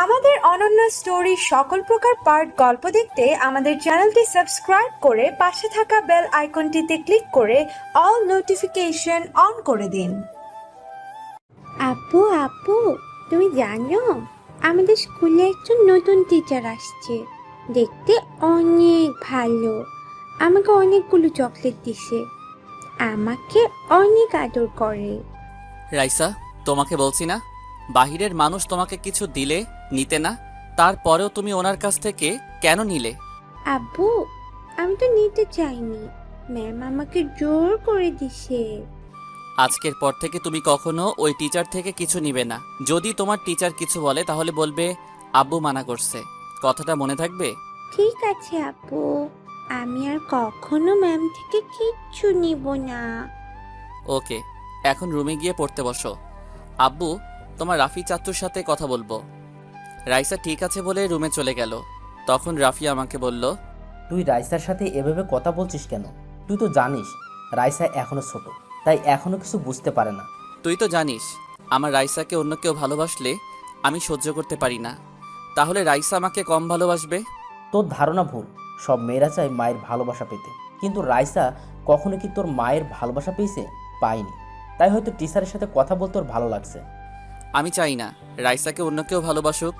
আমাদের অনন্য স্টোরি সকল প্রকার পার্ট গল্প দেখতে আমাদের চ্যানেলটি সাবস্ক্রাইব করে পাশে থাকা বেল আইকনটিতে ক্লিক করে অল নোটিফিকেশন অন করে দিন। আপু আপু, তুমি জানো আমাদের স্কুলে একজন নতুন টিচার আসছে। দেখতে অনেক ভালো, আমাকে অনেকগুলো চকলেট দিছে, আমাকে অনেক আদর করে। রাইসা, তোমাকে বলছি না বাহিরের মানুষ তোমাকে কিছু দিলে নিতে না, তারপরেও তুমি ওনার কাছ থেকে কেন নিলে? আব্বু, আমি তো নিতে চাইনি, ম্যাম আমাকে জোর করে দিছে। আজকের পর থেকে তুমি কখনো ওই টিচার থেকে কিছু নিবে না। যদি তোমার টিচার কিছু বলে তাহলে বলবে আব্বু মানা করছে। কথাটা মনে থাকবে? ঠিক আছে আপু, আমি আর কখনো ম্যাম থেকে কিচ্ছু নিব না। ওকে, এখন রুমে গিয়ে পড়তে বসো। আব্বু, তোমার রাফি চাচ্চুর সাথে কথা বলবো। রাইসা ঠিক আছে বলে রুমে চলে গেল। তখন রাফি আমাকে বলল, তুই রাইসার সাথে এভাবে কথা বলছিস কেন? তুই তো জানিস রাইসা এখনো ছোট, তাই এখনো কিছু বুঝতে পারে না। তুই তো জানিস আমার রাইসাকে অন্য কেউ ভালোবাসলে আমি সহ্য করতে পারি না, তাহলে রাইসা আমাকে কম ভালোবাসবে? তোর ধারণা ভুল। সব মেয়েরা চায় মায়ের ভালোবাসা পেতে, কিন্তু রাইসা কখনো কি তোর মায়ের ভালোবাসা পেয়েছে? পায়নি। তাই হয়তো টিচারের সাথে কথা বলতে ওর ভালো লাগছে। আমি চাই না রাইসাকে অন্য কেউ ভালোবাসুক।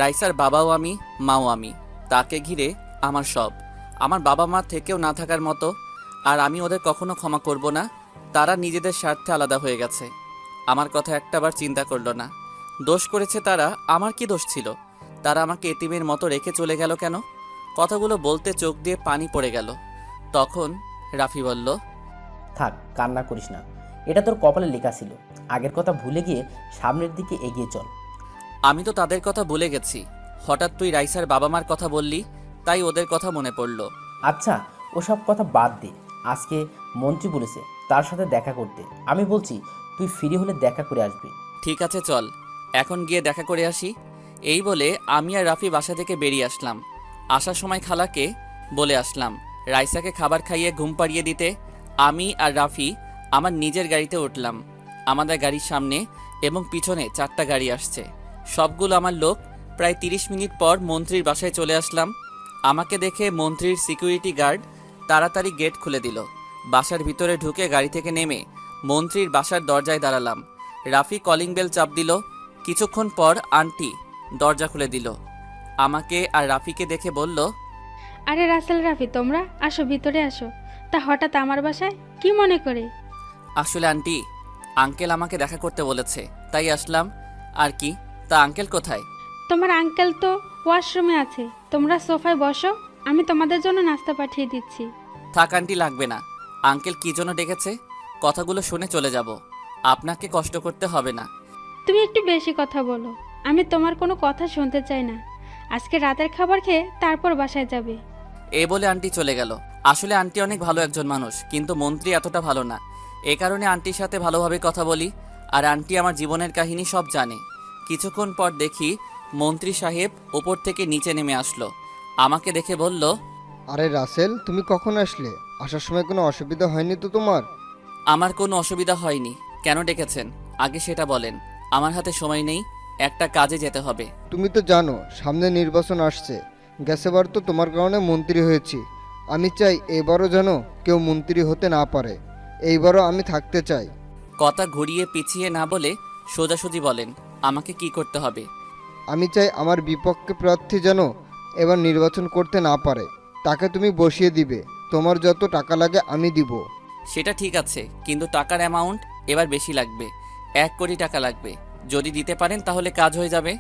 রাইসার বাবাও আমি, মাও আমি, তাকে ঘিরে আমার সব। আমার বাবা মা থেকেও না থাকার মতো। আর আমি ওদের কখনো ক্ষমা করব না। তারা নিজেদের স্বার্থে আলাদা হয়ে গেছে, আমার কথা একটাবার চিন্তা করলো না। দোষ করেছে তারা, আমার কি দোষ ছিল? তারা আমাকে এতিমের মতো রেখে চলে গেল কেন? কথাগুলো বলতে চোখ দিয়ে পানি পড়ে গেল। তখন রাফি বলল, থাক, কান্না করিস না। এটা তোর কপালে লেখা ছিল। আগের কথা ভুলে গিয়ে সামনের দিকে এগিয়ে চল। আমি তো তাদের কথা ভুলে গেছি। হঠাৎ তুই রাইসার বাবা মার কথা বললি, তাই ওদের কথা মনে পড়ল। আচ্ছা, ওসব কথা বাদ দে। আজকে মন্ত্রী বলেছে তার সাথে দেখা করতে। আমি বলছি তুই ফ্রি হলে দেখা করে আসবি। ঠিক আছে, চল এখন গিয়ে দেখা করে আসি। এই বলে আমি আর রাফি বাসা থেকে বেরিয়ে আসলাম। আসার সময় খালাকে বলে আসলাম রাইসাকে খাবার খাইয়ে ঘুম পাড়িয়ে দিতে। আমি আর রাফি আমার নিজের গাড়িতে উঠলাম। আমাদের গাড়ির সামনে এবং পিছনে 4টা গাড়ি আসছে, সবগুলো আমার লোক। প্রায় 30 মিনিট পর মন্ত্রীর বাসায় চলে আসলাম। আমাকে দেখে মন্ত্রীর সিকিউরিটি গার্ড তাড়াতাড়ি গেট খুলে দিল। বাসার ভিতরে ঢুকে গাড়ি থেকে নেমে মন্ত্রীর বাসার দরজায় দাঁড়ালাম। রাফি কলিং বেল চাপ দিল। কিছুক্ষণ পর আন্টি দরজা খুলে দিল। আমাকে আর রাফিকে দেখে বলল, আরে রাসেল, রাফি, তোমরা আসো, ভিতরে আসো। তা হঠাৎ আমার বাসায় কি মনে করে? আসলে আন্টি, আঙ্কেল আমাকে দেখা করতে বলেছে, তাই আসলাম। আর কি, তা আঙ্কেল কোথায়? তোমার আঙ্কেল তো ওয়াশরুমে আছে, তোমরা সোফায় বসো, আমি তোমাদের জন্য নাস্তা পাঠিয়ে দিচ্ছি। থাক আন্টি, লাগবে না। আঙ্কেল কি জন্য ডেকেছে কথাগুলো শুনে চলে যাব, আপনাকে কষ্ট করতে হবে না। তুমি একটু বেশি কথা বলো, আমি তোমার কোনো কথা শুনতে চাই না। আজকে রাতের খাবার খেয়ে তারপর বাসায় যাবে। এই বলে আন্টি চলে গেল। আসলে আন্টি অনেক ভালো একজন মানুষ, কিন্তু মন্ত্রী এতটা ভালো না। এ কারণে আন্টির সাথে ভালোভাবে কথা বলি, আর আন্টি আমার জীবনের কাহিনী সব জানে। কিছুক্ষণ পর দেখি মন্ত্রী সাহেব ওপর থেকে নিচে নেমে আসলো। আমাকে দেখে বলল, আরে রাসেল, তুমি কখন আসলে? আসার সময় কোনো অসুবিধা হয়নি তো তোমার? আমার কোনো অসুবিধা হয়নি। কেন ডেকেছেন আগে সেটা বলেন। আমার হাতে সময় নেই, একটা কাজে যেতে হবে। তুমি তো জানো সামনে নির্বাচন আসছে। গেছেবার তো তোমার কারণে মন্ত্রী হয়েছি। আমি চাই এবারও যেন কেউ মন্ত্রী হতে না পারে। এইবারও আমি থাকতে চাই। কথা ঘুরিয়ে পিছিয়ে না বলে সোজাসুজি বলেন, আমাকে কি করতে হবে? আমি চাই আমার বিপক্ষে প্রার্থী যেন এবার নির্বাচন করতে না পারে। তাকে তুমি বসিয়ে দিবে। তোমার যত টাকা লাগে আমি দিব। সেটা ঠিক আছে, কিন্তু টাকার অ্যামাউন্ট এবার বেশি লাগবে। 1 কোটি টাকা লাগবে। যদি দিতে পারেন তাহলে কাজ হয়ে যাবে।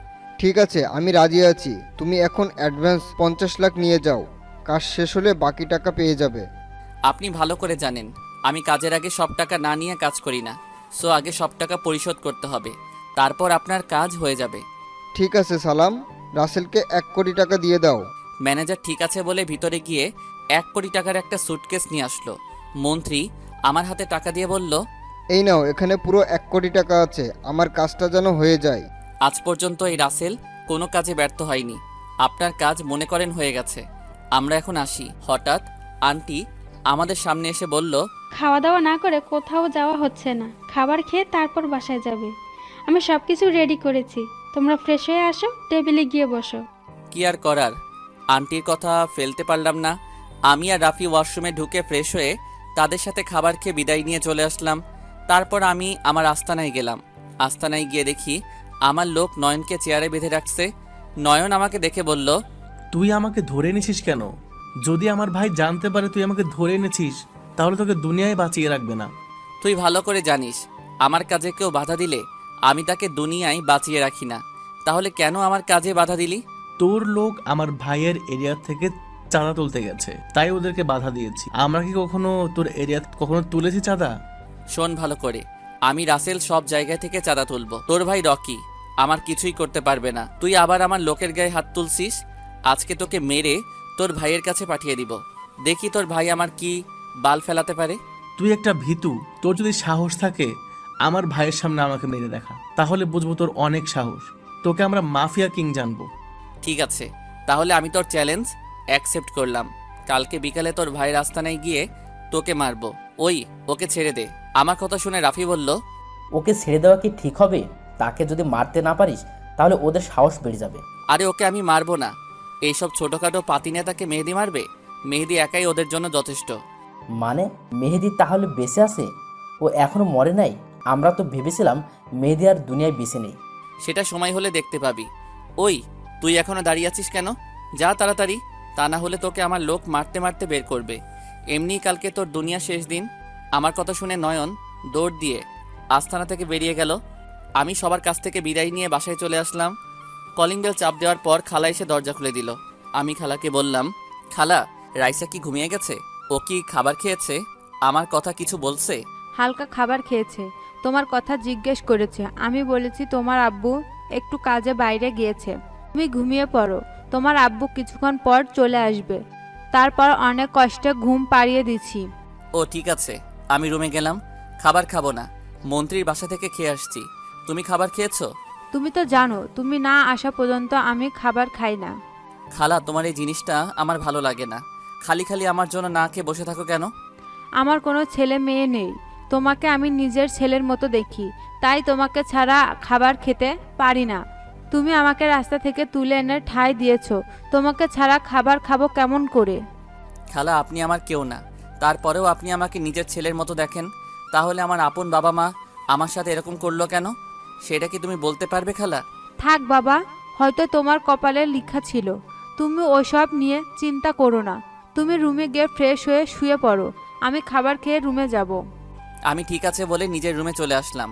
ঠিক আছে, আমি রাজি আছি। তুমি এখন অ্যাডভান্স 50 লাখ নিয়ে যাও। কাজ শেষ হলে বাকি টাকা পেয়ে যাবে। আপনি ভালো করে জানেন আমি কাজের আগে সব টাকা না নিয়ে কাজ করি না। সো আগে সব টাকা পরিশোধ করতে হবে, তারপর আপনার কাজ হয়ে যাবে। ঠিক আছে সালাম, রাসেলকে 1 কোটি টাকা দিয়ে দাও। ম্যানেজার ঠিক আছে বলে ভিতরে গিয়ে 1 কোটি টাকার একটা সুটকেস নিয়ে আসলো। মন্ত্রী আমার হাতে টাকা দিয়ে বলল, এই নাও, এখানে পুরো 1 কোটি টাকা আছে। আমার কাজটা যেন হয়ে যায়। আজ পর্যন্ত এই রাসেল কোনো কাজে ব্যর্থ হয়নি। আপনার কাজ মনে করেন হয়ে গেছে, আমরা এখন আসি। হঠাৎ আন্টি আমাদের সামনে এসে বলল, খাওয়া দাওয়া না করে কোথাও যাওয়া হচ্ছে না। খাবার খেয়ে তারপর বাসায় যাবে। আমি সব কিছু রেডি করেছি, তোমরা ফ্রেশ হয়ে আসো, টেবিলে গিয়ে বসো। কি আর করার, আন্টির কথা ফেলতে পারলাম না। আমি আর রাফি ওয়াশরুমে ঢুকে ফ্রেশ হয়ে তাদের সাথে খাবার খেয়ে বিদায় নিয়ে চলে আসলাম। তারপর আমি আমার আস্তানায় গেলাম। আস্তানায় গিয়ে দেখি আমার লোক নয়নকে চেয়ারে বেঁধে রাখছে। নয়ন আমাকে দেখে বলল, তুই আমাকে ধরে এনেছিস কেন? যদি আমার ভাই জানতে পারে তুই আমাকে ধরে এনেছিস, তাহলে তোকে দুনিয়ায় বাঁচিয়ে রাখবে না। তুই ভালো করে জানিস আমার কাজে কেউ বাধা দিলে আমি তাকে দুনিয়ায় বাঁচিয়ে রাখি না। তাহলে কেন আমার কাজে বাধা দিলি? তোর লোক আমার ভাইয়ের এরিয়া থেকে চাঁদা তুলতে গেছে, তাই ওদেরকে বাধা দিয়েছি। আমরা কি কখনো তোর এরিয়া কখনো তুলেছি চাঁদা? শোন ভালো করে, আমি রাসেল সব জায়গা থেকে চাঁদা তুলবো। তোর ভাই রকি আমার কিছুই করতে পারবে না। তুই আবার আমার লোকের গায়ে হাত তুলছিস। আজকে তোকে মেরে তোর ভাইয়ের কাছে পাঠিয়ে দিব। দেখি তোর ভাই আমার কি বাল ফেলাতে পারে। তুই একটা ভীতু। তোর যদি সাহস থাকে আমার ভাইয়ের সামনে আমাকে মেরে দেখা, তাহলে বুঝবো তোর অনেক সাহস। তোকে আমরা মাফিয়া কিং জানবো। ঠিক আছে, তাহলে আমি তোর চ্যালেঞ্জ অ্যাকসেপ্ট করলাম। কালকে বিকালে তোর ভাইয়ের আস্তানায় গিয়ে তোকে মারবো। ওকে ছেড়ে দে। আমার কথা শুনে রাফি বলল, ওকে ছেড়ে দেওয়া কি ঠিক হবে? তাকে যদি মারতে না পারিস তাহলে ওদের সাহস বেড়ে যাবে। আরে ওকে আমি মারবো না। এইসব ছোটোখাটো পাতি নেতাকে মেহেদি মারবে? মেহেদি একাই ওদের জন্য যথেষ্ট। মানে মেহেদি তাহলে বেঁচে আছে? ও এখনো মরে নাই? আমরা তো ভেবেছিলাম মেহেদি আর দুনিয়ায় বেঁচে নেই। সেটা সময় হলে দেখতে পাবি। তুই এখনো দাঁড়িয়ে আছিস কেন? যা তাড়াতাড়ি, তা না হলে তোকে আমার লোক মারতে মারতে বের করবে। এমনিই কালকে তোর দুনিয়া শেষ দিন। আমার কথা শুনে নয়ন দৌড় দিয়ে আস্তানা থেকে বেরিয়ে গেল। আমি সবার কাছ থেকে বিদায় নিয়ে বাসায় চলে আসলাম। কলিং বেল চাপ দেওয়ার পর খালা এসে দরজা খুলে দিল। আমি খালাকে বললাম, খালা, রাইসা কি ঘুমিয়ে গেছে? ও কি খাবার খেয়েছে? আমার কথা কিছু বলছে? হালকা খাবার খেয়েছে, তোমার কথা জিজ্ঞেস করেছে। আমি বলেছি তোমার আব্বু একটু কাজে বাইরে গিয়েছে, তুমি ঘুমিয়ে পড়ো, তোমার আব্বু কিছুক্ষণ পর চলে আসবে। তারপর অনেক কষ্টে ঘুম পাড়িয়ে দিছি। ও ঠিক আছে। আমি রুমে গেলাম। খাবার খাবো না, মন্ত্রীর বাসা থেকে খেয়ে আসছি। তুমি খাবার খেয়েছো? তুমি তো জানো তুমি না আসা পর্যন্ত আমি খাবার খাই না। খালা, তোমার এই জিনিসটা আমার ভালো লাগে না। খালি খালি আমার জন্য না খেয়ে বসে থাকো কেন? আমার কোনো ছেলে মেয়ে নেই, তোমাকে আমি নিজের ছেলের মতো দেখি, তাই তোমাকে ছাড়া খাবার খেতে পারি না। তুমি আমাকে রাস্তা থেকে তুলে এনে ঠাঁই দিয়েছো, তোমাকে ছাড়া খাবার খাবো কেমন করে? খালা, আপনি আমার কেউ না, তারপরেও আপনি আমাকে নিজের ছেলের মতো দেখেন। তাহলে আমার আপন বাবা মা আমার সাথে এরকম করলো কেন? সেটা কি তুমি বলতে পারবে খালা? থাক বাবা, হয়তো তোমার কপালে লেখা ছিল। তুমি ওসব নিয়ে চিন্তা করো না, তুমি রুমে গিয়ে ফ্রেশ হয়ে শুয়ে পড়ো, আমি খাবার খেয়ে রুমে যাব। আমি ঠিক আছে বলে নিজের রুমে চলে আসলাম।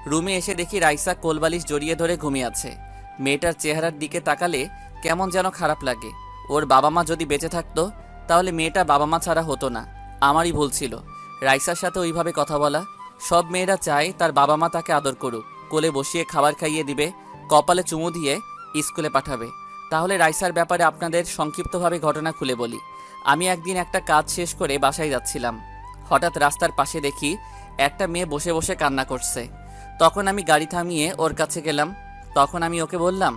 রুমে এসে দেখি রাইসা কোলবালিশ জড়িয়ে ধরে ঘুমিয়ে আছে। মেয়েটার চেহারার দিকে তাকালে কেমন যেন খারাপ লাগে। ওর বাবা মা যদি বেঁচে থাকতো তাহলে মেয়েটা বাবা মা ছাড়া হতো না। আমারই ভুল ছিল রাইসার সাথে ওইভাবে কথা বলা। সব মেয়েরা চায় তার বাবা মা তাকে আদর করুক, কোলে বসিয়ে খাবার খাইয়ে দিবে, কপালে চুমু দিয়ে স্কুলে পাঠাবে। তাহলে রাইসার ব্যাপারে আপনাদের সংক্ষিপ্তভাবে ঘটনা খুলে বলি। আমি একদিন একটা কাজ শেষ করে বাসায় যাচ্ছিলাম। হঠাৎ রাস্তার পাশে দেখি একটা মেয়ে বসে বসে কান্না করছে। তখন আমি গাড়ি থামিয়ে ওর কাছে গেলাম। তখন আমি ওকে বললাম,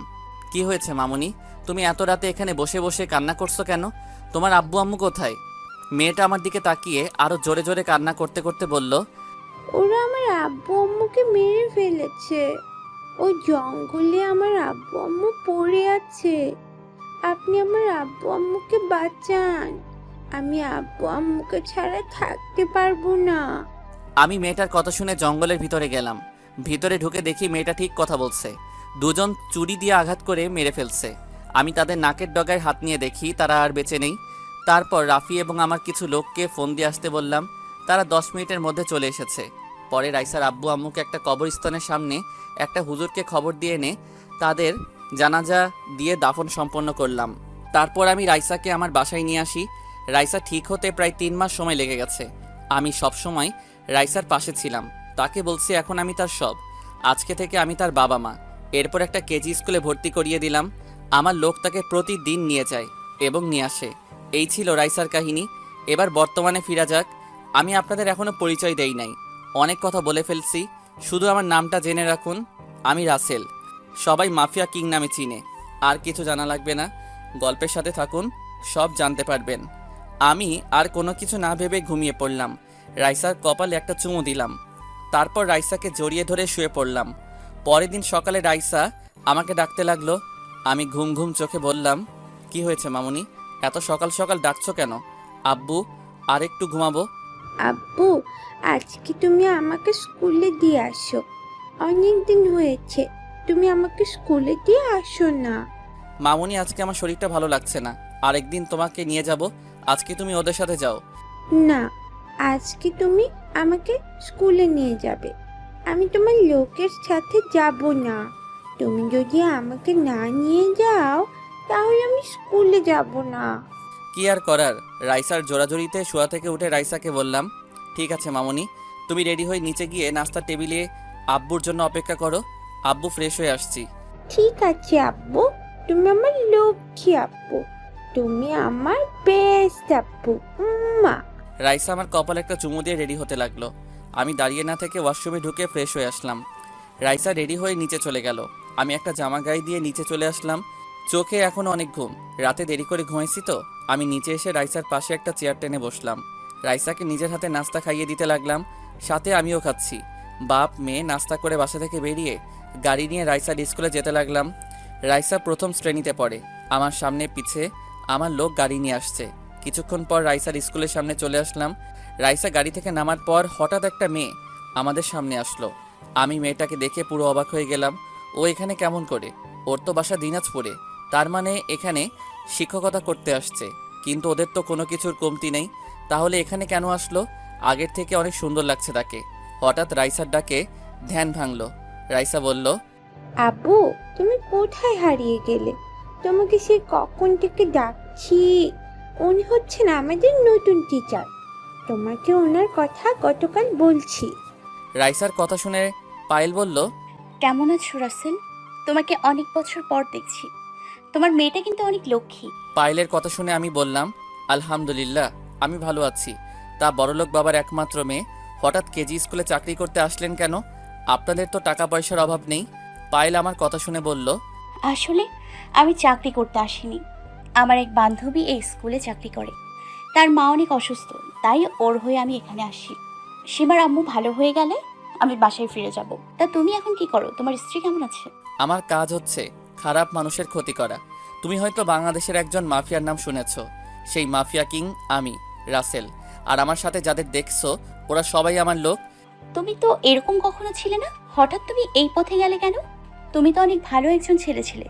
কি হয়েছে মামুনি, তুমি এত রাতে এখানে বসে বসে কান্না করছো কেন? তোমার আব্বু আম্মু কোথায়? মেয়েটা আমার দিকে তাকিয়ে আরো জোরে জোরে কান্না করতে করতে বলল, ওরা আমার আব্বু আম্মুকে মেরে ফেলেছে। ওই জঙ্গলে আমার আব্বু আম্মু পড়ে আছে। আপনি আমার আব্বু আম্মুকে বাঁচান, আমি আব্বু আম্মুকে ছাড়া থাকতে পারবো না। আমি মেয়েটার কথা শুনে জঙ্গলের ভিতরে গেলাম। ভিতরে ঢুকে দেখি মেয়েটা ঠিক কথা বলছে। দুজন চুরি দিয়ে আঘাত করে মেরে ফেলছে। আমি তাদের নাকের ডগায় হাত নিয়ে দেখি তারা আর বেঁচে নেই। তারপর রাফি এবং আমার কিছু লোককে ফোন দিয়ে আসতে বললাম। তারা 10 মিনিটের মধ্যে চলে এসেছে। পরে রাইসার আব্বু আম্মুকে একটা কবরস্থানের সামনে একটা হুজুরকে খবর দিয়ে এনে তাদের জানাজা দিয়ে দাফন সম্পন্ন করলাম। তারপর আমি রাইসাকে আমার বাসায় নিয়ে আসি। রাইসা ঠিক হতে প্রায় 3 মাস সময় লেগে গেছে। আমি সব সময় রাইসার পাশে ছিলাম, তাকে বলছি এখন আমি তার সব। আজকে থেকে আমি তার বাবা মা। এরপর একটা কেজি স্কুলে ভর্তি করিয়ে দিলাম। আমার লোক তাকে প্রতিদিন নিয়ে যায় এবং নিয়ে আসে। এই ছিল রাইসার কাহিনী। এবার বর্তমানে ফিরা যাক। আমি আপনাদের এখনো পরিচয় দেই নাই, অনেক কথা বলে ফেলছি। শুধু আমার নামটা জেনে রাখুন, আমি রাসেল। সবাই মাফিয়া কিং নামে চিনে। আর কিছু জানা লাগবে না, গল্পের সাথে থাকুন, সব জানতে পারবেন। আমি আর কোনো কিছু না ভেবে ঘুমিয়ে পড়লাম। রাইসার কপালে একটা চুমু দিলাম। তারপর রাইসাকে জড়িয়ে ধরে শুয়ে পড়লাম। পরের দিন সকালে রাইসা আমাকে ডাকতে লাগলো। আমি ঘুম ঘুম চোখে বললাম, কি হয়েছে মামুনি, এত সকাল সকাল ডাকছো কেন? আব্বু আর একটু ঘুমাবো। আব্বু, আজকে তুমি আমাকে স্কুলে দিয়ে আসো। অনেক দিন হয়েছে, তুমি আমাকে স্কুলে দিয়ে আসো না। মামুনি, আজকে আমার শরীরটা ভালো লাগছে না, আরেকদিন তোমাকে নিয়ে যাব, আজকে তুমি ওদের সাথে যাও। না, আজকে তুমি আমাকে স্কুলে নিয়ে যাবে। আমি তোমার লোকের সাথে যাব না। তুমি যদি আমাকে না নিয়ে যাও তাহলে আমি স্কুলে যাব না। কি আর করার, রাইসার জোরাজোরিতে শোয়া থেকে উঠে রাইসাকে বললাম, ঠিক আছে মামুনি, তুমি রেডি হয়ে নিচে গিয়ে নাস্তার টেবিলে আব্বুর জন্য অপেক্ষা করো, আব্বু ফ্রেশ হয়ে আসছি। ঠিক আছে আব্বু, তুমি আমার লক্ষ্মী আব্বু, তুমি আমার বেস্ট আব্বু। মা। রাইসা আমার কপালে একটা চুমু দিয়ে রেডি হতে লাগলো। আমি দাঁড়িয়ে না থেকে ওয়াশরুমে ঢুকে ফ্রেশ হয়ে আসলাম। রাইসা রেডি হয়ে নিচে চলে গেল। আমি একটা জামা গায়ে দিয়ে নিচে চলে আসলাম। চোখে এখন অনেক ঘুম, রাতে দেরি করে ঘুমাইছি তো। আমি নিচে এসে রাইসার পাশে একটা চেয়ার টেনে বসলাম। রাইসাকে নিজের হাতে নাস্তা খাইয়ে দিতে লাগলাম, সাথে আমিও খাচ্ছি। বাপ মেয়ে নাস্তা করে বাসা থেকে বেরিয়ে গাড়ি নিয়ে রাইসার স্কুলে যেতে লাগলাম। রাইসা প্রথম শ্রেণীতে পড়ে। আমার সামনে পিছে আমার লোক গাড়ি নিয়ে আসছে। কিছুক্ষণ পর রাইসার স্কুলের সামনে চলে আসলাম। রাইসা গাড়ি থেকে নামার পর হঠাৎ একটা মেয়ে আমাদের সামনে আসলো। আমি মেয়েটাকে দেখে পুরো অবাক হয়ে গেলাম। ও এখানে কেমন করে? ওর তো বাসা দিনাজপুরে, তার মানে এখানে শিক্ষকতা করতে আসছে। কিন্তু ওদের তো কোনো কিছুর কমতি নেই, তাহলে এখানে কেন আসলো? আগের থেকে অনেক সুন্দর লাগছে তাকে। হঠাৎ রাইসার ডাকে ধ্যান ভাঙলো। রাইসা বলল, আব্বু, তুমি কোথায় হারিয়ে গেলে? তোমাকে সে কখন থেকে ডাকছি। উনি হচ্ছেন আমাদের নতুন টিচার। তোমাকে ওনার কথা গতকাল বলছি। রাইসার কথা শুনে পায়েল বলল, কেমন আছো রাসেল? তোমাকে অনেক বছর পর দেখছি। তোমার মেয়েটা কিন্তু অনেক লক্ষ্মী। পায়েলের কথা শুনে আমি বললাম, আলহামদুলিল্লাহ, আমি ভালো আছি। তা বড়লোক বাবার একমাত্র মেয়ে হঠাৎ কেজি স্কুলে চাকরি করতে আসলেন কেন? আপনাদের তো টাকা পয়সার অভাব নেই। পায়েল আমার কথা শুনে বলল, আসলে আমি চাকরি করতে আসিনি। আমার এক বান্ধবী এই স্কুলে চাকরি করে। তার মা অনেক অসুস্থ, তাই ওর হয়ে আমি এখানে আসি। সীমার আম্মু ভালো হয়ে গেলে আমি বাসায় ফিরে যাব। তা তুমি এখন কি করো? তোমার স্ত্রী কেমন আছে? আমার কাজ হচ্ছে খারাপ মানুষের ক্ষতি করা। তুমি হয়তো বাংলাদেশের একজন মাফিয়ার নাম শুনেছ। সেই মাফিয়া কিং আমি, রাসেল। আর আমার সাথে যাদের দেখছো ওরা সবাই আমার লোক। তুমি তো এরকম কখনো ছিলে না, হঠাৎ তুমি এই পথে গেলে কেন? তুমি তো অনেক ভালো একজন ছেলে ছিলে,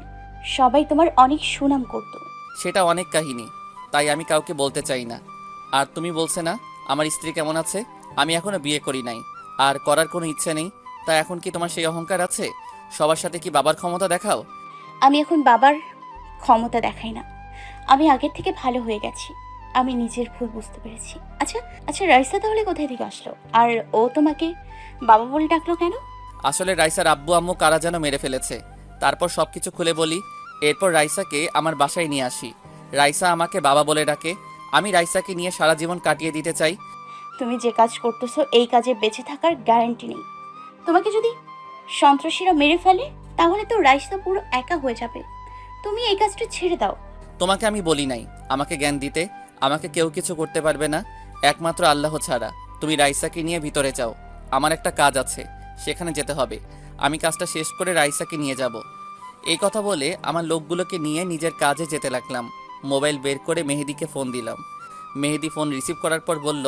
সবাই তোমার অনেক সুনাম করতো। সেটা অনেক কাহিনী, তাই আমি কাউকে বলতে চাই না। আর তুমি বলছে না আমার স্ত্রী কেমন আছে? আমি এখনো বিয়ে করি নাই, আর করার কোনো ইচ্ছে নেই। তা এখন কি তোমার সেই অহংকার আছে? সবার সাথে কি বাবার ক্ষমতা দেখাও? আমি এখন বাবার ক্ষমতা দেখাই না। আমি আগের থেকে ভালো হয়ে গেছি। আমি নিজের ভুল বুঝতে পেরেছি। আচ্ছা আচ্ছা, রাইসা তাহলে কোথায় থেকে আসলো? আর ও তোমাকে বাবা বলে ডাকলো কেন? আসলে রাইসার আব্বু আম্মু কারা যেন মেরে ফেলেছে। তারপর সবকিছু খুলে বলি। এরপর রাইসাকে আমার বাসায় নিয়ে আসি। রাইসা আমাকে বাবা বলে ডাকে। আমি রাইসাকে নিয়ে সারা জীবন কাটিয়ে দিতে চাই। তুমি যে কাজ করতেছো এই কাজে বেঁচে থাকার গ্যারান্টি নেই। তোমাকে যদি সন্ত্রাসীরা মেরে ফেলে তাহলে তো রাইসা পুরো একা হয়ে যাবে। তুমি এই কাজটা ছেড়ে দাও। তোমাকে আমি বলি নাই আমাকে জ্ঞান দিতে। আমাকে কেউ কিছু করতে পারবে না, একমাত্র আল্লাহ ছাড়া। তুমি রাইসাকে নিয়ে ভিতরে যাও, আমার একটা কাজ আছে, সেখানে যেতে হবে। আমি কাজটা শেষ করে রাইসাকে নিয়ে যাব। এই কথা বলে আমার লোকগুলোকে নিয়ে নিজের কাজে যেতে লাগলাম। মোবাইল বের করে মেহেদিকে ফোন দিলাম। মেহেদি ফোন রিসিভ করার পর বলল,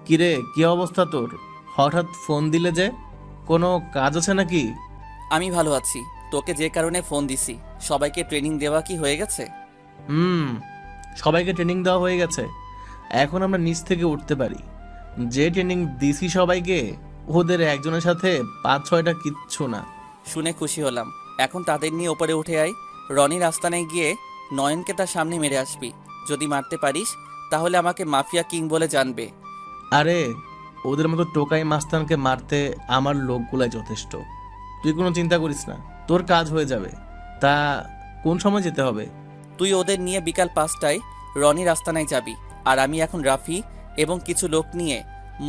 কিরে, কি অবস্থা তোর? হঠাৎ ফোন দিলে যে, কোনো কাজ আছে নাকি? আমি ভালো আছি। তোকে যে কারণে ফোন দিছি, সবাইকে ট্রেনিং দেওয়া কি হয়ে গেছে? সবাইকে ট্রেনিং দেওয়া হয়ে গেছে। এখন আমরা নিচ থেকে উঠতে পারি। যে ট্রেনিং দিছি সবাইকে, ওদের একজনের সাথে 5-6টা কিচ্ছু না। শুনে খুশি হলাম। এখন তাদের নিয়ে ওপরে উঠে আয়। রনির আস্তানায় গিয়ে নয়নকে তার সামনে মেরে আসবি। যদি মারতে পারিস তাহলে আমাকে মাফিয়া কিং বলে জানবে। আরে, ওদের মতো টোকাই মাস্তানকে মারতে আমার লোকগুলাই যথেষ্ট। তুই কোনো চিন্তা করিস না, তোর কাজ হয়ে যাবে। তা কোন সময় যেতে হবে? তুই ওদের নিয়ে বিকাল 5টায় রনির আস্তানায় যাবি। আর আমি এখন রাফি এবং কিছু লোক নিয়ে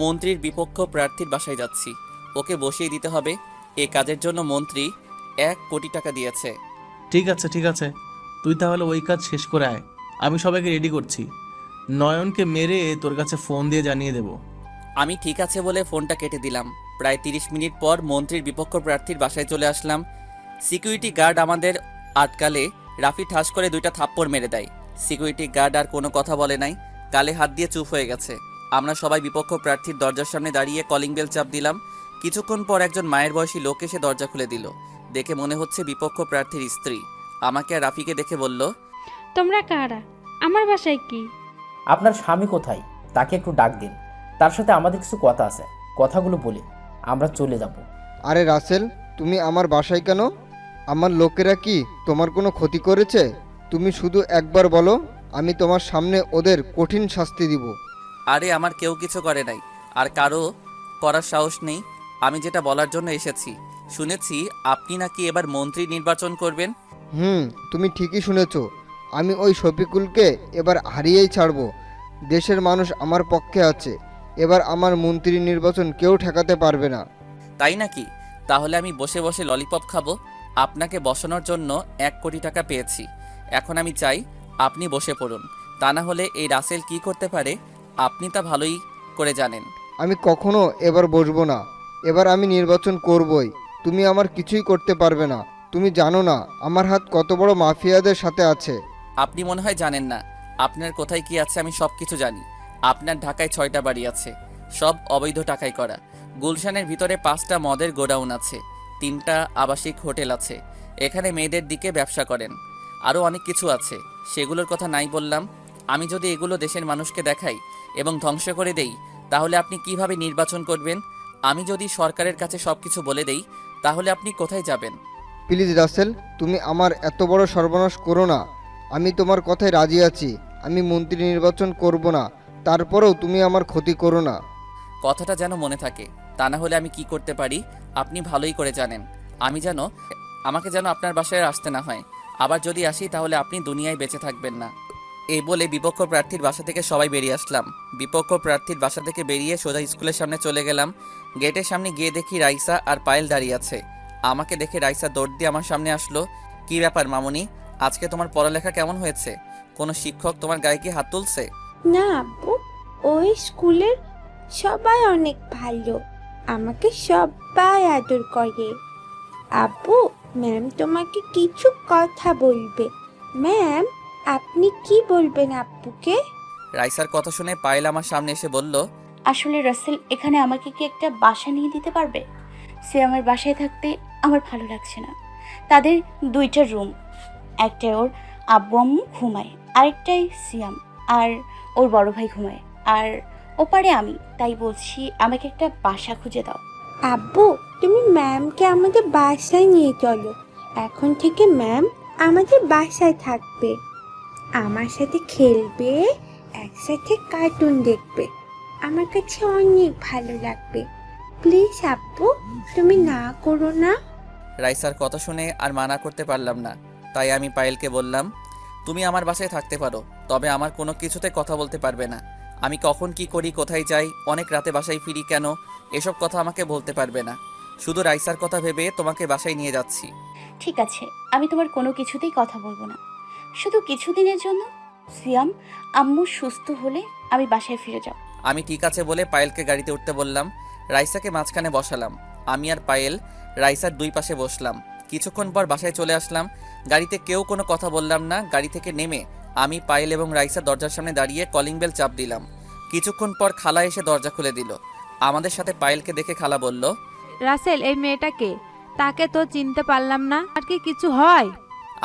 মন্ত্রীর বিপক্ষ প্রার্থীর বাসায় যাচ্ছি। ওকে বসিয়ে দিতে হবে। এ কাজের জন্য মন্ত্রী 1 কোটি টাকা দিয়েছে। ঠিক আছে ঠিক আছে, তুই তাহলে ওই কাজ শেষ করে আয়। আমি সবাইকে রেডি করছি। নয়নকে মেরে তোর কাছে ফোন দিয়ে জানিয়ে দেব। আমি ঠিক আছে বলে ফোনটা কেটে দিলাম। প্রায় 30 মিনিট পর মন্ত্রীর বিপক্ষ প্রার্থীর বাসায় চলে আসলাম। সিকিউরিটি গার্ড আমাদের আটকালে রাফি ঠাস করে 2টা থাপ্পড় মেরে দেয়। সিকিউরিটি গার্ড আর কোনো কথা বলে নাই, গালে হাত দিয়ে চুপ হয়ে গেছে। আমরা সবাই বিপক্ষ প্রার্থীর দরজার সামনে দাঁড়িয়ে কলিং বেল চাপ দিলাম। কিছুক্ষণ পর একজন মায়ের বয়সী লোক এসে দরজা খুলে দিল। দেখে মনে হচ্ছে বিপক্ষ প্রার্থীর স্ত্রী। আমাকে আর রাফিকে দেখে বলল, তোমরা কারা? আমার বাসায় কি? আপনার স্বামী কোথায়? তাকে একটু ডাক দিন, তার সাথে আমাদের কিছু কথা আছে, কথাগুলো বলি আমরা চলে যাব। আরে রাসেল, তুমি আমার বাসায় কেন? আমার লোকেরা কি তোমার কোনো ক্ষতি করেছে? তুমি শুধু একবার বলো, আমি তোমার সামনে ওদের কঠিন শাস্তি দিব। আরে আমার কেউ কিছু করে নাই, আর কারো করার সাহস নেই। আমি যেটা বলার জন্য এসেছি, শুনেছি আপনি নাকি এবার মন্ত্রী নির্বাচন করবেন। তুমি ঠিকই শুনেছ। আমি ওই শফিকুলকে এবার হারিয়েই ছাড়ব। দেশের মানুষ আমার পক্ষে আছে। এবার আমার মন্ত্রী নির্বাচন কেউ ঠেকাতে পারবে না। তাই নাকি? তাহলে আমি বসে বসে ললিপপ খাবো। আপনাকে বসানোর জন্য 1 কোটি টাকা পেয়েছি। এখন আমি চাই আপনি বসে পড়ুন, তা না হলে এই রাসেল কি করতে পারে আপনি তা ভালোই করে জানেন। আমি কখনো এবার বসবো না। এবার আমি নির্বাচন করবই। তুমি আমার কিছুই করতে পারবে না। তুমি জানো না আমার হাত কত বড় মাফিয়াদের সাথে আছে। আপনি মনে হয় জানেন না আপনার কোথায় কি আছে। আমি সব কিছু জানি। আপনার ঢাকায় 6টা বাড়ি আছে, সব অবৈধ টাকায় করা। গুলশানের ভিতরে 5টা মদের গোডাউন আছে, 3টা আবাসিক হোটেল আছে। এখানে মেয়েদের দিকে ব্যবসা করেন। আরও অনেক কিছু আছে, সেগুলোর কথা নাই বললাম। আমি যদি এগুলো দেশের মানুষকে দেখাই এবং ধ্বংস করে দেই, তাহলে আপনি কিভাবে নির্বাচন করবেন? আমি যদি সরকারের কাছে সব কিছু বলে দেই, তাহলে আপনি কোথায় যাবেন? প্লিজ রাসেল, তুমি আমার এত বড় সর্বনাশ করো না। আমি তোমার কথায় রাজি আছি। আমি মন্ত্রী নির্বাচন করব না, তারপরেও তুমি আমার ক্ষতি করো না। কথাটা যেন মনে থাকে, তা না হলে আমি কি করতে পারি আপনি ভালোই করে জানেন। আমাকে যেন আপনার বাসায় আসতে না হয়। আবার যদি আসি তাহলে আপনি দুনিয়ায় বেঁচে থাকবেন না। এই বলে বিপক্ষ প্রার্থীর বাসা থেকে সবাই বেরিয়ে আসলাম। বিপক্ষ প্রার্থীর বাসা থেকে বেরিয়ে সোজা স্কুলের সামনে চলে গেলাম। গেটের সামনে গিয়ে দেখি রাইসা আর পায়েল দাঁড়িয়ে আছে। আমাকে দেখে রাইসা দৌড় দিয়ে আমার সামনে আসলো। কি ব্যাপার মামুনি, আজকে তোমার পড়ালেখা কেমন হয়েছে? কোনো শিক্ষক তোমার গায়ে কি হাত তুলছে? না আব্বু, ওই স্কুলের সবাই অনেক ভালো, আমাকে সবাই আদর করে। আব্বু, ম্যাম তোমাকে কিছু কথা বলবে। ম্যাম, আপনি কি বলবেন আব্বুকে? রাইসার কথা শুনে পায়েল আমার সামনে এসে বলল, আসলে রাসেল, এখানে আমাকে কি একটা বাসা নিয়ে দিতে পারবে? সে আমার বাসায় থাকতে আমার ভালো লাগছে না। তাদের 2টা রুম, একটায় ওর আব্বু আম্মু ঘুমায়, আরেকটায় সিয়াম আর ওর বড় ভাই ঘুমায়, আর ওপারে আমি। তাই বলছি আমাকে একটা বাসা খুঁজে দাও। আব্বু, তুমি ম্যামকে আমাদের বাসায় নিয়ে চলো। এখন থেকে ম্যাম আমাদের বাসায় থাকবে, আমার সাথে খেলবে, একসাথে কার্টুন দেখবে। আমার কাছে অনেক ভালো লাগবে। প্লিজ আব্বু, তুমি না করো না। রাইসার কথা শুনে আর মানা করতে পারলাম না। তাই আমি পায়েলকে বললাম, তুমি আমার বাসায় থাকতে পারো, তবে আমার কোনো কিছুতে কথা বলতে পারবে না। আমি কখন কি করি, কোথায় যাই, অনেক রাতে বাসায় ফিরি কেন, এসব কথা আমাকে বলতে পারবে না। শুধু রাইসার কথা ভেবে তোমাকে বাসায় নিয়ে যাচ্ছি। ঠিক আছে, আমি তোমার কোনো কিছুতেই কথা বলবো না, শুধু কিছুদিনের জন্য। সিয়াম আম্মু সুস্থ হলে আমি বাসায় ফিরে যাব। আমি ঠিক আছে বলে পায়েলকে গাড়িতে উঠতে বললাম। রাইসাকে মাঝখানে বসালাম। আমি আর পায়েল রাইসার 2 পাশে বসলাম। কিছুক্ষণ পর বাসায় চলে আসলাম। গাড়িতে কেউ কোনো কথা বললাম না। গাড়ি থেকে নেমে আমি, পায়েল এবং রাইসা দরজার সামনে দাঁড়িয়ে কলিং বেল চাপ দিলাম। কিছুক্ষণ পর খালা এসে দরজা খুলে দিল। আমাদের সাথে পায়েলকে দেখে খালা বলল, রাসেল, এই মেয়েটাকে, তাকে তো চিনতে পারলাম না। আর কি কিছু হয়?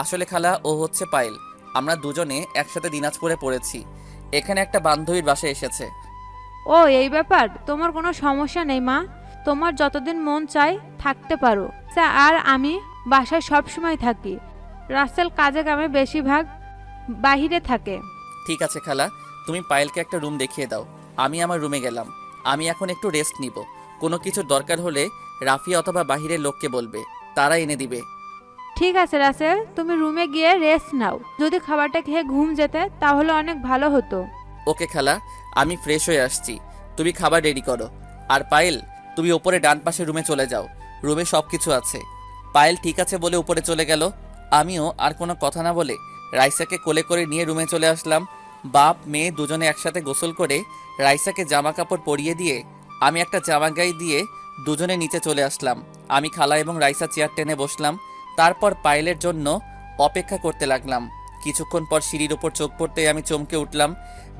আসলে খালা, ও হচ্ছে পায়েল। আমরা দুজনে একসাথে দিনাজপুরে পড়েছি। এখানে একটা বান্ধবীর বাসায় এসেছে। ও, এই ব্যাপার। তোমার কোনো সমস্যা নেই মা, তোমার যতদিন মন চায় থাকতে পারো। আর আমি বাসায় সব সময় থাকি। রাসেল কাজে কামে বেশিরভাগ বাহিরে থাকে। ঠিক আছে খালা, তুমি পায়েলকে একটা রুম দেখিয়ে দাও। আমি আমার রুমে গেলাম। আমি এখন একটু রেস্ট নিব। কোনো কিছুর দরকার হলে রাফি অথবা বাহিরের লোককে বলবে, তারা এনে দিবে। ঠিক আছে রাসেল, তুমি রুমে গিয়ে রেস্ট নাও। যদি খাবারটা খেয়ে ঘুম যেতে তাহলে অনেক ভালো হতো। ওকে খালা, আমি ফ্রেশ হয়ে আসছি, তুমি খাবার রেডি করো। আর পায়েল, তুমি ওপরে ডান পাশে রুমে চলে যাও, রুমে সব কিছু আছে। পায়েল ঠিক আছে বলে উপরে চলে গেল। আমিও আর কোনো কথা না বলে রাইসাকে কোলে করে নিয়ে রুমে চলে আসলাম। বাপ মেয়ে দুজনে একসাথে গোসল করে রাইসাকে জামা কাপড় পরিয়ে দিয়ে আমি একটা জামা গায়ে দিয়ে দুজনে নিচে চলে আসলাম। আমি খালা এবং রাইসা চেয়ার টেনে বসলাম। তারপর পায়েলের জন্য অপেক্ষা করতে লাগলাম। কিছুক্ষণ পর সিঁড়ির ওপর চোখ পড়তেই আমি চমকে উঠলাম।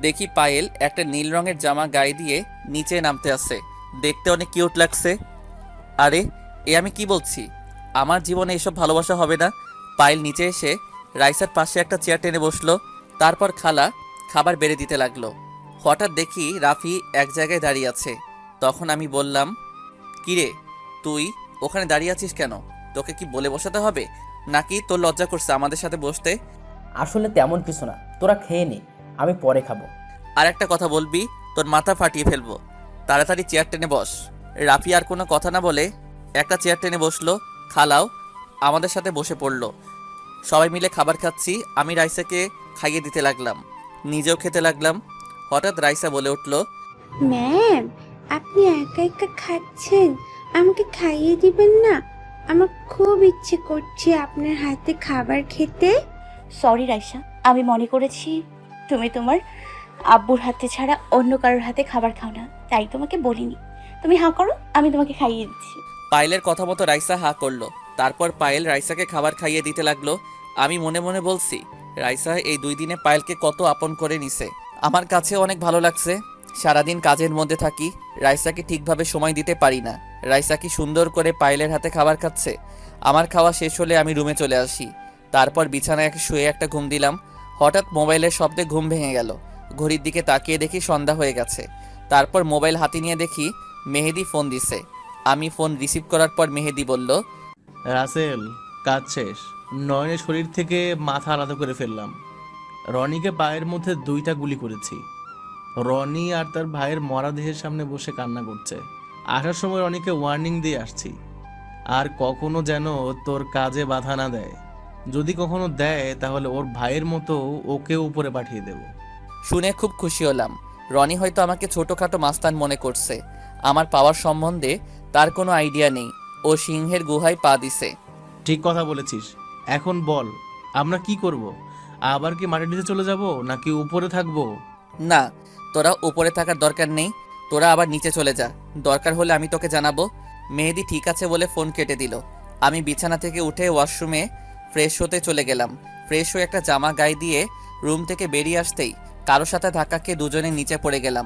দেখি পায়েল একটা নীল রঙের জামা গায়ে দিয়ে নিচে নামতে আসছে। দেখতে অনেক কিউট লাগছে। আরে এ আমি কি বলছি? আমার জীবনে এসব ভালোবাসা হবে না। পায়েল নিচে এসে রাইসার পাশে একটা চেয়ার টেনে বসলো। তারপর খালা খাবার বেড়ে দিতে লাগলো। হঠাৎ দেখি রাফি এক জায়গায় দাঁড়িয়ে আছে। তখন আমি বললাম, কিরে তুই ওখানে দাঁড়িয়ে আছিস কেন? তোকে কি বলে বসাতে হবে, নাকি তোর লজ্জা করছে আমাদের সাথে বসতে? আসলে তেমন কিছু না, তোরা খেয়ে নে, আমি পরে খাবো। আর একটা কথা বলবি, তোর মাথা ফাটিয়ে ফেলবো। তাড়াতাড়ি চেয়ার টেনে বস। রাফি আর কোনো কথা না বলে একটা চেয়ার টেনে বসলো। খালাও আমাদের সাথে বসে পড়লো। সবাই মিলে খাবার খাচ্ছি। আমি রাইসাকে খাইয়ে দিতে লাগলাম, নিজেও খেতে লাগলাম। হঠাৎ রাইসা বলে উঠলো, ম্যাম, আপনি একা একা খাচ্ছেন, আমাকে খাইয়ে দিবেন না? আমার খুব ইচ্ছে করছে আপনার হাতে খাবার খেতে। সরি রাইসা, আমি মনে করেছি তুমি তোমার আব্বুর হাতে ছাড়া অন্য কারোর হাতে খাবার খাও না, তাই তোমাকে বলিনি। তুমি হাঁ করো, আমি তোমাকে খাইয়ে দিচ্ছি। পায়েলের কথা মতো রাইসা হা করলো। তারপর পায়েল রাইসাকে খাবার খাইয়ে দিতে লাগলো। আমি মনে মনে বলছি, রাইসা এই 2 দিনে পায়েলকে কত আপন করে নিছে। আমার কাছে অনেক ভালো লাগছে। সারাদিন কাজের মধ্যে থাকি, রাইসাকে ঠিকভাবে সময় দিতে পারি না। রাইসা কি সুন্দর করে পায়েলের হাতে খাবার খাচ্ছে। আমার খাওয়া শেষ হলে আমি রুমে চলে আসি। তারপর বিছানায় শুয়ে একটা ঘুম দিলাম। হঠাৎ মোবাইলের শব্দে ঘুম ভেঙে গেল। ঘড়ির দিকে তাকিয়ে দেখি সন্ধ্যা হয়ে গেছে। তারপর মোবাইল হাতে নিয়ে দেখি মেহেদি ফোন দিছে। আমি ফোন রিসিভ করার পর মেহেদি বলল, রাসেল, কাজ শেষ। নয়নের শরীর থেকে মাথা আলাদা করে ফেললাম। রনিকে পায়ের মধ্যে 2টা গুলি করেছি। রনি আর তার ভাইয়ের মরা দেহের সামনে বসে কান্না করছে। আসার সময় রনিকে ওয়ার্নিং দিয়ে আসছি, আর কখনো যেন তোর কাজে বাধা না দেয়। যদি কখনো দেয় তাহলে ওর ভাইয়ের মতো ওকে উপরে পাঠিয়ে দেব। শুনে খুব খুশি হলাম। রনি হয়তো আমাকে ছোটোখাটো মাস্তান মনে করছে। আমার পাওয়ার সম্বন্ধে তার কোনো আইডিয়া নেই। ও সিংহের গুহায় পা দিছে। ঠিক কথা বলেছিস। এখন বল, আমরা কি করব? আবার কি মাটির নিচে চলে যাব, নাকি উপরে থাকবো? না, তোরা উপরে থাকার দরকার নেই। তোরা আবার নিচে চলে যা, দরকার হলে আমি তোকে জানাবো। মেহেদি ঠিক আছে বলে ফোন কেটে দিল। আমি বিছানা থেকে উঠে ওয়াশরুমে ফ্রেশ হতে চলে গেলাম। ফ্রেশ হয়ে একটা জামা গায়ে দিয়ে রুম থেকে বেরিয়ে আসতেই কারোর সাথে ধাক্কা খেয়ে দুজনে নিচে পড়ে গেলাম।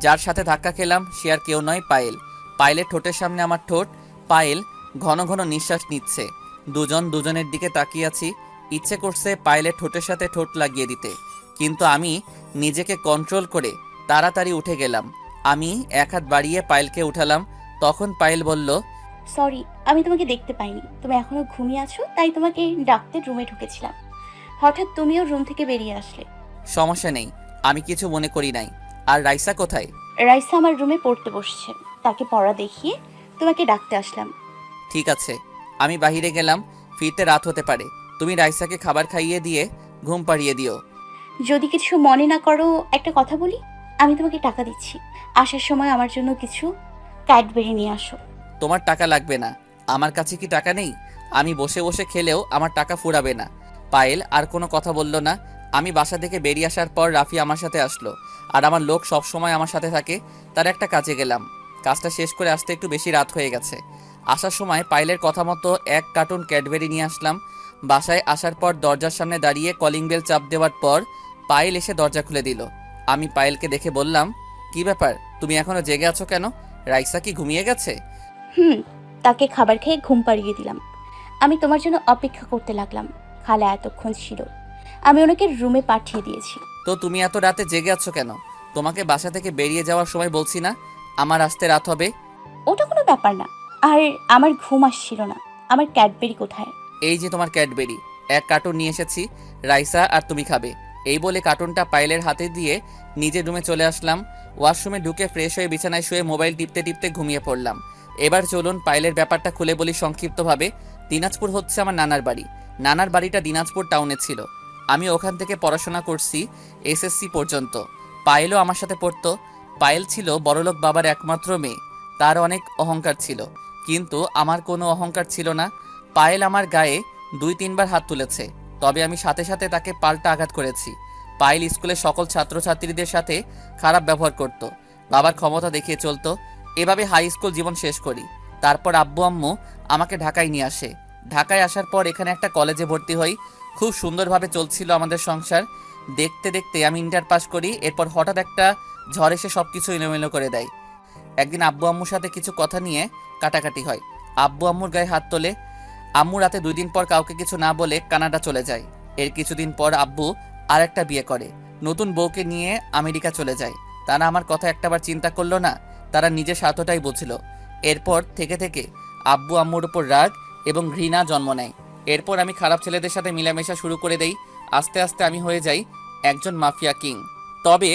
যার সাথে ধাক্কা খেলাম সে আর কেউ নয়, পায়েল। পায়েলের ঠোঁটের সামনে আমার ঠোঁট। পায়েল ঘন ঘন নিঃশ্বাস নিচ্ছে। দুজন দুজনের দিকে তাকিয়ে আছি। ইচ্ছে করছে পায়েলের ঠোঁটের সাথে ঠোঁট লাগিয়ে দিতে, কিন্তু আমি নিজেকে কন্ট্রোল করে তাড়াতাড়ি উঠে গেলাম। আমি এক হাত বাড়িয়ে পায়েলকে উঠালাম। তখন পায়েল বলল, সরি, আমি তোমাকে দেখতে পাইনি। তুমি এখনো ঘুমিয়ে আছো, তাই তোমাকে ডাকতে রুমে ঢুকেছিলাম। হঠাৎ তুমিও রুম থেকে বেরিয়ে আসলে। সমস্যা নেই, আমি কিছু মনে করি নাই। আর রাইসা কোথায়? রাইসা আমার রুমে পড়তে বসছে, তাকে পড়া দেখিয়ে তোমাকে ডাকতে আসলাম। ঠিক আছে, আমি বাইরে গেলাম। ফিরতে রাত হতে পারে। তুমি রাইসাকে খাবার খাইয়ে দিয়ে ঘুম পাড়িয়ে দিও। যদি কিছু মনে না করো একটা কথা বলি, আমি তোমাকে টাকা দিচ্ছি। আসার সময় আমার জন্য কিছু ক্যাডবেরি নিয়ে আসো। তোমার টাকা লাগবে না। আমার কাছে কি টাকা নেই? আমি বসে বসে খেলেও আমার টাকা ফুরাবে না। পায়েল আর কোনো কথা বলল না। আমি বাসা থেকে বেরিয়ে আসার পর রাফি আমার সাথে আসলো। আর আমার লোক সব সময় আমার সাথে থাকে। তার একটা কাজে গেলাম। কাজটা শেষ করে আসতে একটু বেশি রাত হয়ে গেছে। আসার সময় পায়েলের কথা মতো 1 কার্টুন ক্যাডবেরি নিয়ে আসলাম। বাসায় আসার পর দরজার সামনে দাঁড়িয়ে কলিং বেল চাপ দেওয়ার পর পায়েল এসে দরজা খুলে দিল। আমি পায়েলকে দেখে বললাম, কি ব্যাপার, তুমি এখনো জেগে আছো কেন? রাইসা কি ঘুমিয়ে গেছে? তাকে খাবার খেয়ে ঘুম পাড়িয়ে দিলাম। আমি তোমার জন্য অপেক্ষা করতে লাগলাম। খালা এতক্ষণ ছিল, আমি ওনাকে রুমে পাঠিয়ে দিয়েছি। তো তুমি এত রাতে জেগে আছো কেন? তোমাকে বাসা থেকে বেরিয়ে যাওয়ার সময় বলছি না আমার আসতে রাত হবে? ওটা কোনো ব্যাপার না। আর আমার ঘুম আসছিল না। আমার ক্যাডবেরি কোথায়? এই যে তোমার ক্যাডবেরি, 1 কার্টুন নিয়ে এসেছি। রাইসা আর তুমি খাবে। এই বলে কার্টুনটা পায়েলের হাতে দিয়ে নিজের রুমে চলে আসলাম। ওয়াশরুমে ঢুকে ফ্রেশ হয়ে বিছানায় শুয়ে মোবাইল টিপতে টিপতে ঘুমিয়ে পড়লাম। এবার চলুন পায়েলের ব্যাপারটা খুলে বলি সংক্ষিপ্তভাবে। দিনাজপুর হচ্ছে আমার নানার বাড়ি। নানার বাড়িটা দিনাজপুর টাউনে ছিল। আমি ওখান থেকে পড়াশোনা করছি এসএসসি পর্যন্ত। পায়েলও আমার সাথে পড়তো। পায়েল ছিল বড়লোক বাবার একমাত্র মেয়ে। তার অনেক অহংকার ছিল, কিন্তু আমার কোনো অহংকার ছিল না। পায়েল আমার গায়ে 2-3 বার হাত তুলেছে, তবে আমি সাথে সাথে তাকে পাল্টা আঘাত করেছি। পায়েল স্কুলের সকল ছাত্রছাত্রীদের সাথে খারাপ ব্যবহার করত, বাবার ক্ষমতা দেখিয়ে চলতো। এভাবে হাই স্কুল জীবন শেষ করি। তারপর আব্বু আম্মু আমাকে ঢাকায় নিয়ে আসে। ঢাকায় আসার পর এখানে একটা কলেজে ভর্তি হই। খুব সুন্দরভাবে চলছিল আমাদের সংসার। দেখতে দেখতে আমি ইন্টার পাস করি। এরপর হঠাৎ একটা ঝড় এসে সব কিছু এলোমেলো করে দেয়। একদিন আব্বু আম্মুর সাথে কিছু কথা নিয়ে কাটাকাটি হয়। আব্বু আম্মুর গায়ে হাত তোলে। আম্মু রাতে 2 দিন পর কাউকে কিছু না বলে কানাডা চলে যায়। এর কিছুদিন পর আব্বু আর একটা বিয়ে করে, নতুন বউকে নিয়ে আমেরিকা চলে যায়। তারা আমার কথা একটাবার চিন্তা করলো না, তারা নিজের স্বার্থটাই বুঝল। এরপর থেকে থেকে আব্বু আম্মুর উপর রাগ এবং ঘৃণা জন্ম নেয়। এরপর আমি খারাপ ছেলেদের সাথে মিলামেশা শুরু করে দেই। আস্তে আস্তে আমি হয়ে যাই একজন মাফিয়া কিং। তবে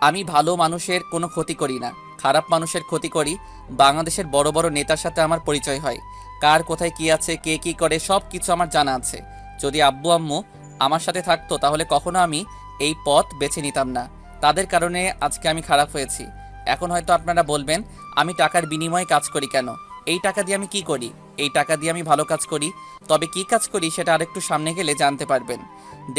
আমি ভালো মানুষের কোনো ক্ষতি করি না, খারাপ মানুষের ক্ষতি করি। বাংলাদেশের বড় বড় নেতার সাথে আমার পরিচয় হয়। কার কোথায় কি আছে, কে কি করে, সব কিছু আমার জানা আছে। যদি আব্বু আম্মু আমার সাথে থাকতো তাহলে কখনো আমি এই পথ বেছে নিতাম না। তাদের কারণে আজকে আমি খারাপ হয়েছি। এখন হয়তো আপনারা বলবেন আমি টাকার বিনিময়ে কাজ করি কেন? এই টাকা দিয়ে আমি কি করি? এই টাকা দিয়ে আমি ভালো কাজ করি। তবে কি কাজ করি সেটা আরেকটু সামনে গেলে জানতে পারবেন।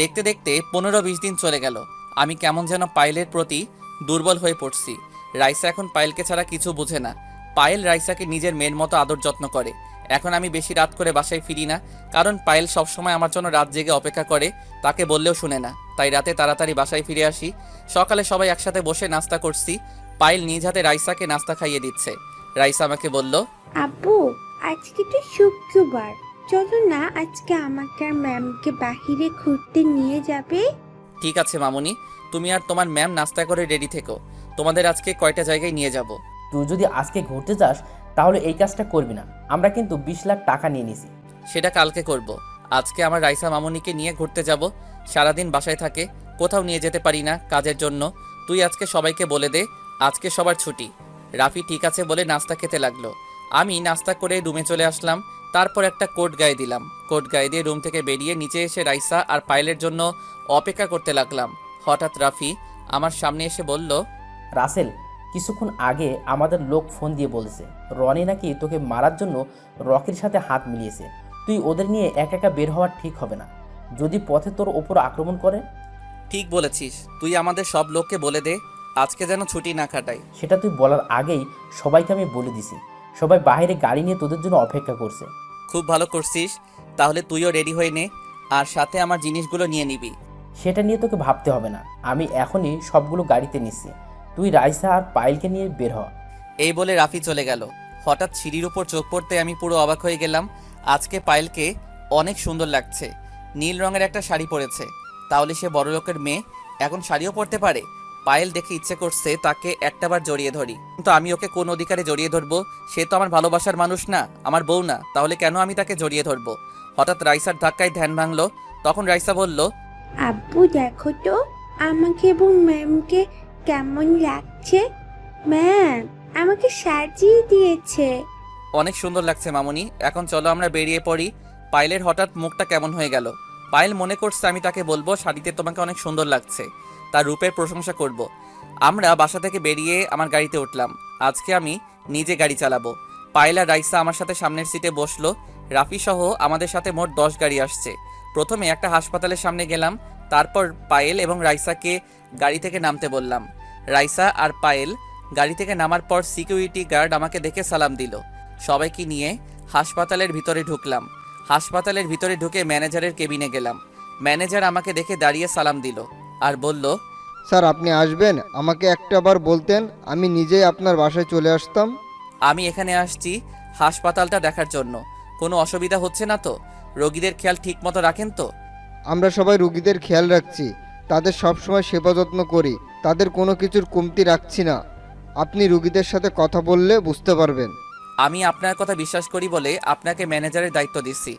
দেখতে দেখতে 15-20 দিন চলে গেল। আমি কেমন যেন পায়েলের প্রতি দুর্বল হয়ে পড়ছি। রাইসা এখন পায়েলকে ছাড়া কিছু বোঝে না। পায়েল রাইসাকে নিজের মেয়ের মতো আদর যত্ন করে। এখন আমি বেশি রাত করে বাসায় ফিরি না, কারণ পায়েল সবসময় আমার জন্য রাত জেগে অপেক্ষা করে। তাকে বললেও শুনে না, তাই রাতে তাড়াতাড়ি বাসায় ফিরে আসি। সকালে সবাই একসাথে বসে নাস্তা করছি। পায়েল নিজ হাতে রাইসাকে নাস্তা খাইয়ে দিচ্ছে। রাইসা আমাকে বলল, আব্বু আজকে তো শুক্রবার, চলো না আজকে আমাকে আর ম্যামকে বাহিরে ঘুরতে নিয়ে যাবে। ঠিক আছে মামুনি, তুমি আর তোমার ম্যাম নাস্তা করে রেডি থেকো। তোমাদের আজকে কয়টা জায়গায় নিয়ে যাব। তুই যদি আজকে ঘুরতে যাস তাহলে এই কাজটা করবি না। আমরা কিন্তু 20 লাখ টাকা নিয়ে নিছি। সেটা কালকে করব। আজকে আমার রাইসা মামুনিকে নিয়ে ঘুরতে যাব। সারাদিন বাসায় থাকে, কোথাও নিয়ে যেতে পারি না কাজের জন্য। তুই আজকে সবাইকে বলে দে আজকে সবার ছুটি। রাফি ঠিক আছে বলে নাস্তা খেতে লাগলো। আমি নাস্তা করে রুমে চলে আসলাম। তারপর একটা কোট গায়ে দিলাম। কোট গায়ে দিয়ে রুম থেকে বেরিয়ে নিচে এসে রাইসা আর পায়েলের জন্য অপেক্ষা করতে লাগলাম। হঠাৎ রাফি আমার সামনে এসে বলল, রাসেল, কিছুক্ষণ আগে আমাদের লোক ফোন দিয়ে বলেছে রনি নাকি তোকে মারার জন্য রকির সাথে হাত মিলিয়েছে। তুই ওদের নিয়ে একা একা বের হওয়া ঠিক হবে না, যদি পথে তোর ওপর আক্রমণ করে। ঠিক বলেছিস, তুই আমাদের সব লোককে বলে দে আজকে যেন ছুটি না কাটাই। সেটা তুই বলার আগেই সবাইকে আমি বলে দিছি। সবাই বাইরে গাড়ি নিয়ে তোদের জন্য অপেক্ষা করছে। খুব ভালো করছিস, তাহলে তুইও রেডি হয়ে নে আর সাথে আমার জিনিসগুলো নিয়ে নিবি। সেটা নিয়ে তোকে ভাবতে হবে না, আমি এখনই সবগুলো গাড়িতে নিচ্ছি। তুই রাইসা আর পায়েলকে নিয়ে বের হ। এই বলে রাফি চলে গেল। হঠাৎ সিঁড়ির উপর চোখ পড়তে আমি পুরো অবাক হয়ে গেলাম। আজকে পায়েলকে অনেক সুন্দর লাগছে। নীল রঙের একটা শাড়ি পরেছে। তাহলে সে বড়লোকের মেয়ে, এখন শাড়িও পরতে পারে। পায়েল দেখে ইচ্ছে করছে তাকে একটাবার জড়িয়ে ধরি, কিন্তু আমি ওকে কোন অধিকারে জড়িয়ে ধরবো? সে তো আমার ভালোবাসার মানুষ না, আমার বউ না, তাহলে কেন আমি তাকে জড়িয়ে ধরবো? হঠাৎ রাইসার ধাক্কায় ধ্যান ভাঙলো। তখন রাইসা বলল, আব্বু দেখো তো আমাকে এবং ম্যামকে কেমন লাগছে। ম্যাম আমাকে সাজিয়ে দিয়েছে। অনেক সুন্দর লাগছে মামুনি, এখন চলো আমরা বেরিয়ে পড়ি। পায়েলের হঠাৎ মুখটা কেমন হয়ে গেল। পায়েল মনে করছে আমি তাকে বলবো শাড়িতে তোমাকে অনেক সুন্দর লাগছে, তার রূপের প্রশংসা করব। আমরা বাসা থেকে বেরিয়ে আমার গাড়িতে উঠলাম। আজকে আমি নিজে গাড়ি চালাবো। পায়েল আর রাইসা আমার সাথে সামনের সিটে বসলো। রাফি সহ আমাদের সাথে মোট 10 গাড়ি আসছে। প্রথমে একটা হাসপাতালের সামনে গেলাম, তারপর পায়েল এবং রাইসাকে গাড়ি থেকে নামতে বললাম। রাইসা আর পায়েল গাড়ি থেকে নামার পর সিকিউরিটি গার্ড আমাকে দেখে সালাম দিল। সবাইকে নিয়ে হাসপাতালের ভিতরে ঢুকলাম। হাসপাতালের ভিতরে ঢুকে ম্যানেজারের কেবিনে গেলাম। ম্যানেজার আমাকে দেখে দাঁড়িয়ে সালাম দিল আর বলল, স্যার আপনি আসবেন, আমাকে একটাবার বলতেন আমি নিজেই আপনার বাসায় চলে আসতাম। আমি এখানে আসছি হাসপাতালটা দেখার জন্য। কোনো অসুবিধা হচ্ছে না তো? রোগীদের খেয়াল ঠিক মতো রাখেন তো? আমরা সবাই রুগীদের খেয়াল রাখছি, তাদের সবসময় সেবা যত্ন করি, তাদের কোনো কিছুর কমতি রাখছি না। আপনি রুগীদের সাথে কথা বললে বুঝতে পারবেন। আমি আপনার কথা বিশ্বাস করি বলে আপনাকে ম্যানেজারের দায়িত্ব দিচ্ছি।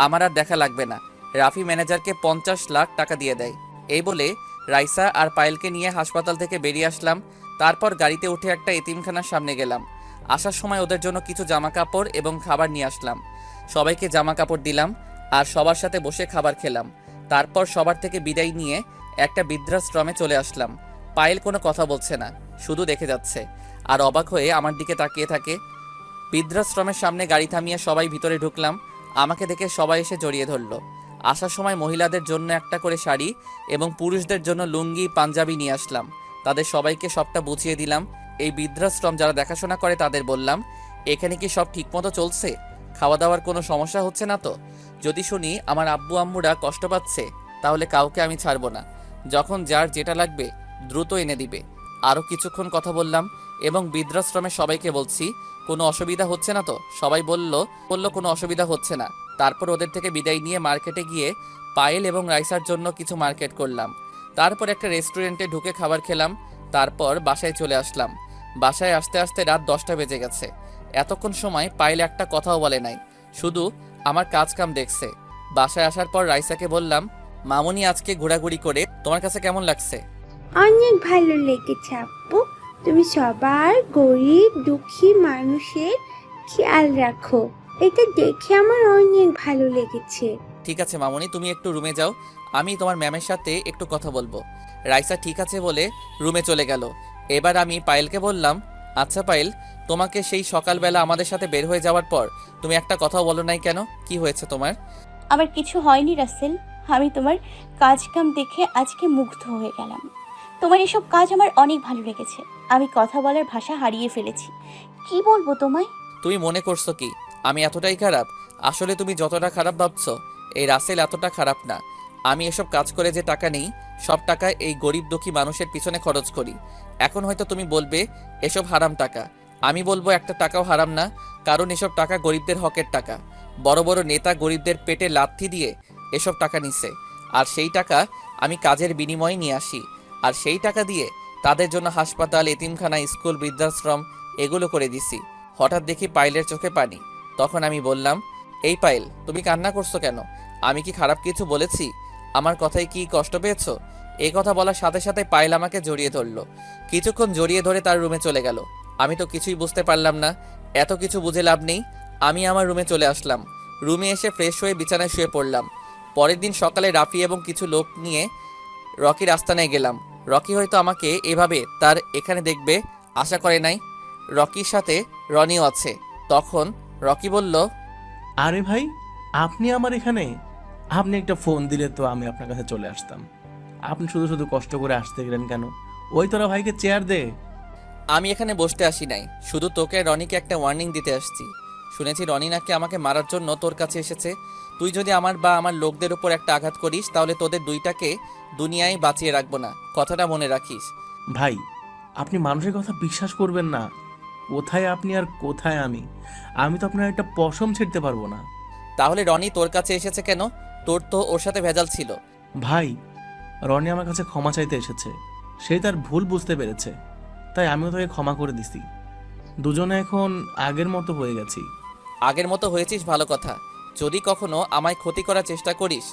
আমার আর দেখা লাগবে না। রাফি ম্যানেজারকে 50 লাখ টাকা দিয়ে দেয়। এই বলে রাইসা আর পায়েলকে নিয়ে হাসপাতাল থেকে বেরিয়ে আসলাম। তারপর গাড়িতে উঠে একটা এতিমখানার সামনে গেলাম। আসার সময় ওদের জন্য কিছু জামা কাপড় এবং খাবার নিয়ে আসলাম। সবাইকে জামা কাপড় দিলাম আর সবার সাথে বসে খাবার খেলাম। তারপর সবার থেকে বিদায় নিয়ে একটা বৃদ্ধাশ্রমে চলে আসলাম। পায়েল কোনো কথা বলছে না, শুধু দেখে যাচ্ছে আর অবাক হয়ে আমার দিকে তাকিয়ে থাকে। বৃদ্ধাশ্রমের সামনে গাড়ি থামিয়ে সবাই ভিতরে ঢুকলাম। আমাকে দেখে সবাই এসে জড়িয়ে ধরলো। আসার সময় মহিলাদের জন্য একটা করে শাড়ি এবং পুরুষদের জন্য লুঙ্গি পাঞ্জাবি নিয়ে আসলাম। তাদের সবাইকে সবটা বুঝিয়ে দিলাম। এই বৃদ্ধাশ্রম যারা দেখাশোনা করে তাদের বললাম, এখানে কি সব ঠিকমতো চলছে? খাওয়া দাওয়ার কোনো সমস্যা হচ্ছে না তো? যদি শুনি আমার আব্বু আম্মুরা কষ্ট পাচ্ছে, তাহলে কাউকে আমি ছাড়বো না। যখন যার যেটা লাগবে দ্রুত এনে দিবে। আরও কিছুক্ষণ কথা বললাম এবং বৃদ্ধাশ্রমের সবাইকে বলছি, কোনো অসুবিধা হচ্ছে না তো? সবাই বলল কোনো অসুবিধা হচ্ছে না। তারপর ওদের থেকে বিদায় নিয়ে মার্কেটে গিয়ে পায়েল এবং রাইসার জন্য কিছু মার্কেট করলাম। তারপর একটা রেস্টুরেন্টে ঢুকে খাবার খেলাম। তারপর বাসায় চলে আসলাম। বাসায় আসতে আসতে রাত 10টা বেজে গেছে। এতক্ষণ সময় পায়েল একটা কথাও বলে নাই, শুধু আমার কাজ কাম দেখছে। বাসায় আসার পর রাইসাকে বললাম, মামুনি আজকে ঘোরাঘুরি করে তোমার কাছে কেমন লাগছে? অনেক ভালো লেগেছে আব্বু। তুমি সবার গরিব দুঃখী মানুষের খেয়াল রাখো, এটা দেখে আমার অনেক ভালো লেগেছে। ঠিক আছে মামুনি, তুমি একটু রুমে যাও, আমি তোমার ম্যামের সাথে একটু কথা বলবো। রাইসা ঠিক আছে বলে রুমে চলে গেল। এবার আমি পায়েলকে বললাম, আচ্ছা পায়েল, তোমাকে সেই সকালবেলা আমাদের সাথে বের হয়ে যাওয়ার পর তুমি একটা কথাও বলো নাই কেন? কি হয়েছে তোমার? আমার কিছু হয়নি রাসেল, আমি তোমার কাজ কাম দেখে আজকে মুগ্ধ হয়ে গেলাম। তোমার এসব কাজ আমার অনেক ভালো লেগেছে। আমি কথা বলার ভাষা হারিয়ে ফেলেছি, কি বলবো তোমায়। তুমি মনে করছো কি আমি এতটাই খারাপ? আসলে তুমি যতটা খারাপ ভাবছো, এই রাসেল এতটা খারাপ না। আমি এসব কাজ করে যে টাকা নেই, সব টাকা এই গরিব দুঃখী মানুষের পিছনে খরচ করি। এখন হয়তো তুমি বলবে এসব হারাম টাকা। আমি বলবো একটা টাকাও হারাম না, কারণ এসব টাকা গরিবদের হকের টাকা। বড় বড় নেতা গরিবদের পেটে লাথি দিয়ে এসব টাকা নিচ্ছে, আর সেই টাকা আমি কাজের বিনিময়ে নিয়ে আসি। আর সেই টাকা দিয়ে তাদের জন্য হাসপাতাল, এতিমখানা, স্কুল, বৃদ্ধাশ্রম এগুলো করে দিছি। হঠাৎ দেখি পায়েলের চোখে পানি। তখন আমি বললাম, এই পায়েল, তুমি কান্না করছো কেন? আমি কি খারাপ কিছু বলেছি? আমার কথায় কি কষ্ট পেয়েছো? এই কথা বলার সাথে সাথে পায়েল আমাকে জড়িয়ে ধরলো। কিছুক্ষণ জড়িয়ে ধরে তার রুমে চলে গেল। আমি তো কিছুই বুঝতে পারলাম না। এত কিছু বুঝে লাভ নেই। আমি আমার রুমে চলে আসলাম। রুমে এসে ফ্রেশ হয়ে বিছানায় শুয়ে পড়লাম। পরের দিন সকালে রাফি এবং কিছু লোক নিয়ে রকির আস্তানায় গেলাম। রকি হয়তো আমাকে এভাবে তার এখানে দেখবে আশা করে নাই। রকির সাথে রনিও আছে। তখন রকি বলল, আরে ভাই, আপনি আমার এখানে? আপনি একটা ফোন দিলে তো আমি আপনার কাছে চলে আসতাম। আপনি শুধু শুধু কষ্ট করে আসতে গেলেন কেন? ওই তোরা ভাইকে চেয়ার দে। আমি এখানে বসতে আসি নাই, শুধু তোকে রনিকে একটা ওয়ার্নিং দিতে আসছি। শুনেছি রনি নাকি আমাকে মারার জন্য তোর কাছে এসেছে। তুই যদি আমার বা আমার লোকদের উপর একটা আঘাত করিস, তাহলে তোদের দুইটাকে দুনিয়ায় বাঁচিয়ে রাখবো না, কথাটা মনে রাখিস। ভাই, আপনি মানুষের কথা বিশ্বাস করবেন না। কোথায় আপনি আর কোথায় আমি? আমি তো আপনার একটা পশম ছিঁড়তে পারবো না। তাহলে রনি তোর কাছে এসেছে কেন? তোর তো ওর সাথে ভেজাল ছিল। ভাই, রনি আমার কাছে ক্ষমা চাইতে এসেছে। সে তার ভুল বুঝতে পেরেছে, তাই আমিও তাকে ক্ষমা করে দিছি। দুজনে এখন আগের মতো হয়ে গেছি। আগের মতো হয়েছিস ভালো কথা। যদি কখনো আমায় ক্ষতি করার চেষ্টা করিস,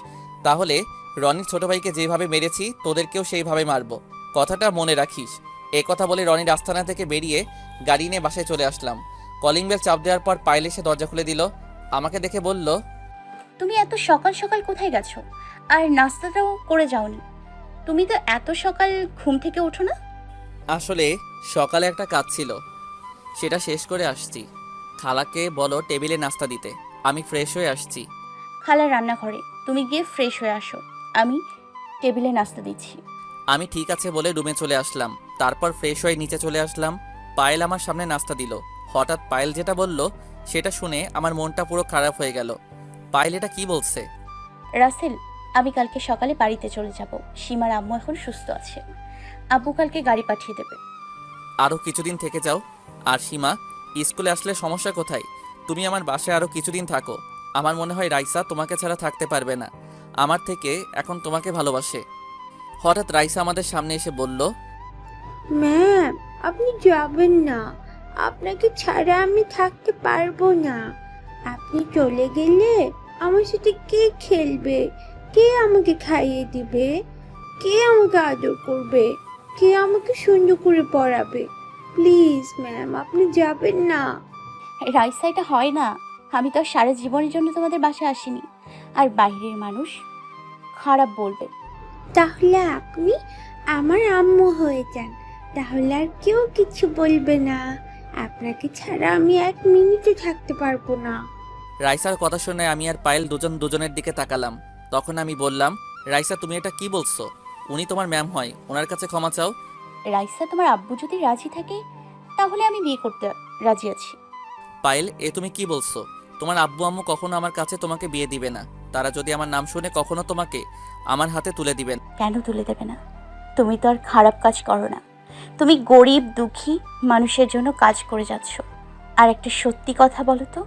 তাহলে রনির ছোট ভাইকে যেভাবে মেরেছি তোদেরকেও সেইভাবে মারবো, কথাটা মনে রাখিস। এই কথা বলে রনির আস্তানা থেকে বেরিয়ে গাড়ি নিয়ে বাসায় চলে আসলাম। কলিং বেল চাপ দেওয়ার পর পায়েল এসে দরজা খুলে দিল। আমাকে দেখে বলল, তুমি এত সকাল সকাল কোথায় গেছো? আর নাস্তাটাও করে যাওনি? তুমি তো এত সকাল ঘুম থেকে ওঠো না। আসলে সকালে একটা কাজ ছিল, সেটা শেষ করে আসছি। খালাকে বলো টেবিলে নাস্তা দিতে, আমি ফ্রেশ হয়ে আসছি। খালা রান্নাঘরে, তুমি গিয়ে ফ্রেশ হয়ে আসো, আমি টেবিলে নাস্তা দিচ্ছি। আমি ঠিক আছে বলে রুমে চলে আসলাম। তারপর ফ্রেশ হয়ে নিচে চলে আসলাম। পায়েল আমার সামনে নাস্তা দিল। হঠাৎ পায়েল যেটা বলল সেটা শুনে আমার মনটা পুরো খারাপ হয়ে গেল। পায়েল এটা কি বলছে? রাসেল, আমি কালকে সকালে বাড়িতে চলে যাব। সীমার আম্মু এখন সুস্থ আছে, আব্বু কালকে গাড়ি পাঠিয়ে দেবে। আরও কিছুদিন থেকে যাও। আর সীমা স্কুলে আসলে সমস্যা কোথায়? তুমি আমার বাসায় আরও কিছুদিন থাকো। আমার মনে হয় রাইসা তোমাকে ছাড়া থাকতে পারবে না, আমার থেকে এখন তোমাকে ভালোবাসে। হঠাৎ রাইসা আমাদের সামনে এসে বলল, ম্যাম, আপনি যাবেন না। আপনাকে ছাড়া আমি থাকতে পারবো না। আপনি চলে গেলে আমার সাথে কে খেলবে? কে আমাকে খাইয়ে দিবে? কে আমাকে আদর করবে? কে আমাকে সুন্দর করে পড়াবে? প্লিজ ম্যাম, আপনি যাবেন না। রাইসা, এটা হয় না। আমি তো আর সারা জীবনের জন্য তোমাদের বাসায় আসিনি। আর বাইরের মানুষ খারাপ বলবে। তাহলে আপনি আমার আম্মু হয়ে যান, তাহলে আর কেউ কিছু বলবে না। আপনাকে ছাড়া আমি এক মিনিটও থাকতে পারবো না। রাইসার কথা শুনে আমি আর পায়েল দুজনের দিকে তাকালাম। তখন আমি বললাম, রাইসা তুমি এটা কি বলছো? উনি তোমার ম্যাম হয়, ওনার কাছে ক্ষমা চাও। রাইসা, তোমার আব্বু যদি রাজি থাকে তাহলে আমি বিয়ে করতে রাজি আছি। পায়েল, এ তুমি কি বলছো? তোমার আব্বু আম্মু কখনো আমার কাছে তোমাকে বিয়ে দিবে না। তারা যদি আমার নাম শুনে কখনো তোমাকে আমার হাতে তুলে দিবেন। কেন তুলে দেবে না? তুমি তো আর খারাপ কাজ করো না। তুমি গরিব দুঃখী মানুষের জন্য কাজ করে যাচ্ছ। আর একটা সত্যি কথা বলো তো,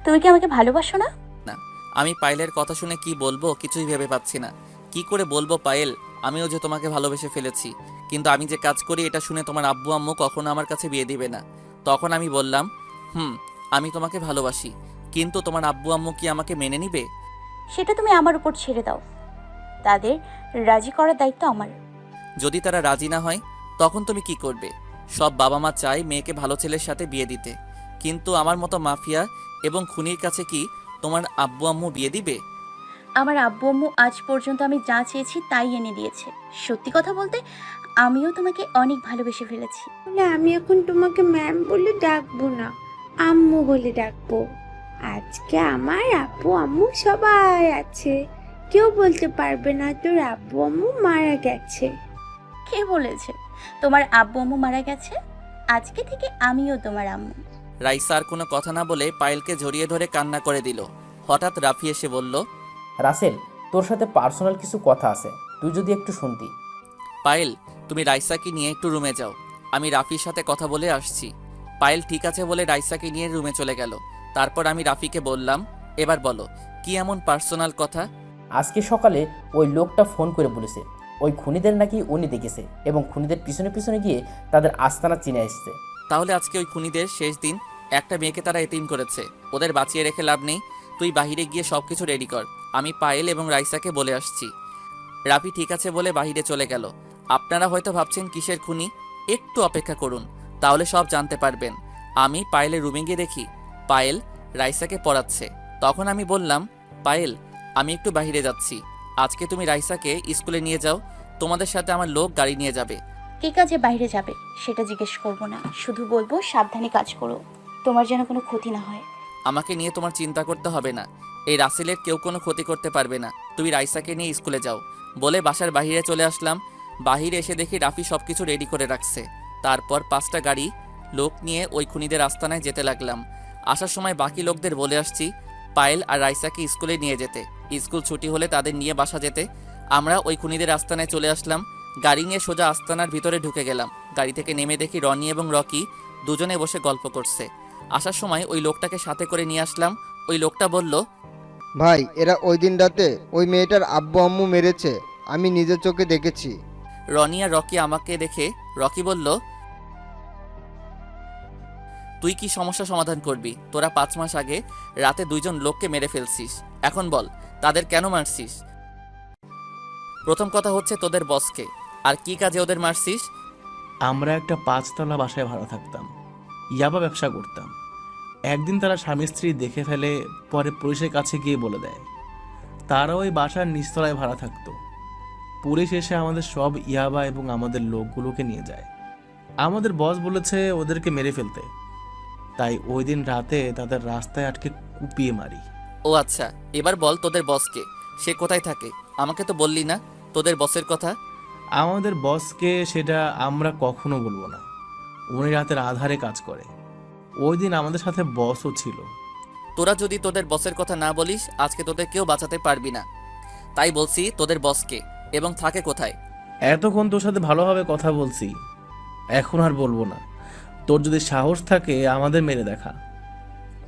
তুমি কি আমাকে ভালোবাসো না? না, আমি পায়েলের কথা শুনে কি বলবো কিছুই ভেবে পাচ্ছি না। কি করে বলবো পায়েল, আমিও যে তোমাকে ভালোবেসে ফেলেছি, কিন্তু আমি যে কাজ করি এটা শুনে তোমার আব্বু আম্মু কখনো আমার কাছে বিয়ে দিবে না। তখন আমি বললাম, আমি তোমাকে ভালোবাসি, কিন্তু তোমার আব্বু আম্মু কি আমাকে মেনে নিবে? সেটা তুমি আমার উপর ছেড়ে দাও। তাদের রাজি করার দায়িত্ব আমার। যদি তারা রাজি না হয় তখন তুমি কি করবে? সব বাবা মা চায় মেয়েকে ভালো ছেলের সাথে বিয়ে দিতে, কিন্তু আমার মতো মাফিয়া এবং খুনির কাছে কি তোমার আব্বু আম্মু বিয়ে দিবে? আমার আব্বু আম্মু আজ পর্যন্ত আমি যা চেয়েছি তাই এনে দিয়েছে। সত্যি কথা বলতে, আমিও তোমাকে অনেক ভালোবেসে ফেলেছি। না, আমি এখন তোমাকে ম্যাম বলে ডাকবো না, আম্মু বলে ডাকবো। আজকে আমার আব্বু আম্মু সবাই আছে, কেউ বলতে পারবে না তোর আব্বু আম্মু মারা গেছে। কে বলেছে তোমার আব্বু আম্মু মারা গেছে? আজকে থেকে আমিও তোমার আম্মু। রাইসা আর কোনো কথা না বলে পায়েলকে জড়িয়ে ধরে কান্না করে দিল। হঠাৎ রাফি এসে বলল, রাসেল, তোর সাথে পার্সোনাল কিছু কথা আছে, তুই যদি একটু শুনতি। পায়েল, তুমি রাইসাকে নিয়ে একটু রুমে যাও, আমি রাফির সাথে কথা বলে আসছি। পায়েল ঠিক আছে বলে রাইসাকে নিয়ে রুমে চলে গেল। তারপর আমি রাফিকে বললাম, এবার বলো কি এমন পার্সোনাল কথা? আজকে সকালে ওই লোকটা ফোন করে বলেছে ওই খুনিদের নাকি উনি দেখেছে এবং খুনিদের পিছনে পিছনে গিয়ে তাদের আস্তানা চিনে এসছে। তাহলে আজকে ওই খুনিদের শেষ দিন। একটা মেয়েকে তারা এতিম করেছে, ওদের বাঁচিয়ে রেখে লাভ নেই। তুই বাহিরে গিয়ে সবকিছু রেডি কর, আমি পায়েল এবং রাইসাকে বলে আসছি। রাফি ঠিক আছে বলে বাহিরে চলে গেল। আপনারা হয়তো ভাবছেন কিসের খুনি, একটু অপেক্ষা করুন, তাহলে সব জানতে পারবেন। আমি পায়েলের রুমে গিয়ে দেখি পায়েল রাইসাকে পড়াচ্ছে। তখন আমি বললাম, পায়েল, আমি একটু বাহিরে যাচ্ছি, আজকে তুমি রাইসাকে স্কুলে নিয়ে যাও, তোমাদের সাথে আমার লোক গাড়ি নিয়ে যাবে। কে কাজে বাইরে যাবে সেটা জিজ্ঞেস করবো না, শুধু বলবো সাবধানে কাজ করো, তোমার যেন কোনো ক্ষতি না হয়। আমাকে নিয়ে তোমার চিন্তা করতে হবে না, এই রাসেলের কেউ কোনো ক্ষতি করতে পারবে না, তুমি রাইসাকে নিয়ে স্কুলে যাও বলে বাসার বাহিরে চলে আসলাম। বাহিরে এসে দেখি রাফি সবকিছু রেডি করে রাখছে। তারপর 5টা গাড়ি লোক নিয়ে ওই খুনিদের আস্তানায় যেতে লাগলাম। আসার সময় বাকি লোকদের বলে আসছি পায়েল আর রাইসাকে স্কুলে নিয়ে যেতে, স্কুল ছুটি হলে তাদের নিয়ে বাসা যেতে। আমরা ওই খুনিদের আস্তানায় চলে আসলাম। গাড়ি নিয়ে সোজা আস্তানার ভিতরে ঢুকে গেলাম। গাড়ি থেকে নেমে দেখি রনি এবং রকি দুজনে বসে গল্প করছে। আসার সময় ওই লোকটাকে সাথে করে নিয়ে আসলাম। ওই লোকটা বলল, ভাই, এরা ওই দিন রাতে ওই মেয়েটার আব্বু আম্মু মেরেছে, আমি নিজের চোখে দেখেছি। রনি আর রকি আমাকে দেখে রকি বলল, তুই কি সমস্যা সমাধান করবি? তোরা 5 মাস আগে রাতে 2 জন লোককে মেরে ফেলছিস, এখন বল তাদের কেন মারছিস? প্রথম কথা হচ্ছে তোদের বসকে, আর কি কাজে ওদের মারছিস? আমরা একটা 5তলা বাসায় ভাড়া থাকতাম, ইয়াবা ব্যবসা করতাম। একদিন তারা স্বামী স্ত্রী দেখে ফেলে, পরে পুলিশের কাছে গিয়ে বলে দেয়। তারা ওই বাসার নিচতলায় ভাড়া থাকতো। পুলিশ এসে আমাদের সব ইয়াবা এবং আমাদের লোকগুলোকে নিয়ে যায়। আমাদের বস বলেছে ওদেরকে মেরে ফেলতে, তাই ওই দিন রাতে তাদের রাস্তায় আটকে কুপিয়ে মারি। ও আচ্ছা, এবার বল তোদের বসকে, সে কোথায় থাকে? আমাকে তো বললি না তোদের বসের কথা। আমাদের বসকে সেটা আমরা কখনো বলবো না, উনি রাতের আধারে কাজ করে। ওই দিন আমাদের সাথে বসও ছিল। তোরা যদি তোদের বসের কথা না বলিস আজকে তোদের কেউ বাঁচাতে পারবি না। তাই বলছি তোদের বসকে এবং থাকে কোথায়। এতক্ষণ তোর সাথে ভালোভাবে কথা বলছি, এখন আর বলবো না। তোর যদি সাহস থাকে আমাদের মেরে দেখা।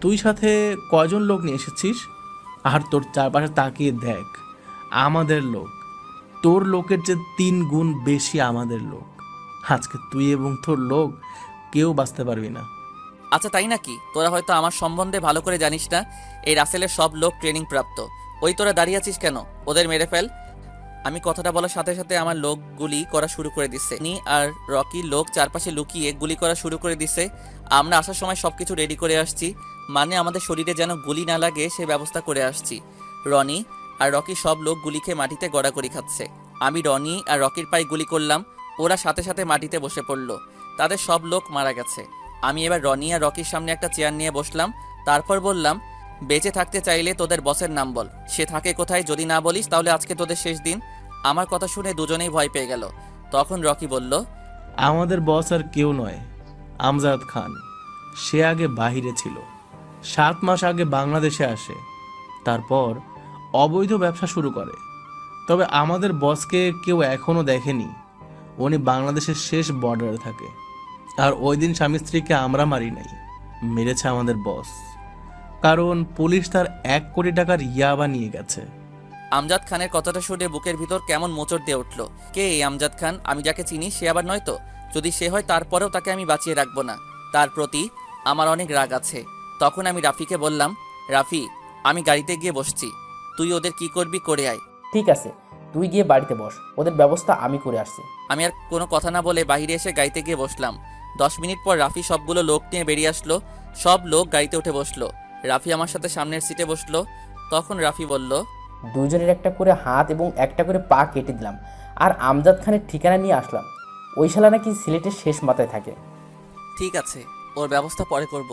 তুই সাথে কয়জন লোক নিয়ে এসেছিস? আর তোর চারপাশে তাকিয়ে দেখ, আমাদের লোক তোর লোকের চেয়ে 3 গুণ বেশি আমাদের লোক। আজকে তুই এবং তোর লোক কেউ বাঁচতে পারবি না। আচ্ছা তাই নাকি? তোরা হয়তো আমার সম্বন্ধে ভালো করে জানিস না। এই রাসেলের সব লোক ট্রেনিং প্রাপ্ত। ওই তোরা দাঁড়িয়ে আছিস কেন? ওদের মেরে ফেল। আমি কথাটা বলার সাথে সাথে আমার লোক গুলি করা শুরু করে দিচ্ছে। নি আর রকি লোক চারপাশে লুকিয়ে গুলি করা শুরু করে দিচ্ছে। আমরা আসার সময় সবকিছু রেডি করে আসছি, মানে আমাদের শরীরে যেন গুলি না লাগে সে ব্যবস্থা করে আসছি। রনি আর রকি সব লোক গুলি খেয়ে মাটিতে গড়াগড়ি খাচ্ছে। আমি রনি আর রকির পায়ে গুলি করলাম, ওরা সাথে সাথে মাটিতে বসে পড়ল। তাদের সব লোক মারা গেছে। আমি এবার রনি আর রকির সামনে একটা চেয়ার নিয়ে বসলাম। তারপর বললাম, বেঁচে থাকতে চাইলে তোদের বসের নাম বল, সে থাকে কোথায়? যদি না বলিস তাহলে আজকে তোদের শেষ দিন। আমার কথা শুনে দুজনেই ভয় পেয়ে গেল। তখন রকি বলল, আমাদের বস আর কেউ নয়, আমজাদ খান। সে আগে বাহিরে ছিল, 7 মাস আগে বাংলাদেশে আসে, তারপর অবৈধ ব্যবসা শুরু করে। তবে আমাদের বসকে কেউ এখনো দেখেনি। উনি বাংলাদেশের শেষ বর্ডারে থাকে। আর ওই দিন স্বামী স্ত্রীকে আমরা মারি নাই, মেরেছে আমাদের বস, কারণ পুলিশ তার 1 কোটি টাকার ইয়াবা নিয়ে গেছে। আমজাদ খানের কথাটা শুনে বুকের ভিতর কেমন মোচড় দিয়ে উঠল। কে এই আমজাদ খান? আমি যাকে চিনি সে আবার নয় তো? যদি সে হয় তারপরেও তাকে আমি বাঁচিয়ে রাখবো না। তার প্রতি আমার অনেক রাগ আছে। তখন আমি রাফিকে বললাম, রাফি, আমি গাড়িতে গিয়ে বসছি, তুই ওদের কি করবি করে আয়। ঠিক আছে, তুই গিয়ে বাড়িতে বস, ওদের ব্যবস্থা আমি করে আসছি। আমি আর কোনো কথা না বলে বাইরে এসে গাড়িতে গিয়ে বসলাম। 10 মিনিট পর রাফি সবগুলো লোক নিয়ে বেরিয়ে আসলো। সব লোক গাড়িতে উঠে বসলো। রাফি আমার সাথে সামনের সিটে বসলো। তখন রাফি বলল, দুজনের একটা করে হাত এবং একটা করে পা কেটে দিলাম, আর আমজাদ খানের ঠিকানা নিয়ে আসলাম। ওই শালা নাকি সিলেটের শেষ মাথায় থাকে। ঠিক আছে, ওর ব্যবস্থা পরে করব,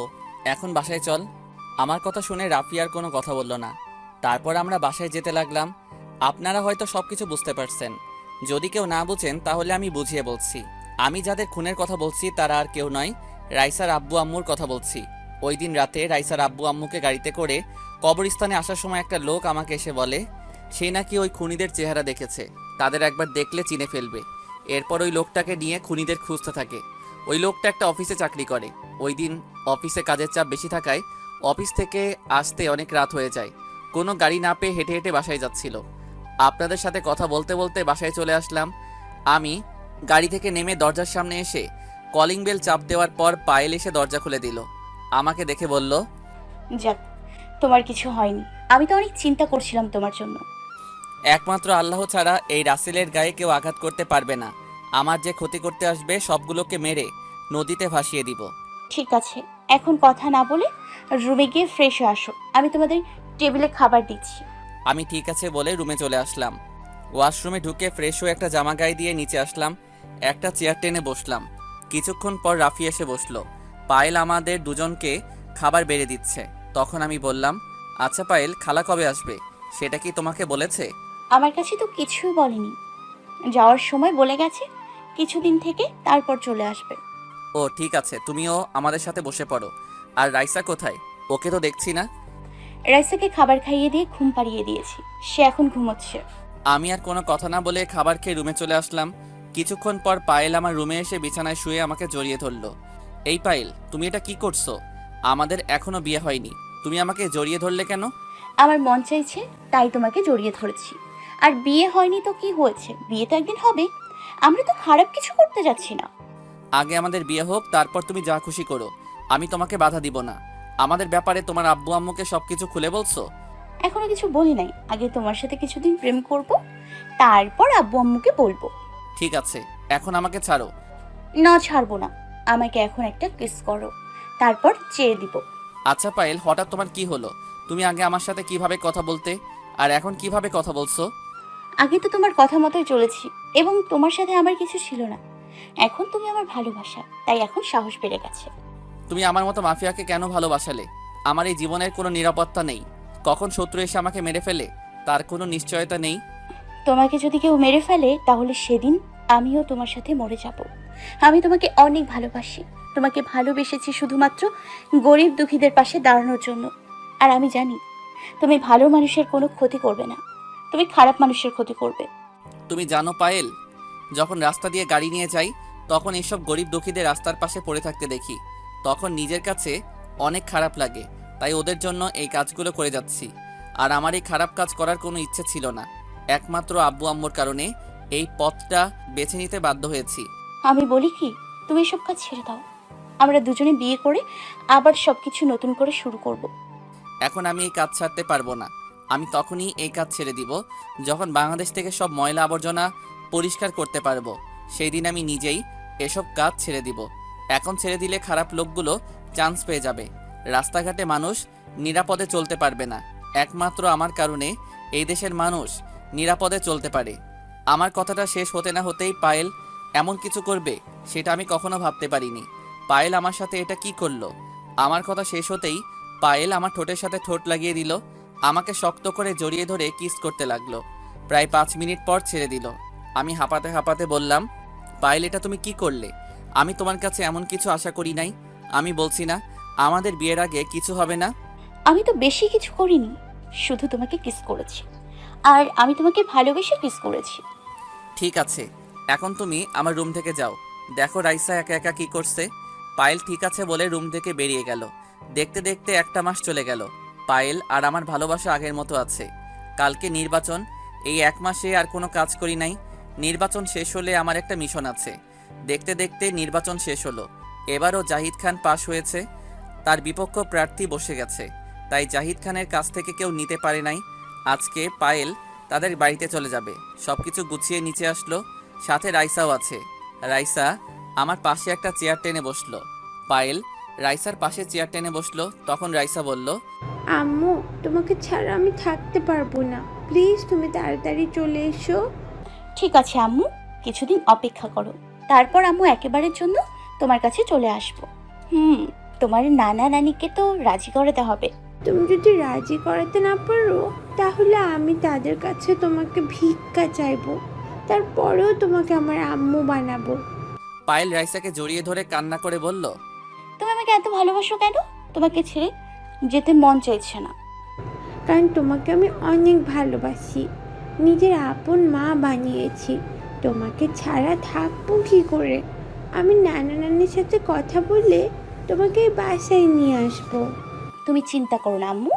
এখন বাসায় চল। আমার কথা শুনে রাফি আর কোনো কথা বলল না। তারপর আমরা বাসায় যেতে লাগলাম। আপনারা হয়তো সব কিছু বুঝতে পারছেন। যদি কেউ না বুঝেন তাহলে আমি বুঝিয়ে বলছি। আমি যাদের খুনের কথা বলছি তারা আর কেউ নয়, রাইসার আব্বু আম্মুর কথা বলছি। ওই দিন রাতে রাইসার আব্বু আম্মুকে গাড়িতে করে কবরস্থানে আসার সময় একটা লোক আমাকে এসে বলে সে নাকি ওই খুনিদের চেহারা দেখেছে, তাদের একবার দেখলে চিনে ফেলবে। এরপর ওই লোকটাকে নিয়ে খুনিদের খুঁজতে থাকে। ওই লোকটা একটা অফিসে চাকরি করে। ওই দিন অফিসে কাজের চাপ বেশি থাকায় অফিস থেকে আসতে অনেক রাত হয়ে যায়। কোনো গাড়ি না পেয়ে হেঁটে হেঁটে বাসায় যাচ্ছিল। আপনাদের সাথে কথা বলতে বলতে বাসায় চলে আসলাম। আমি গাড়ি থেকে নেমে দরজার সামনে এসে কলিং বেল চাপ দেওয়ার পর পায়েল এসে দরজা খুলে দিল। আমাকে দেখে বলল, যাক, তোমার কিছু হয়নি। আমি তো অনেক চিন্তা করছিলাম তোমার জন্য। একমাত্র আল্লাহ ছাড়া এই রাসেলের গায়ে কেউ আঘাত করতে পারবে না। আমার যে ক্ষতি করতে আসবে সবগুলোকে মেরে নদীতে ভাসিয়ে দিব। ঠিক আছে, এখন কথা না বলে রুমে গিয়ে ফ্রেশ হয়ে আসো, আমি তোমাদের টেবিলে খাবার দিচ্ছি। আমি ঠিক আছে বলে রুমে চলে আসলাম। ওয়াশরুমে ঢুকে ফ্রেশ হয়ে একটা জামা গায়ে দিয়ে নিচে আসলাম। একটা চেয়ার টেনে বসলাম। কিছুক্ষণ পর রাফি এসে বসলো। পায়েল আমাদের দুজনকে খাবার বেড়ে দিচ্ছে। তখন আমি বললাম, আচ্ছা পায়েল, খালা কবে আসবে সেটা কি তোমাকে বলেছে? আমার কাছে তো কিছুই বলেনি। যাওয়ার সময় বলে গেছে কিছুদিন থেকে তারপর চলে আসবে। ও ঠিক আছে, তুমিও আমাদের সাথে বসে পড়ো। আর রাইসা কোথায়? ওকে তো দেখছি না। রাইসাকে খাবার খাইয়ে দিয়ে ঘুম পাড়িয়ে দিয়েছি, সে এখন ঘুমোচ্ছে। আমি আর কোনো কথা না বলে খাবার খেয়ে রুমে চলে আসলাম। কিছুক্ষণ পর পায়েল আমার রুমে এসে বিছানায় শুয়ে আমাকে জড়িয়ে ধরলো। এই পায়েল, তুমি এটা কি করছো? আমাদের এখনো বিয়ে হয়নি, তুমি আমাকে জড়িয়ে ধরলে কেন? আমার মন চাইছে তাই তোমাকে জড়িয়ে ধরেছি। আর বিয়ে হয়নি তো কি হয়েছে, বিয়ে তো একদিন হবে। আমরা তো খারাপ কিছু করতে যাচ্ছি না। আগে আমাদের বিয়ে হোক, তারপর তুমি যা খুশি করো, আমি তোমাকে বাধা দিব না। আমাদের ব্যাপারে তোমার আব্বু আম্মুকে সবকিছু খুলে বলছো? এখনো কিছু বলি নাই, আগে তোমার সাথে কিছুদিন প্রেম করব, তারপর আব্বু আম্মুকে বলবো। ঠিক আছে, এখন আমাকে ছাড়ো। না, ছাড়বো না। আমাকে এখন একটা কিস করো, তারপর চেয়ে দিব। আচ্ছা পায়েল, হঠাৎ তোমার কি হলো? তুমি আগে আমার সাথে কিভাবে কথা বলতে, আর এখন কিভাবে কথা বলছো? আগে তো তোমার কথা মতোই চলেছি এবং তোমার সাথে আমার কিছু ছিল না। এখন তুমি আমার ভালোবাসা, তাই এখন সাহস বেড়ে গেছে। তুমি আমার মতো মাফিয়াকে কেন ভালোবাসালে? আমার এই জীবনের কোনো নিরাপত্তা নেই। কখন শত্রু এসে আমাকে মেরে ফেলে তার কোনো নিশ্চয়তা নেই। তোমাকে যদি কেউ মেরে ফেলে তাহলে সেদিন আমিও তোমার সাথে মরে যাব। আমি তোমাকে অনেক ভালোবাসি। তোমাকে ভালোবেসেছি শুধুমাত্র গরিব দুঃখীদের পাশে দাঁড়ানোর জন্য। আর আমি জানি তুমি ভালো মানুষের কোনো ক্ষতি করবে না, তুমি খারাপ মানুষের ক্ষতি করবে। তুমি জানো পায়েল, যখন রাস্তা দিয়ে গাড়ি নিয়ে যাই তখন এইসব গরিব দুঃখীদের রাস্তার পাশে পড়ে থাকতে দেখি, তখন নিজের কাছে অনেক খারাপ লাগে। তাই ওদের জন্য এই কাজগুলো করে যাচ্ছি। আর আমার এই খারাপ কাজ করার কোনো ইচ্ছে ছিল না। একমাত্র আব্বু আম্মুর কারণে এই পথটা বেছে নিতে বাধ্য হয়েছি। আমি বলি কি, তুমি এসব কাজ ছেড়ে দাও। আমরা দুজনে বিয়ে করে আবার সবকিছু নতুন করে শুরু করব। এখন আমি এই কাজ ছাড়তে পারবো না। আমি তখনই এই কাজ ছেড়ে দিব যখন বাংলাদেশ থেকে সব ময়লা আবর্জনা পরিষ্কার করতে পারবো। সেই দিন আমি নিজেই এসব কাজ ছেড়ে দিব। এখন ছেড়ে দিলে খারাপ লোকগুলো চান্স পেয়ে যাবে। রাস্তাঘাটে মানুষ নিরাপদে চলতে পারবে না। একমাত্র আমার কারণে এই দেশের মানুষ নিরাপদে চলতে পারে। আমার কথাটা শেষ হতে না হতেই পায়েল এমন কিছু করবে সেটা আমি কখনো ভাবতে পারিনি। পায়েল আমার সাথে এটা কি করলো? আমার কথা শেষ হতেই পায়েল আমার ঠোঁটের সাথে ঠোঁট লাগিয়ে দিল। আমাকে শক্ত করে জড়িয়ে ধরে কিস করতে লাগলো। প্রায় 5 মিনিট পর ছেড়ে দিল। আমি হাঁপাতে হাঁপাতে বললাম, পায়েল, এটা তুমি কি করলে? আমি তোমার কাছে এমন কিছু আশা করি নাই। আমি বলছি না আমাদের বিয়ের আগে কিছু হবে না। আমি তো বেশি কিছু করিনি, শুধু তোমাকে কিস করেছি, আর আমি তোমাকে ভালোবেসে কিস করেছি। ঠিক আছে, এখন তুমি আমার রুম থেকে যাও। দেখো রাইসা একা একা কি করছে। পায়েল ঠিক আছে বলে রুম থেকে বেরিয়ে গেল। দেখতে দেখতে একটা মাস চলে গেল। পায়েল আর আমার ভালোবাসা আগের মতো আছে। কালকে নির্বাচন, এই এক মাসে আর কোনো কাজ করি নাই। নির্বাচন শেষ হলে আমার একটা মিশন আছে। দেখতে দেখতে নির্বাচন শেষ হলো। এবারও জাহিদ খান পাশ হয়েছে, তার বিপক্ষ প্রার্থী বসে গেছে, তাই জাহিদ খানের কাছ থেকে কেউ নিতে পারে নাই। আজকে পায়েল তাদের বাড়িতে চলে যাবে। সব কিছু গুছিয়ে নিচে আসলো, সাথে রাইসাও আছে। রাইসা আমার পাশে একটা চেয়ার টেনে বসলো। পায়েল রাইসার পাশে চেয়ার টেনে বসলো। তখন রাইসা বলল, আম্মু, তোমাকে ছাড়া আমি থাকতে পারবো না, প্লিজ তুমি তাড়াতাড়ি চলে এসো। ঠিক আছে আম্মু, কিছুদিন অপেক্ষা করো, তারপর আম্মু একেবারের জন্য তোমার কাছে চলে আসবো। তোমার নানা নানিকে তো রাজি করাতে হবে। তুমি যদি রাজি করাতে না পারো, তাহলে আমি তাদের কাছে তোমাকে ভিক্ষা চাইবো, তারপরেও তোমাকে আমার আম্মু বানাবো। পায়েল রাইসাকে জড়িয়ে ধরে কান্না করে বলল, তুমি আমাকে এত ভালোবাসো কেন? তোমাকে ছেড়ে যেতে মন চাইছে না। কারণ তোমাকে আমি অনেক ভালোবাসি, নিজের আপন মা বানিয়েছি। তোমাকে ছাড়া থাকবো কি করে? আমি নানা নানির সাথে কথা বলে তোমাকে এই বাসায় নিয়ে আসবো। তুমি চিন্তা করো না আম্মু,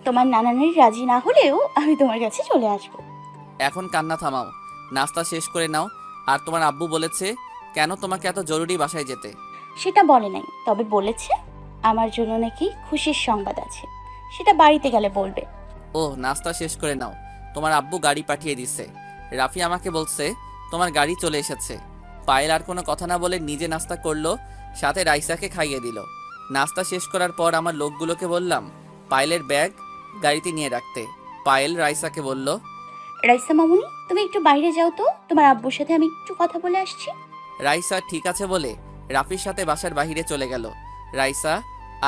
তোমার নানা নানি রাজি না হলেও আমি তোমার কাছে চলে আসবো। এখন কান্না থামাও, নাস্তা শেষ করে নাও। আর তোমার আব্বু বলেছে কেন তোমাকে এত জরুরি বাসায় যেতে? সেটা বলে নাই, তবে বলেছে আমার জন্য নাকি খুশির সংবাদ আছে, সেটা বাড়িতে গেলে বলবে। ও, নাস্তা শেষ করে নাও। তোমার আব্বু গাড়ি পাঠিয়ে দিছে। রাফি আমাকে বলছে তোমার গাড়ি চলে এসেছে। পায়েল আর কোনো কথা না বলে নিজে নাস্তা করলো, সাথে রাইসাকে খাইয়ে দিল। নাস্তা শেষ করার পর আমার লোকগুলোকে বললাম পায়েলের ব্যাগ গাড়িতে নিয়ে রাখতে। পায়েল রাইসাকে বলল, রাইসা মামুনি, তুমি একটু বাইরে যাও তো, তোমার আব্বুর সাথে আমি একটু কথা বলে আসছি। রাইসা ঠিক আছে বলে রাফির সাথে বাসার বাহিরে চলে গেল। রাইসা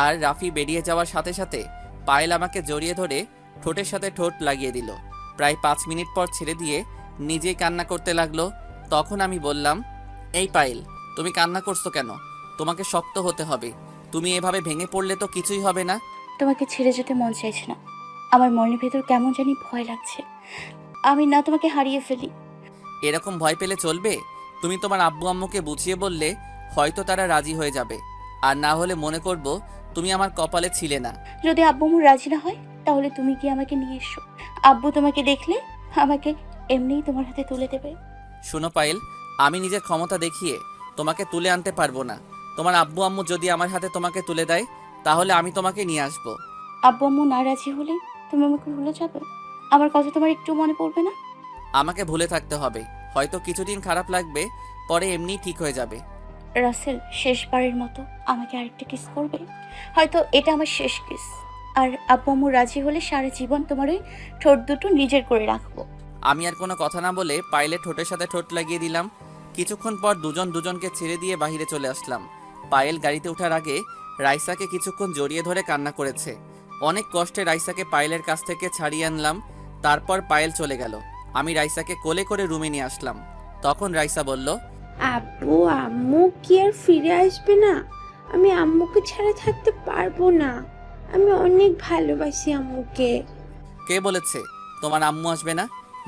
আর রাফি বেরিয়ে যাওয়ার সাথে সাথে পায়েল আমাকে জড়িয়ে ধরে ঠোঁটের সাথে ঠোঁট লাগিয়ে দিল। প্রায় 5 মিনিট পর ছেড়ে দিয়ে নিজেই কান্না করতে লাগলো। তখন আমি বললাম, এই পায়েল, তুমি কান্না করছো কেন? তোমাকে শক্ত হতে হবে। তুমি এভাবে ভেঙে পড়লে তো কিছুই হবে না। তোমাকে ছেড়ে যেতে মন চাইছে না, আমার মনের ভেতর কেমন জানি ভয় লাগছে, আমি না তোমাকে হারিয়ে ফেলি। এরকম ভয় পেলে চলবে? তুমি তোমার আব্বু আম্মুকে বুঝিয়ে বললে হয়তো তারা রাজি হয়ে যাবে, আর না হলে মনে করব তুমি আমার কপালে ছিলে না। যদি আব্বু আম্মু রাজি না হয়, তাহলে তুমি কি আমাকে নিয়ে এসো। আব্বু তোমাকে দেখলে আমাকে এমনিই তোমার হাতে তুলে দেবে। শোনো পায়েল, আমি নিজের ক্ষমতা দেখিয়ে তোমাকে তুলে আনতে পারবো না। তোমার আব্বু আম্মু যদি আমার হাতে তোমাকে তুলে দেয়, তাহলে আমি তোমাকে নিয়ে আসবো। আব্বু আম্মু না রাজি হলে তুমি আমাকে ভুলে যাবে? আমার কথা তোমার একটু মনে পড়বে না? আমাকে ভুলে থাকতে হবে, হয়তো কিছুদিন খারাপ লাগবে, পরে এমনি ঠিক হয়ে যাবে। রাসেল, শেষবারের মতো আমাকে আরেকটা কিস করবে? হয়তো এটা আমার শেষ কিস, আর আব্বু আম্মু রাজি হলে সারা জীবন তোমার ওই ঠোঁট দুটো নিজের করে রাখবো। আমি আর কোনো কথা না বলে পায়েলের ঠোঁটের সাথে ঠোঁট লাগিয়ে দিলাম। কিছুক্ষণ পর দুজন দুজনকে ছেড়ে দিয়ে বাহিরে চলে আসলাম। পায়েল গাড়িতে ওঠার আগে রাইসাকে কিছুক্ষণ জড়িয়ে ধরে কান্না করেছে। অনেক কষ্টে রাইসাকে পায়েলের কাছ থেকে ছাড়িয়ে আনলাম। তারপর পায়েল চলে গেল। আমি রাইসাকে কোলে করে রুমে নিয়ে আসলাম। তখন রাইসা বলল, আব্বু আম্মু কি আর ফিরে আসবে না? আমি আম্মুকে ছাড়া থাকতে পারবো না, আমি অনেক ভালোবাসি আম্মুকে। কে বলেছে তোমার আম্মু আসবে না?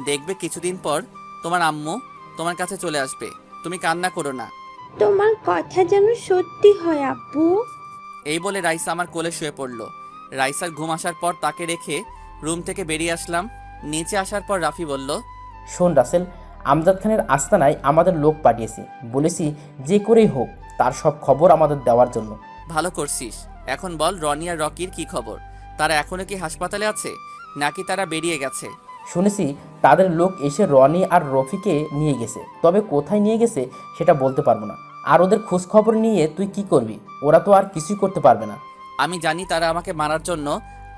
দেখবে কিছুদিন পর তোমার আম্মু তোমার কাছে চলে আসবে। তুমি কান্না করো না। তোমার কথা যেন সত্যি হয় আব্বু। এই বলে রাইসা আমার কোলে শুয়ে পড়ল। রাইসার ঘুম আসার পর তাকে রেখে রুম থেকে বেরিয়ে আসলাম। নিচে আসার পর রাফি বলল, শোন রাসেল, আমজাদ খানের আস্তানায় আমাদের লোক পাঠিয়েছি, বলেছি যে করেই হোক তার সব খবর আমাদের দেওয়ার জন্য। ভালো করছিস। এখন বল রনি আর রকির কি খবর? তারা এখনো কি হাসপাতালে আছে, নাকি তারা বেরিয়ে গেছে? শুনেছি তাদের লোক এসে রনি আর রফিকে নিয়ে গেছে, তবে কোথায় নিয়ে গেছে সেটা বলতে পারবো না। আর ওদের খোঁজ খবর নিয়ে তুই কি করবি? ওরা তো আর কিছুই করতে পারবে না। আমি জানি তারা আমাকে মারার জন্য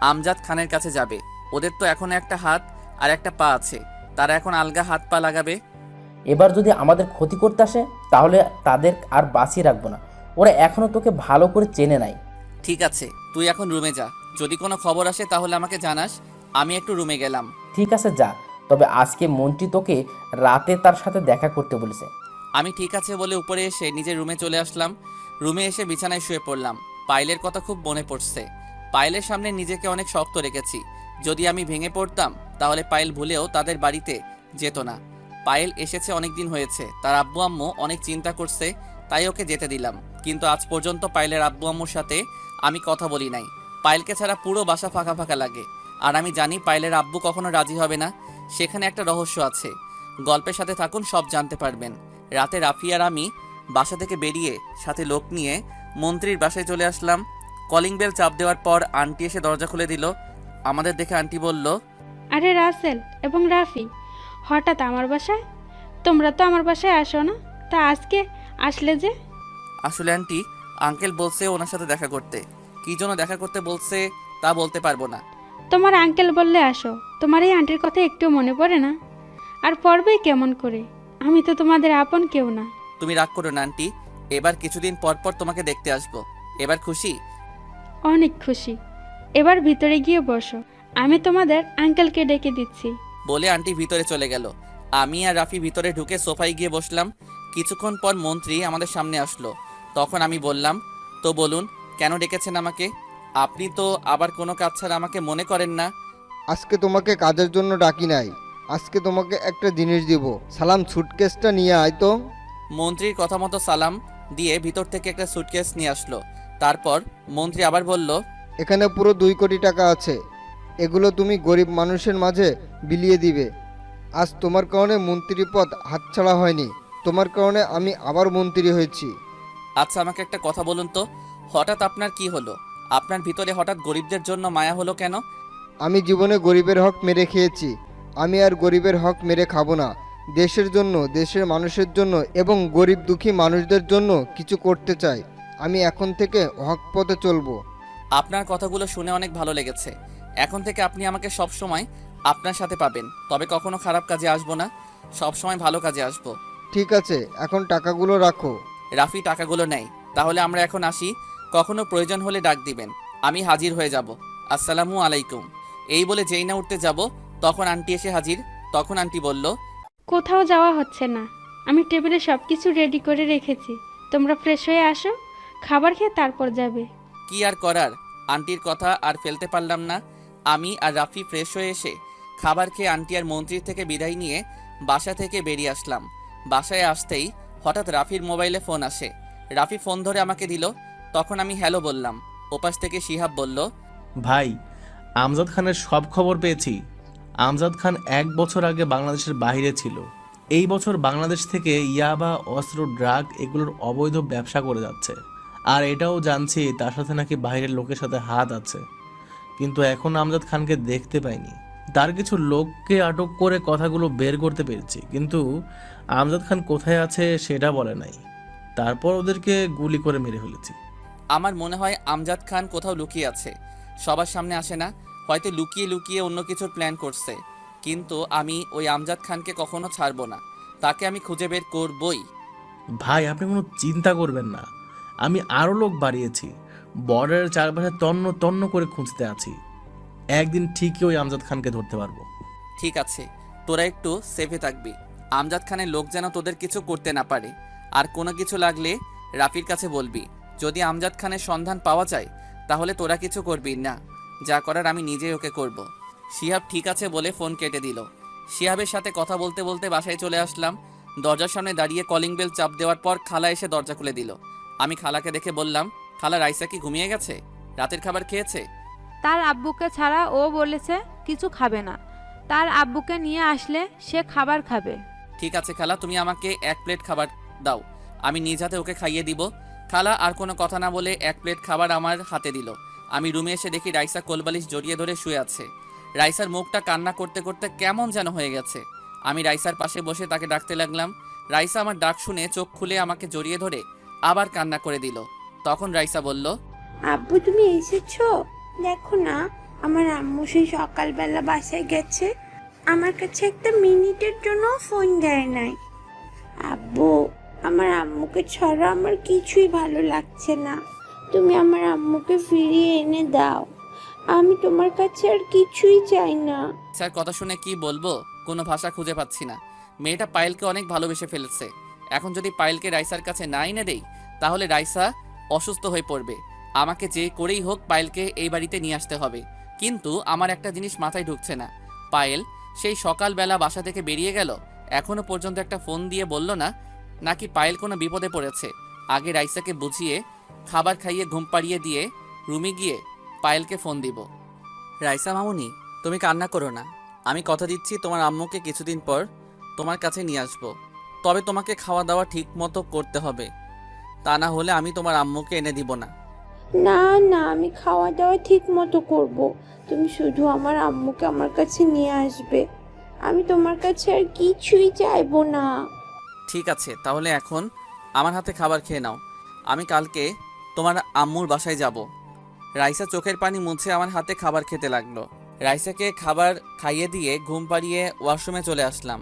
আমজাদ খানের কাছে যাবে। ওদের তো এখন একটা হাত আর একটা পা আছে, তারা এখন আলগা হাত পা লাগাবে। এবার যদি আমাদের ক্ষতি করতে আসে তাহলে তাদের আর বাঁচিয়ে রাখবো না। ওরা এখনও তোকে ভালো করে চেনে নাই। ঠিক আছে, তুই এখন রুমে যা। যদি কোনো খবর আসে তাহলে আমাকে জানাস। আমি একটু রুমে গেলাম। ঠিক আছে যা, তবে আজকে মন্ত্রী তোকে রাতে তার সাথে দেখা করতে বলেছে। আমি ঠিক আছে বলে উপরে এসে নিজের রুমে চলে আসলাম। রুমে এসে বিছানায় শুয়ে পড়লাম। পায়েলের কথা খুব মনে পড়ছে। পায়েলের সামনে নিজেকে অনেক শক্ত রেখেছি। যদি আমি ভেঙে পড়তাম তাহলে পায়েল ভুলেও তাদের বাড়িতে যেত না। পায়েল এসেছে অনেক দিন হয়েছে, তার আব্বু আম্মু অনেক চিন্তা করছে, তাই ওকে যেতে দিলাম। কিন্তু আজ পর্যন্ত পায়েলের আব্বু আম্মুর সাথে আমি কথা বলি নাই। পায়েলকে ছাড়া পুরো বাসা ফাঁকা ফাঁকা লাগে। আর আমি জানি পায়েলের আব্বু কখনো রাজি হবে না। সেখানে একটা রহস্য আছে। গল্পের সাথে থাকুন, সব জানতে পারবেন। রাতে রাফি আর আমি বাসা থেকে বেরিয়ে সাথে লোক নিয়ে মন্ত্রীর বাসায় চলে আসলাম। কলিং বেল চাপ দেওয়ার পর আন্টি এসে দরজা খুলে দিল। আমাদের দেখে আন্টি বলল, আরে রাসেল এবং রাফি, হঠাৎ আমার বাসায়? তোমরা তো আমার বাসায় আসো না, তা আজকে আসলে যে? আসলে আন্টি, আঙ্কেল বলছে ওনার সাথে দেখা করতে। কী জন্য দেখা করতে বলছে তা বলতে পারবো না। তোমার আঙ্কেল বললে আসো, তোমার এই আন্টির কথা একটু মনে পড়ে না? আর পড়বেই কেমন করে, আমি তো তোমাদের আপন কেউ না। তুমি রাগ করো না আন্টি, এবার কিছুদিন পর পর তোমাকে দেখতে আসবো। এবার খুশি? অনেক খুশি। এবার ভিতরে গিয়ে বসো, আমি তোমাদের আঙ্কেলকে ডেকে দিচ্ছি। বলে আন্টি ভিতরে চলে গেল। আমি আর রাফি ভিতরে ঢুকে সোফায় গিয়ে বসলাম। কিছুক্ষণ পর মন্ত্রী আমাদের সামনে আসলো। তখন আমি বললাম, তো বলুন, কেন ডেকেছেন আমাকে? আপনি তো আবার কোনো কাজ ছাড়া আমাকে মনে করেন না। আজকে তোমাকে কাজের জন্য ডাকি নাই, আজকে তোমাকে একটা জিনিস দিব। সালাম, সুটকেসটা নিয়ে আয় তো। মন্ত্রীর কথা মতো সালাম দিয়ে ভিতর থেকে একটা সুটকেস নিয়ে আসলো। তারপর মন্ত্রী আবার বলল, এখানে পুরো 2 কোটি টাকা আছে, এগুলো তুমি গরিব মানুষের মাঝে বিলিয়ে দিবে। আজ তোমার কারণে মন্ত্রী পদ হাতছাড়া হয়নি, তোমার কারণে আমি আবার মন্ত্রী হয়েছি। আচ্ছা আমাকে একটা কথা বলুন তো, হঠাৎ আপনার কি হলো? আপনার ভিতরে হঠাৎ গরিবদের জন্য মায়া হলো কেন? আমি জীবনে গরিবের হক মেরে খেয়েছি, আমি আর গরিবের হক মেরে খাবো না। দেশের জন্য, দেশের মানুষের জন্য এবং গরিব দুঃখী মানুষদের জন্য কিছু করতে চাই। আমি এখন থেকে হক পথে চলবো। আপনার কথাগুলো শুনে অনেক ভালো লেগেছে। এখন থেকে আপনি আমাকে সব সময় আপনার সাথে পাবেন, তবে কখনো খারাপ কাজে আসবো না, সব সময় ভালো কাজে আসবো। ঠিক আছে, এখন টাকাগুলো রাখো। রাফি টাকাগুলো নেই। তাহলে আমরা এখন আসি, কখনো প্রয়োজন হলে ডাক দিবেন, আমি হাজির হয়ে যাব। আসসালামু আলাইকুম। এই বলে যেই না উঠতে যাব তখন আন্টি এসে হাজির। তখন আন্টি বলল, কোথাও যাওয়া হচ্ছে না, আমি টেবিলে সব কিছু রেডি করে রেখেছি, তোমরা ফ্রেশ হয়ে আসো, খাবার খেয়ে তারপর যাবে। কি আর করার, আন্টির কথা আর ফেলতে পারলাম না। আমি আর রাফি ফ্রেশ হয়ে এসে খাবার খেয়ে আন্টি আর মন্ত্রীর থেকে বিদায় নিয়ে বাসা থেকে বেরিয়ে আসলাম। বাসায় আসতেই হঠাৎ রাফির মোবাইলে ফোন আসে। রাফি ফোন ধরে আমাকে দিল। তখন আমি হ্যালো বললাম। ওপাশ থেকে শিহাব বলল, ভাই, আমজাদ খানের সব খবর পেয়েছি। আমজাদ খান 1 বছর আগে বাংলাদেশের বাইরে ছিল। এই বছর বাংলাদেশ থেকে ইয়াবা, অস্ত্র, ড্রাগ এগুলোর অবৈধ ব্যবসা করে যাচ্ছে। আর এটাও জানছি তার সাথে নাকি বাইরের লোকের সাথে হাত আছে। কিন্তু এখন আমজাদ খানকে দেখতে পাইনি। তার কিছু লোককে আটক করে কথাগুলো বের করতে পেরেছি, কিন্তু আমজাদ খান কোথায় আছে সেটা বলে নাই। তারপর ওদেরকে গুলি করে মেরে ফেলেছি। আমার মনে হয় আমজাদ খান কোথাও লুকিয়ে আছে, সবার সামনে আসে না, হয়তো লুকিয়ে লুকিয়ে অন্য কিছুর প্ল্যান করছে। কিন্তু আমি ওই আমজাদ খানকে কখনো ছাড়বো না, তাকে আমি খুঁজে বের করবই। ভাই, আপনি কোনো চিন্তা করবেন না, আমি আরও লোক বাড়িয়েছি। বর্ডারের চারপাশে তন্ন তন্ন করে খুঁজতে আছি। একদিন ঠিকই ওই আমজাদ খানকে ধরতে পারবো। ঠিক আছে, তোরা একটু সেফে থাকবি। আমজাদ খানের লোক যেন তোদের কিছু করতে না পারে। আর কোনো কিছু লাগলে রাফির কাছে বলবি। যদি আমজাদ খানের সন্ধান পাওয়া যায় তাহলে তোরা কিছু করবি না, যা করার আমি নিজেই ওকে করব। শিহাব ঠিক আছে বলে ফোন কেটে দিল। শিহাবের সাথে কথা বলতে বলতে বাসায় চলে আসলাম। দরজার সামনে দাঁড়িয়ে কলিং বেল চাপ দেওয়ার পর খালা এসে দরজা খুলে দিল। আমি খালাকে দেখে বললাম, খালা, রাইসা কি ঘুমিয়ে গেছে? রাতের খাবার খেয়েছে? তার আব্বুকে ছাড়া ও বলেছে কিছু খাবে না। তার আব্বুকে নিয়ে আসলে সে খাবার খাবে। ঠিক আছে খালা, তুমি আমাকে 1 প্লেট খাবার দাও, আমি নিজ হাতে ওকে খাইয়ে দিব। খালা আর কোনো কথা না বলে 1 প্লেট খাবার আমার হাতে দিল। আমি রুমে এসে দেখি রাইসা কোলবালিশ জড়িয়ে ধরে শুয়ে আছে। রাইসার মুখটা কান্না করতে করতে কেমন যেন হয়ে গেছে। আমি রাইসার পাশে বসে তাকে ডাকতে লাগলাম। রাইসা আমার ডাক শুনে চোখ খুলে আমাকে জড়িয়ে ধরে আবার কান্না করে দিল। তখন রাইসা বলল, আব্বু তুমি এসেছো? দেখো না, আমার আম্মু সেই সকালবেলা বাসায় গেছে, আমার কাছে একটা মিনিটের জন্য ফোন দেয় নাই। আব্বু, আমার আম্মুকে ছাড়া আমার কিছুই ভালো লাগছে না, তুমি আমার আম্মুকে ফিরিয়ে এনে দাও, আমি তোমার কাছে আর কিছুই চাই না। স্যার কথা শুনে কি বলবো, কোনো ভাষা খুঁজে পাচ্ছি না। মেয়েটা পায়েলকে অনেক ভালোবেসে ফেলেছে, এখন যদি পায়েলকে রাইসার কাছে না এনে দেই তাহলে রাইসা অসুস্থ হয়ে পড়বে। আমাকে যে করেই হোক পায়েলকে এই বাড়িতে নিয়ে আসতে হবে। কিন্তু আমার একটা জিনিস মাথায় ঢুকছে না, পায়েল সেই সকালবেলা বাসা থেকে বেরিয়ে গেল, এখনো পর্যন্ত একটা ফোন দিয়ে বলল না নাকি পায়েল কোনো বিপদে পড়েছে। আগে রাইসাকে বুঝিয়ে খাবার খাইয়ে ঘুম পাড়িয়ে দিয়ে রুমে গিয়ে পায়েলকে ফোন দিব। রাইসা মামুনি, তুমি কান্না করো না, আমি কথা দিচ্ছি তোমার আম্মুকে কিছুদিন পর তোমার কাছে নিয়ে আসবো। তবে তোমাকে খাওয়া দাওয়া ঠিক মতো করতে হবে, তা না হলে আমি তোমার আম্মুকে এনে দিব না। না না, আমি খাওয়া দাওয়া ঠিক মতো করব। তুমি শুধু আমার আম্মুকে আমার কাছে নিয়ে আসবে, আমি তোমার কাছে আর কিছুই চাইবো না। ঠিক আছে, তাহলে এখন আমার হাতে খাবার খেয়ে নাও, আমি কালকে তোমার আম্মুর বাসায় যাব। রাইসা চোখের পানি মুছে আমার হাতে খাবার খেতে লাগলো। রাইসাকে খাবার খাইয়ে দিয়ে ঘুম পাড়িয়ে ওয়াশরুমে চলে আসলাম।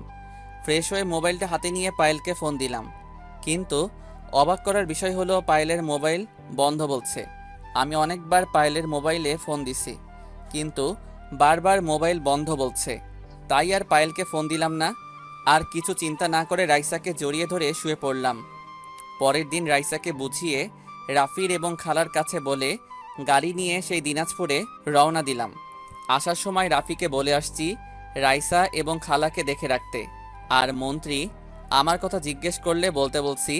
ফ্রেশ হয়ে মোবাইলটা হাতে নিয়ে পায়েলকে ফোন দিলাম, কিন্তু অবাক করার বিষয় হলো পায়েলের মোবাইল বন্ধ বলছে। আমি অনেকবার পায়েলের মোবাইলে ফোন দিছি, কিন্তু বারবার মোবাইল বন্ধ বলছে। তাই আর পায়েলকে ফোন দিলাম না। আর কিছু চিন্তা না করে রাইসাকে জড়িয়ে ধরে শুয়ে পড়লাম। পরের দিন রাইসাকে বুঝিয়ে রাফির এবং খালার কাছে বলে গাড়ি নিয়ে সেই দিনাজপুরে রওনা দিলাম। আসার সময় রাফিকে বলে আসছি রাইসা এবং খালাকে দেখে রাখতে। আর মন্ত্রী আমার কথা জিজ্ঞেস করলে বলতে বলছি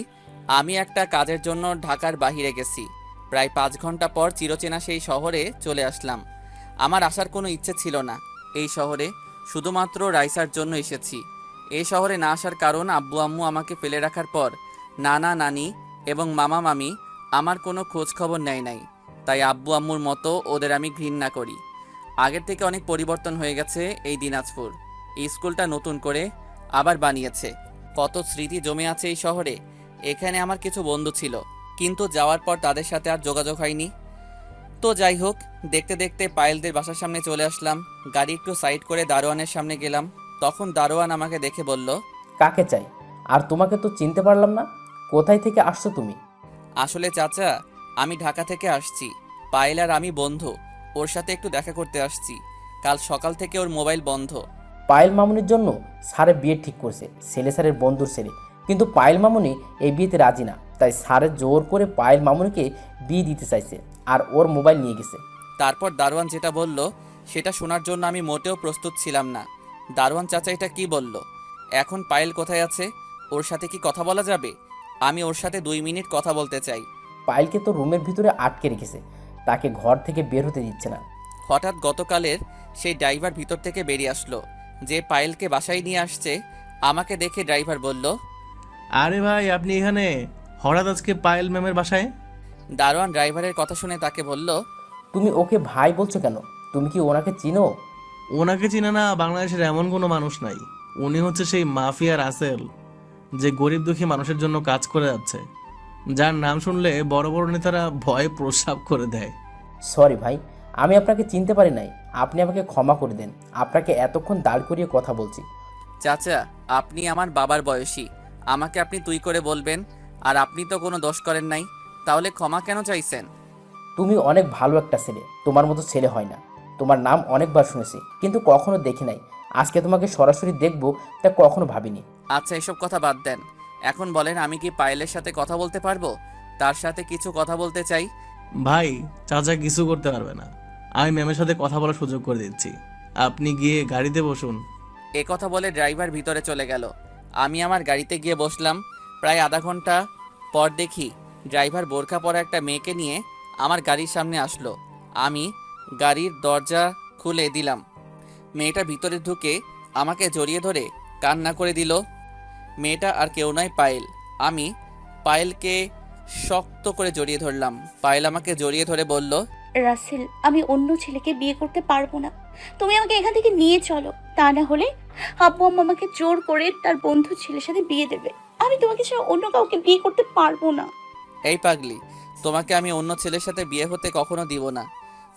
আমি একটা কাজের জন্য ঢাকার বাহিরে গেছি। প্রায় 5 ঘন্টা পর চিরচেনা সেই শহরে চলে আসলাম। আমার আসার কোনো ইচ্ছে ছিল না এই শহরে, শুধুমাত্র রাইসার জন্য এসেছি। এই শহরে না আসার কারণ আব্বু আম্মু আমাকে ফেলে রাখার পর নানা নানি এবং মামা মামি আমার কোনো খোঁজ খবর নেয় নাই। তাই আব্বু আম্মুর মতো ওদের আমি ঘৃণা করি। আগের থেকে অনেক পরিবর্তন হয়ে গেছে এই দিনাজপুর। এই স্কুলটা নতুন করে আবার বানিয়েছে, কত স্মৃতি জমে আছে এই শহরে। এখানে আমার কিছু বন্ধু ছিল, কিন্তু যাওয়ার পর তাদের সাথে আর যোগাযোগ হয়নি। তো যাই হোক, দেখতে দেখতে পায়েলদের বাসার সামনে চলে আসলাম। গাড়ি একটু সাইড করে দারোয়ানের সামনে গেলাম। তখন দারোয়ান আমাকে দেখে বলল, কাকে চাই? আর তোমাকে তো চিনতে পারলাম না, কোথায় থেকে আসছো তুমি? আসলে চাচা, আমি ঢাকা থেকে আসছি। পায়েল আর আমি বন্ধু, ওর সাথে একটু দেখা করতে আসছি। কাল সকাল থেকে ওর মোবাইল বন্ধ। পায়েল মামুনির জন্য স্যারের বিয়ে ঠিক করছে, ছেলে স্যারের বন্ধুর ছেলে, কিন্তু পায়েল মামুনি এই বিয়েতে রাজি না। তাই স্যারের জোর করে পায়েল মামুনিকে বিয়ে দিতে চাইছে, আর ওর মোবাইল নিয়ে গেছে। তারপর দারোয়ান যেটা বলল সেটা শোনার জন্য আমি মোটেও প্রস্তুত ছিলাম না। দারোয়ান চাচা এটা কি বলল? এখন পায়েল কোথায় আছে? ওর সাথে কি কথা বলা যাবে? আমি ওর সাথে 2 মিনিট কথা বলতে চাই। পায়েলকে তো রুমের ভিতরে আটকে রেখেছে, তাকে ঘর থেকে বের হতে দিচ্ছে না। হঠাৎ গতকালের সেই ড্রাইভার ভিতর থেকে বেরিয়ে আসলো, যে পায়েলকে বাসায় নিয়ে আসছে। আমাকে দেখে ড্রাইভার বলল, আরে ভাই, আপনি এখানে হঠাৎ আজকে পায়েল ম্যামের বাসায়? দারোয়ান ড্রাইভারের কথা শুনে তাকে বলল, তুমি ওকে ভাই বলছো কেন? তুমি কি ওনাকে চিনো? ওনাকে চিনে না বাংলাদেশের এমন কোনো মানুষ নাই। উনি হচ্ছে সেই মাফিয়া রাসেল, যে গরিব দুঃখী মানুষের জন্য কাজ করে যাচ্ছে, যার নাম শুনলে বড় বড় নেতারা ভয়ে প্রস্রাব করে দেয়। সরি ভাই, আমি আপনাকে চিনতে পারি নাই, আপনি আমাকে ক্ষমা করে দেন। আপনাকে এতক্ষণ দাঁড় করিয়ে কথা বলছি। চাচা, আপনি আমার বাবার বয়সী, আমাকে আপনি তুই করে বলবেন। আর আপনি তো কোনো দোষ করেন নাই, তাহলে ক্ষমা কেন চাইছেন? তুমি অনেক ভালো একটা ছেলে, তোমার মতো ছেলে হয় না। তোমার নাম অনেকবার শুনেছি, কিন্তু কখনো দেখি নাই। আজকে তোমাকে সরাসরি দেখবো তা কখনো ভাবিনি। আচ্ছা, এসব কথা বাদ দেন। এখন বলেন, আমি কি পায়েলের সাথে কথা বলতে পারবো? তার সাথে কিছু কথা বলতে চাই। ভাই, চাচা কিছু করতে পারবে না, আমি ম্যামের সাথে কথা বলার সুযোগ করে দিচ্ছি। আপনি গিয়ে গাড়িতে বসুন। এ কথা বলে ড্রাইভার ভিতরে চলে গেল। আমি আমার গাড়িতে গিয়ে বসলাম। প্রায় আধা ঘন্টা পর দেখি ড্রাইভার বোরকা পরা একটা মেয়েকে নিয়ে আমার গাড়ির সামনে আসলো। আমি গাড়ির দরজা খুলে দিলাম। মেয়েটা ভিতরে ঢুকে আমাকে জড়িয়ে ধরে কান্না করে দিল। মেয়েটা আর কেউ নয়, পায়েল। আমি পায়েলকে শক্ত করে জড়িয়ে ধরলাম। পায়েল আমাকে জড়িয়ে ধরে বলল, রাসেল, আমি অন্য ছেলেকে বিয়ে করতে পারবো না। তুমি আমাকে এখান থেকে নিয়ে চলো, তা না হলে আব্বু আম্মু আমাকে জোর করে তার বন্ধু ছেলের সাথে বিয়ে দেবে। আমি তোমাকে ছাড়া অন্য কাউকে বিয়ে করতে পারবো না। এই পাগলি, তোমাকে আমি অন্য ছেলের সাথে বিয়ে হতে কখনো দিব না।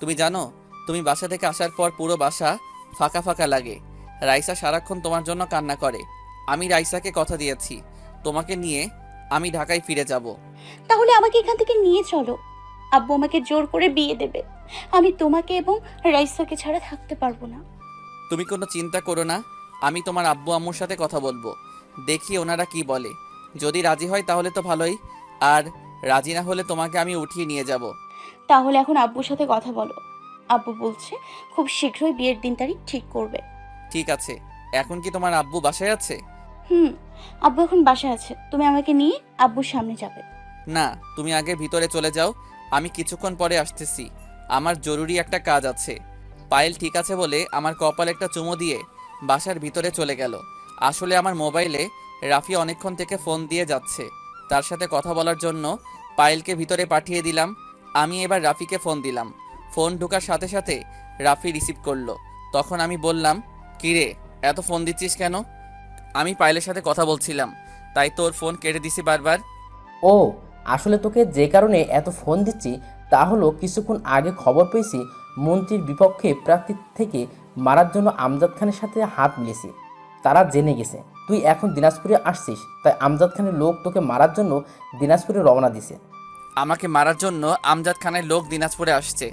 তুমি জানো, তুমি বাসা থেকে আসার পর পুরো বাসা ফাঁকা ফাঁকা লাগে। রাইসা সারাক্ষণ তোমার জন্য কান্না করে। আমি রাইসাকে কথা দিয়েছি, তোমাকে নিয়ে আমি ঢাকায় ফিরে যাব। তাহলে আমাকে এখান থেকে নিয়ে চলো। আব্বু আমাকে জোর করে বিয়ে দেবে। আমি তোমাকে এবং রাইসাকে ছাড়া থাকতে পারবো না। তুমি কোনো চিন্তা করো না, আমি তোমার আব্বু আম্মুর সাথে কথা বলবো, দেখি ওনারা কি বলে। যদি রাজি হয় তাহলে তো ভালোই, আর রাজি না হলে তোমাকে আমি উঠিয়ে নিয়ে যাব। তাহলে এখন আব্বুর সাথে কথা বলো। আব্বু বলছে খুব শীঘ্রই বিয়ের দিন তারিখ ঠিক করবে। ঠিক আছে, এখন কি তোমার আব্বু বাসায় আছে? হুম, আব্বু এখন বাসায় আছে। তুমি আমাকে নিয়ে আব্বুর সামনে যাবে। না, তুমি আগে ভিতরে চলে যাও, আমি কিছুক্ষণ পরে আসতেছি। আমার জরুরি একটা কাজ আছে। পায়েল ঠিক আছে বলে আমার কপালে একটা চুমো দিয়ে বাসার ভিতরে চলে গেল। আসলে আমার মোবাইলে রাফি অনেকক্ষণ থেকে ফোন দিয়ে যাচ্ছে, তার সাথে কথা বলার জন্য পায়েলকে ভিতরে পাঠিয়ে দিলাম। আমি এবার রাফিকে ফোন দিলাম। ফোন ঢোকার সাথে সাথে রাফি রিসিভ করলো। তখন আমি বললাম, কিরে এত ফোন দিচ্ছিস কেন? আমি পায়েলের সাথে কথা বলছিলাম, তাই তোর ফোন কেটে দিছি বারবার। ও, আসলে তোকে যে কারণে এত ফোন দিচ্ছি তা হলো কিছুক্ষণ আগে খবর পেয়েছি মন্ত্রীর বিপক্ষে প্রার্থী থেকে মারার জন্য আমজাদ খানের সাথে হাত মিলেছে। তারা জেনে গেছে তুই এখন দিনাজপুরে আসছিস, তাই আমজাদ খানের লোক তোকে মারার জন্য দিনাজপুরে রওনা দিছে। আমাকে মারার জন্য আমজাদ খানের লোক দিনাজপুরে আসছে।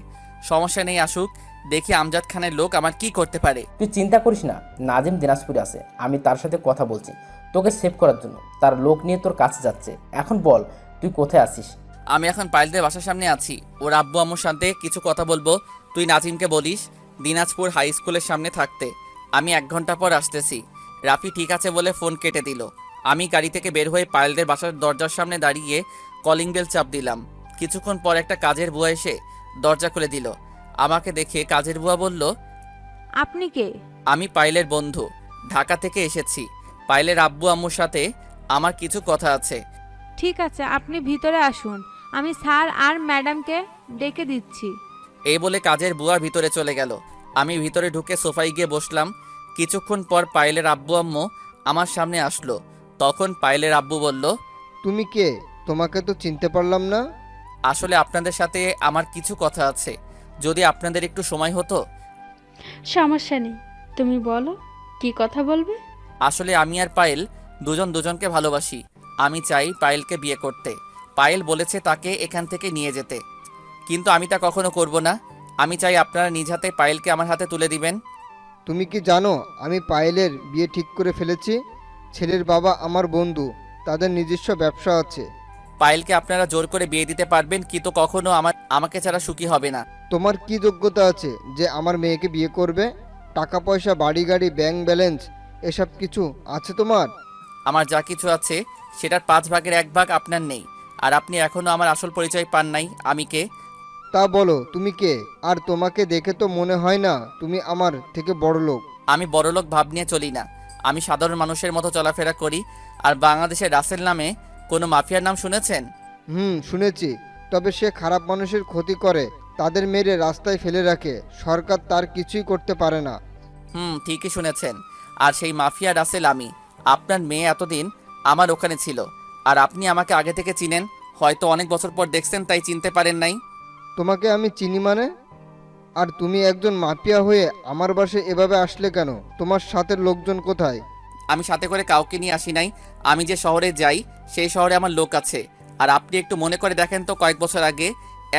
সমস্যা নেই, আসুক, দেখি আমজাদ খানের লোক আমার কি করতে পারে। তুই চিন্তা করিস না, নাজিম দিনাজপুরে আছে, আমি তার সাথে কথা বলছি তোকে সেভ করার জন্য। তার লোক নিয়ে তোর কাছে যাচ্ছে। এখন বল তুই কোথায় আছিস? আমি এখন পাইলদের বাসার সামনে আছি। ওর আব্বু আম্মুর সাথে কিছু কথা বলবো। তুই নাজিমকে বলিস দিনাজপুর হাই স্কুলের সামনে থাকতে। আমি 1 ঘন্টা পর আসতেছি। রাফি ঠিক আছে বলে ফোন কেটে দিল। আমি গাড়ি থেকে বের হয়ে পাইলদের বাসার দরজার সামনে দাঁড়িয়ে কলিং বেল চাপ দিলাম। কিছুক্ষণ পর একটা কাজের বুয়া এসে দরজা খুলে দিল। আমাকে দেখে কাজের বুয়া বলল, আপনি কে? আমি পাইলের বন্ধু, ঢাকা থেকে এসেছি। পাইলের আব্বু আম্মুর সাথে আমার কিছু কথা আছে। ঠিক আছে, আপনি ভিতরে আসুন, আমি স্যার আর ম্যাডামকে ডেকে দিচ্ছি। এই বলে কাজের বুয়া ভিতরে চলে গেল। আমি ভিতরে ঢুকে সোফায় গিয়ে বসলাম। কিছুক্ষণ পর পায়েলের আব্বু আম্মু আমার সামনে আসলো। তখন পায়েলের আব্বু বলল, তুমি কে? তোমাকে তো চিনতে পারলাম না। আসলে আপনাদের সাথে আমার কিছু কথা আছে, যদি আপনাদের একটু সময় হতো। সমস্যা নেই, তুমি বলো কি কথা বলবে। আসলে আমি আর পায়েল দুজন দুজনকে ভালোবাসি। আমি চাই পায়েলকে বিয়ে করতে। পায়েল বলেছে তাকে এখান থেকে নিয়ে যেতে, কিন্তু আমি তা কখনো করব না। আমি চাই আপনারা নিজ হাতে পায়েলকে আমার হাতে তুলে দিবেন। তুমি কি জানো আমি পায়েলের বিয়ে ঠিক করে ফেলেছি? ছেলের বাবা আমার বন্ধু, তাদের নিজস্ব ব্যবসা আছে। পায়েলকে আপনারা জোর করে বিয়ে দিতে পারবেন, কিন্তু কখনো আমাকে ছাড়া সুখী হবে না। তোমার কি যোগ্যতা আছে যে আমার মেয়েকে বিয়ে করবে? টাকা পয়সা, বাড়ি গাড়ি, ব্যাংক ব্যালেন্স এসব কিছু আছে তোমার? আমার যা কিছু আছে সেটার 5 ভাগের 1 ভাগ আপনার নেই। আর আপনি এখনো আমার আসল পরিচয় পান নাই, আমি কে। তা বলো তুমি কে? আর তোমাকে দেখে তো মনে হয় না তুমি আমার থেকে বড় লোক। আমি বড়লোক ভাব নিয়ে চলি না, আমি সাধারণ মানুষের মতো চলাফেরা করি। আর বাংলাদেশের রাসেল নামে কোনো মাফিয়ার নাম শুনেছেন? শুনেছি, তবে সে খারাপ মানুষের ক্ষতি করে, তাদের মেরে রাস্তায় ফেলে রাখে। সরকার তার কিছুই করতে পারে না। ঠিকই শুনেছেন। আর সেই মাফিয়া রাসেল আমি। আপনার মেয়ে এতদিন আমার ওখানে ছিল, আর আপনি আমাকে আগে থেকে চিনেন। হয়তো অনেক বছর পর দেখছেন, তাই চিনতে পারেন নাই। তোমাকে আমি চিনি মানে? আর তুমি একজন মাফিয়া হয়ে আমার বাসায় এভাবে আসলে কেন? তোমার সাথের লোকজন কোথায়? আমি সাথে করে কাউকে নিয়ে আসি নাই। আমি যে শহরে যাই সেই শহরে আমার লোক আছে। আর আপনি একটু মনে করে দেখেন তো, কয়েক বছর আগে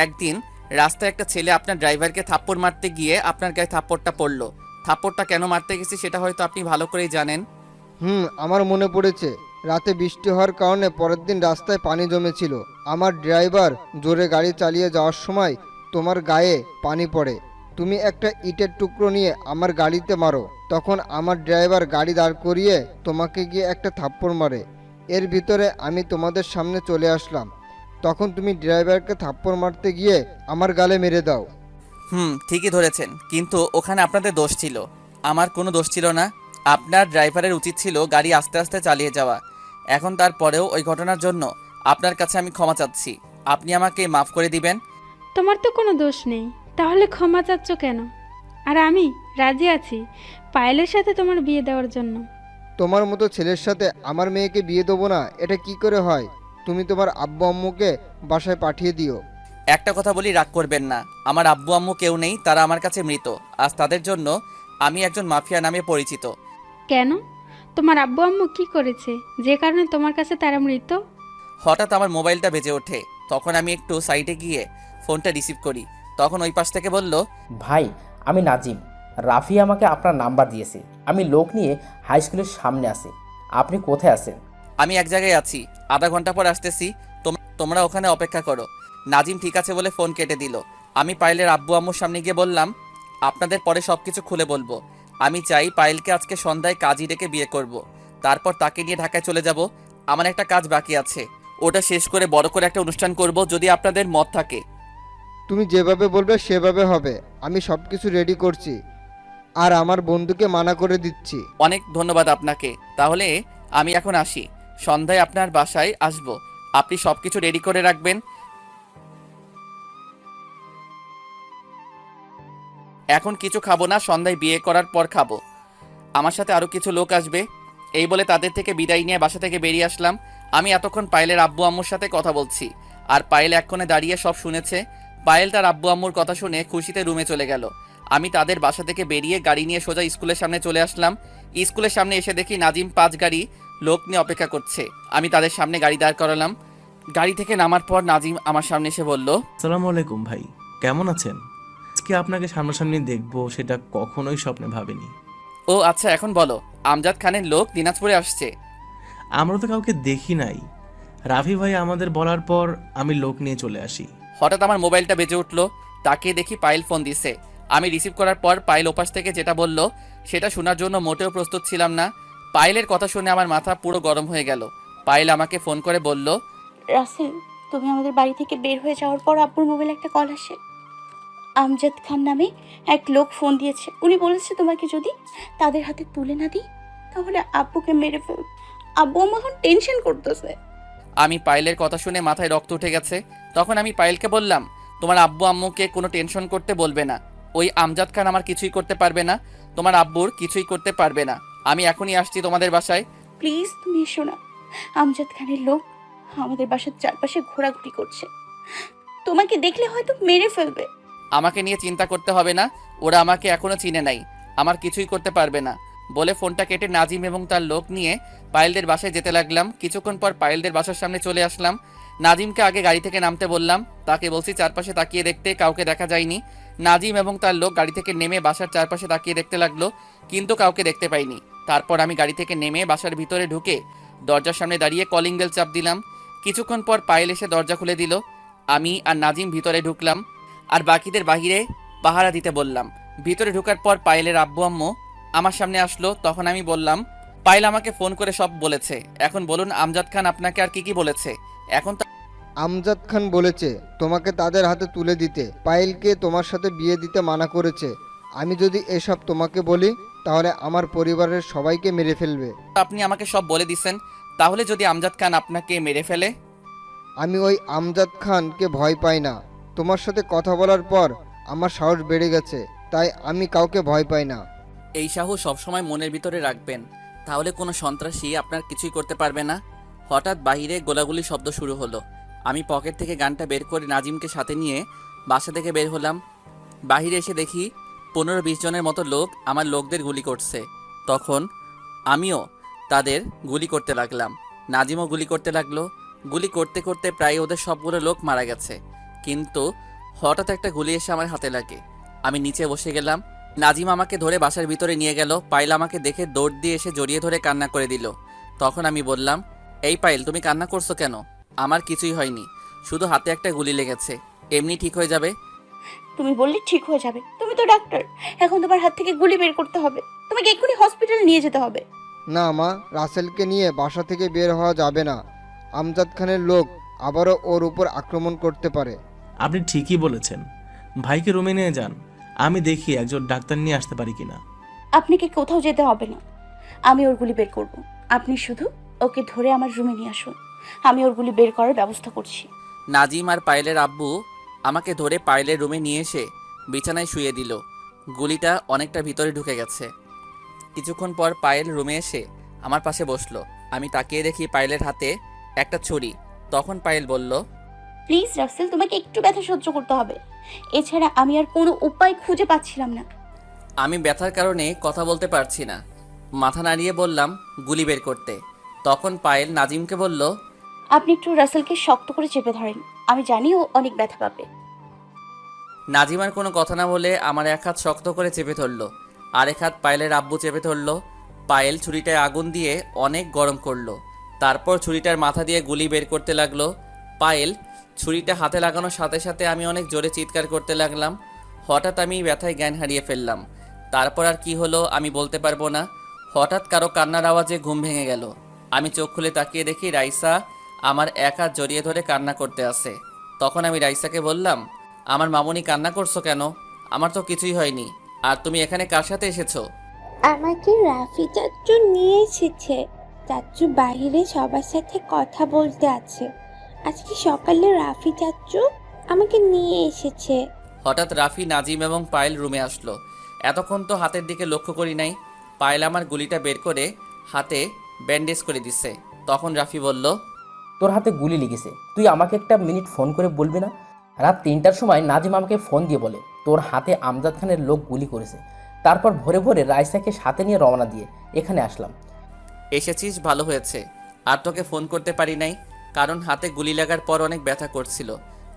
একদিন রাস্তায় একটা ছেলে আপনার ড্রাইভারকে থাপ্পড় মারতে গিয়ে আপনার গায়ে থাপ্পড়টা পড়লো। থাপ্পড়টা কেন মারতে গেছি সেটা হয়তো আপনি ভালো করেই জানেন। আমার মনে পড়েছে, রাতে বৃষ্টি হওয়ার কারণে পরের দিন রাস্তায় পানি জমেছিল। আমার ড্রাইভার জোরে গাড়ি চালিয়ে যাওয়ার সময় তোমার গায়ে পানি পড়ে। তুমি একটা ইটের টুকরো নিয়ে আমার গাড়িতে মারো। তখন আমার ড্রাইভার গাড়ি দাঁড় করিয়ে তোমাকে গিয়ে একটা থাপ্পড় মারে। এর ভিতরে আমি তোমাদের সামনে চলে আসলাম। তখন তুমি ড্রাইভারকে থাপ্পড় মারতে গিয়ে আমার গালে মেরে দাও। ঠিকই ধরেছেন, কিন্তু ওখানে আপনাদের দোষ ছিল, আমার কোনো দোষ ছিল না। আপনার ড্রাইভারের উচিত ছিল গাড়ি আস্তে আস্তে চালিয়ে যাওয়া। এখন তারপরেও ওই ঘটনার জন্য আপনার কাছে আমি ক্ষমা চাচ্ছি। আপনি আমাকে মাফ করে দিবেন। তোমার তো কোনো দোষ নেই, তাহলে ক্ষমা চাচ্ছ কেন? আর আমি রাজি আছি পায়েলের সাথে তোমার বিয়ে দেওয়ার জন্য। তোমার মতো ছেলের সাথে আমার মেয়েকে বিয়ে দেবো না, এটা কি করে হয়? তুমি তোমার আব্বু আম্মুকে বাসায় পাঠিয়ে দিও। একটা কথা বলি, রাগ করবেন না। আমার আব্বু আম্মু কেউ নেই, তারা আমার কাছে মৃত। আজ তাদের জন্য আমি একজন মাফিয়া নামে পরিচিত। কেন? তোমার আব্বু আম্মু কি করেছে যে কারণে তোমার কাছে তারা মৃত? হঠাৎ আমার মোবাইলটা বেজে ওঠে। তখন আমি একটু সাইডে গিয়ে ফোনটা রিসিভ করি। তখন ওই পাশ থেকে বলল, ভাই, আমি নাজিম। রাফি আমাকে আপনার নাম্বার দিয়েছে। আমি লোক নিয়ে হাই স্কুলের সামনে আছি। আপনি কোথায় আছেন? আমি এক জায়গায় আছি, আধা ঘন্টা পর আসতেছি, তোমরা ওখানে অপেক্ষা করো। নাজিম ঠিক আছে বলে ফোন কেটে দিল। আমি পায়েলের আব্বু আম্মুর সামনে গিয়ে বললাম, আপনাদের পরে সব কিছু খুলে বলবো। আমি চাই পায়েলকে আজকে সন্ধ্যায় কাজী ডেকে বিয়ে করব। তারপর তাকে নিয়ে ঢাকায় চলে যাব। আমার একটা কাজ বাকি আছে, ওটা শেষ করে বড় করে একটা অনুষ্ঠান করব, যদি আপনাদের মত থাকে। তুমি যেভাবে বলবে সেভাবে হবে। আমি সব কিছু রেডি করছি আর আমার বন্ধুকে মানা করে দিচ্ছি। অনেক ধন্যবাদ আপনাকে। তাহলে আমি এখন আসি, সন্ধ্যায় আপনার বাসায় আসব। আপনি সব কিছু রেডি করে রাখবেন। এখন কিছু খাবো না, সন্ধ্যায় বিয়ে করার পর খাবো। আমার সাথে আরও কিছু লোক আসবে। এই বলে তাদের থেকে বিদায় নিয়ে বাসা থেকে বেরিয়ে আসলাম। আমি এতক্ষণ পায়েলের আব্বু আম্মুর সাথে কথা বলছি, আর পায়েল এক কোণে দাঁড়িয়ে সব শুনেছে। পায়েল তার আব্বু আম্মুর কথা শুনে খুশিতে রুমে চলে গেল। আমি তাদের বাসা থেকে বেরিয়ে গাড়ি নিয়ে সোজা স্কুলের সামনে চলে আসলাম। স্কুলের সামনে এসে দেখি নাজিম 5 গাড়ি লোক নিয়ে অপেক্ষা করছে। আমি তাদের সামনে গাড়ি দাঁড় করালাম। গাড়ি থেকে নামার পর নাজিম আমার সামনে এসে বলল, আসসালামু আলাইকুম ভাই, কেমন আছেন? আজকে আপনাকে সামনাসামনি দেখবো সেটা কখনোই স্বপ্নে ভাবিনি। ও আচ্ছা, এখন বলো, আমজাদ খানের লোক দিনাজপুরে আসছে? আমরা তো কাউকে দেখি নাই। রাফি ভাই আমাদের বলার পর আমি লোক নিয়ে চলে আসি। হঠাৎ আমার মোবাইলটা বেজে উঠলো। তাকে দেখি পায়েল ফোন দিছে। আমি রিসিভ করার পর পায়েল ওপাশ থেকে যেটা বলল সেটা শোনার জন্য মোটেও প্রস্তুত ছিলাম না। পায়েলের কথা শুনে আমার মাথা পুরো গরম হয়ে গেল। পায়েল আমাকে ফোন করে বলল, রাসেল, তুমি আমাদের বাড়ি থেকে বের হয়ে যাওয়ার পর আব্বুর মোবাইলে একটা কল আসে। আমজাদ খান নামে এক লোক ফোন দিয়েছে। উনি বলেছে তোমাকে যদি তাদের হাতে তুলে না দিই তাহলে আব্বুকে মেরে ফেল। আব্বু আম্মু এখন টেনশন করতেছে। আমি পায়েলের কথা শুনে মাথায় রক্ত উঠে গেছে। তখন আমি পায়েলকে বললাম, তোমার আব্বু আম্মুকে কোনো টেনশন করতে বলবে না। ওই আমজাদ খান আমার কিছুই করতে পারবে না, তোমার আব্বুর কিছুই করতে পারবে না। আমি এখনই আসছি তোমাদের বাসায়। প্লিজ তুমি এসো না। আমজাদ খানের লোক আমাদের বাসার চারপাশে ঘোরাঘুরি করছে, তোমাকে দেখলে হয়তো মেরে ফেলবে। আমাকে নিয়ে চিন্তা করতে হবে না, ওরা আমাকে এখনো চিনে নাই, আমার কিছুই করতে পারবে না। বলে ফোনটা কেটে নাজিম এবং তার লোক নিয়ে পায়েলদের বাসায় যেতে লাগলাম। কিছুক্ষণ পর পায়েলদের বাসার সামনে চলে আসলাম। নাজিমকে আগে গাড়ি থেকে নামতে বললাম, তাকে বলছি চারপাশে তাকিয়ে দেখতে, কাউকে দেখা যায়নি। নাজিম এবং তার লোক গাড়ি থেকে নেমে বাসার চারপাশে তাকিয়ে দেখতে লাগলো, কিন্তু কাউকে দেখতে পাইনি। তারপর আমি গাড়ি থেকে নেমে বাসার ভিতরে ঢুকে দরজার সামনে দাঁড়িয়ে কলিং বেল চাপ দিলাম। কিছুক্ষণ পর পায়েল এসে দরজা খুলে দিল। আমি আর নাজিম ভিতরে ঢুকলাম আর বাকিদের বাহিরে পাহারা দিতে বললাম। ভিতরে ঢোকার পর পায়েলের আব্বু আম্মু আমার সামনে আসলো। তখন আমি বললাম, পায়েল আমাকে ফোন করে সব বলেছে, এখন বলুন আমজাদ খান আপনাকে আর কি বলেছে। এখন আমজাদ খান বলেছে তোমাকে তাদের হাতে তুলে দিতে, পায়েলকে তোমার সাথে বিয়ে দিতে মানা করেছে। আমি যদি এসব তোমাকে বলি তাহলে আমার পরিবারের সবাইকে মেরে ফেলবে। আপনি আমাকে সব বলে দিচ্ছেন, তাহলে যদি আমজাদ খান আপনাকে মেরে ফেলে? আমি ওই আমজাদ খানকে ভয় পাই না। তোমার সাথে কথা বলার পর আমার সাহস বেড়ে গেছে, তাই আমি কাউকে ভয় পাই না। এই সাহস সবসময় মনের ভিতরে রাখবেন, তাহলে কোনো সন্ত্রাসী আপনার কিছুই করতে পারবে না। হঠাৎ বাইরে গোলাগুলি শব্দ শুরু হলো। আমি পকেট থেকে গানটা বের করে নাজিমকে সাথে নিয়ে বাসা থেকে বের হলাম। বাইরে এসে দেখি 15-20 জনের মতো লোক আমার লোকদের গুলি করছে। তখন আমিও তাদের গুলি করতে লাগলাম। নাজিমও গুলি করতে লাগলো। গুলি করতে করতে প্রায় ওদের সবগুলো লোক মারা গেছে, কিন্তু হঠাৎ একটা গুলি এসে আমার হাতে লাগে। আমি নিচে বসে গেলাম। নাজিম আমাকে ধরে বাসার ভিতরে নিয়ে গেল। পায়েল আমাকে দেখে দৌড় দিয়ে এসে জড়িয়ে ধরে কান্না করে দিল। তখন আমি বললাম, এই পায়েল, তুমি কান্না করছো কেন? আমার কিছুই হয়নি, শুধু হাতে একটা গুলি লেগেছে, এমনি ঠিক হয়ে যাবে। তুমি বললে ঠিক হয়ে যাবে? তুমি তো ডাক্তার, এখন তোমার হাত থেকে গুলি বের করতে হবে, তোমাকে এক্ষুনি হসপিটালে নিয়ে যেতে হবে। না মা, রাসেলকে নিয়ে বাসা থেকে বের হওয়া যাবে না। আমজাদ খানের লোক আবারও ওর উপর আক্রমণ করতে পারে। আপনি ঠিকই বলেছেন, ভাইকে রুমে নিয়ে যান, আমি দেখি একজন ডাক্তার নিয়ে আসতে পারি কিনা। আপনাকে কোথাও যেতে হবে না, আমি ওর গুলি বের করব। আপনি শুধু ওকে ধরে আমার রুমে নিয়ে আসুন, আমি ওর গুলি বের করার ব্যবস্থা করছি। নাজিম আর পায়েলের আব্বু আমাকে ধরে পায়েলের রুমে নিয়ে এসে বিছানায় শুয়ে দিল। গুলিটা অনেকটা ভিতরে ঢুকে গেছে। কিছুক্ষণ পর পায়েল রুমে এসে আমার পাশে বসলো। আমি তাকিয়ে দেখি পায়েলের হাতে একটা ছুরি। তখন পায়েল বলল, প্লিজ রাসেল, তোমাকে একটু ব্যথা সহ্য করতে হবে, এছাড়া আমি আর কোনো উপায় খুঁজে পাচ্ছিলাম না। আমি ব্যথার কারণে কথা বলতে পারছি না। মাথা নাড়িয়ে বললাম, গুলি বের করতে। তখন পায়েল নাজিমকে বলল, আপনি একটু রাসেলকে শক্ত করে চেপে ধরেন, আমি জানি ও অনেক ব্যথা পাবে। নাজিম আর কোনো কথা না বলে আমার এক হাত শক্ত করে চেপে ধরলো, আর এক হাত পায়েলের আব্বু চেপে ধরলো। পায়েল ছুরিটায় আগুন দিয়ে অনেক গরম করলো। তারপর ছুরিটার মাথা দিয়ে গুলি বের করতে লাগলো। পায়েল ছুরিটা হাতে লাগানোর সাথে সাথে আমি অনেক জোরে চিৎকার করতে লাগলাম। হঠাৎ আমি ব্যথায় জ্ঞান হারিয়ে ফেললাম। তারপর আর কি হলো আমি বলতে পারবো না। হঠাৎ কারো কান্নার আওয়াজে ঘুম ভেঙে গেল। আমি চোখ খুলে তাকিয়ে দেখি রাইসা আমার এক হাত জড়িয়ে ধরে কান্না করতে আসে। তখন আমি রাইসাকে বললাম, আমার মামুনি কান্না করছো কেন? আমার তো কিছুই হয়নি। আর তুমি এখানে কার সাথে এসেছো? আমাকে রাফি চাচ্চু নিয়ে এসেছে। চাচ্চু বাইরে সবার সাথে কথা বলতে আছে। আজকে সকালে রাফি চাচ্চু আমাকে নিয়ে এসেছে। হঠাৎ রাফি, নাজিম এবং পায়েল রুমে আসলো। এতক্ষণ তো হাতের দিকে লক্ষ্য করি নাই। পায়েল আমার গুলিটা বের করে হাতে ব্যান্ডেজ করে দিচ্ছে। তখন রাফি বলল, তোর হাতে গুলি লেগেছে, তুই আমাকে একটা মিনিট ফোন করে বলবি না? রাত 3টার সময় নাজিম আমাকে ফোন দিয়ে বলে তোর হাতে আমজাদ খানের লোক গুলি করেছে। তারপর ভোরে ভোরে রাইসাকে সাথে নিয়ে রওনা দিয়ে এখানে আসলাম। এসেছিস ভালো হয়েছে। আর তোকে ফোন করতে পারি নাই, কারণ হাতে গুলি লাগার পর অনেক ব্যথা করছিল,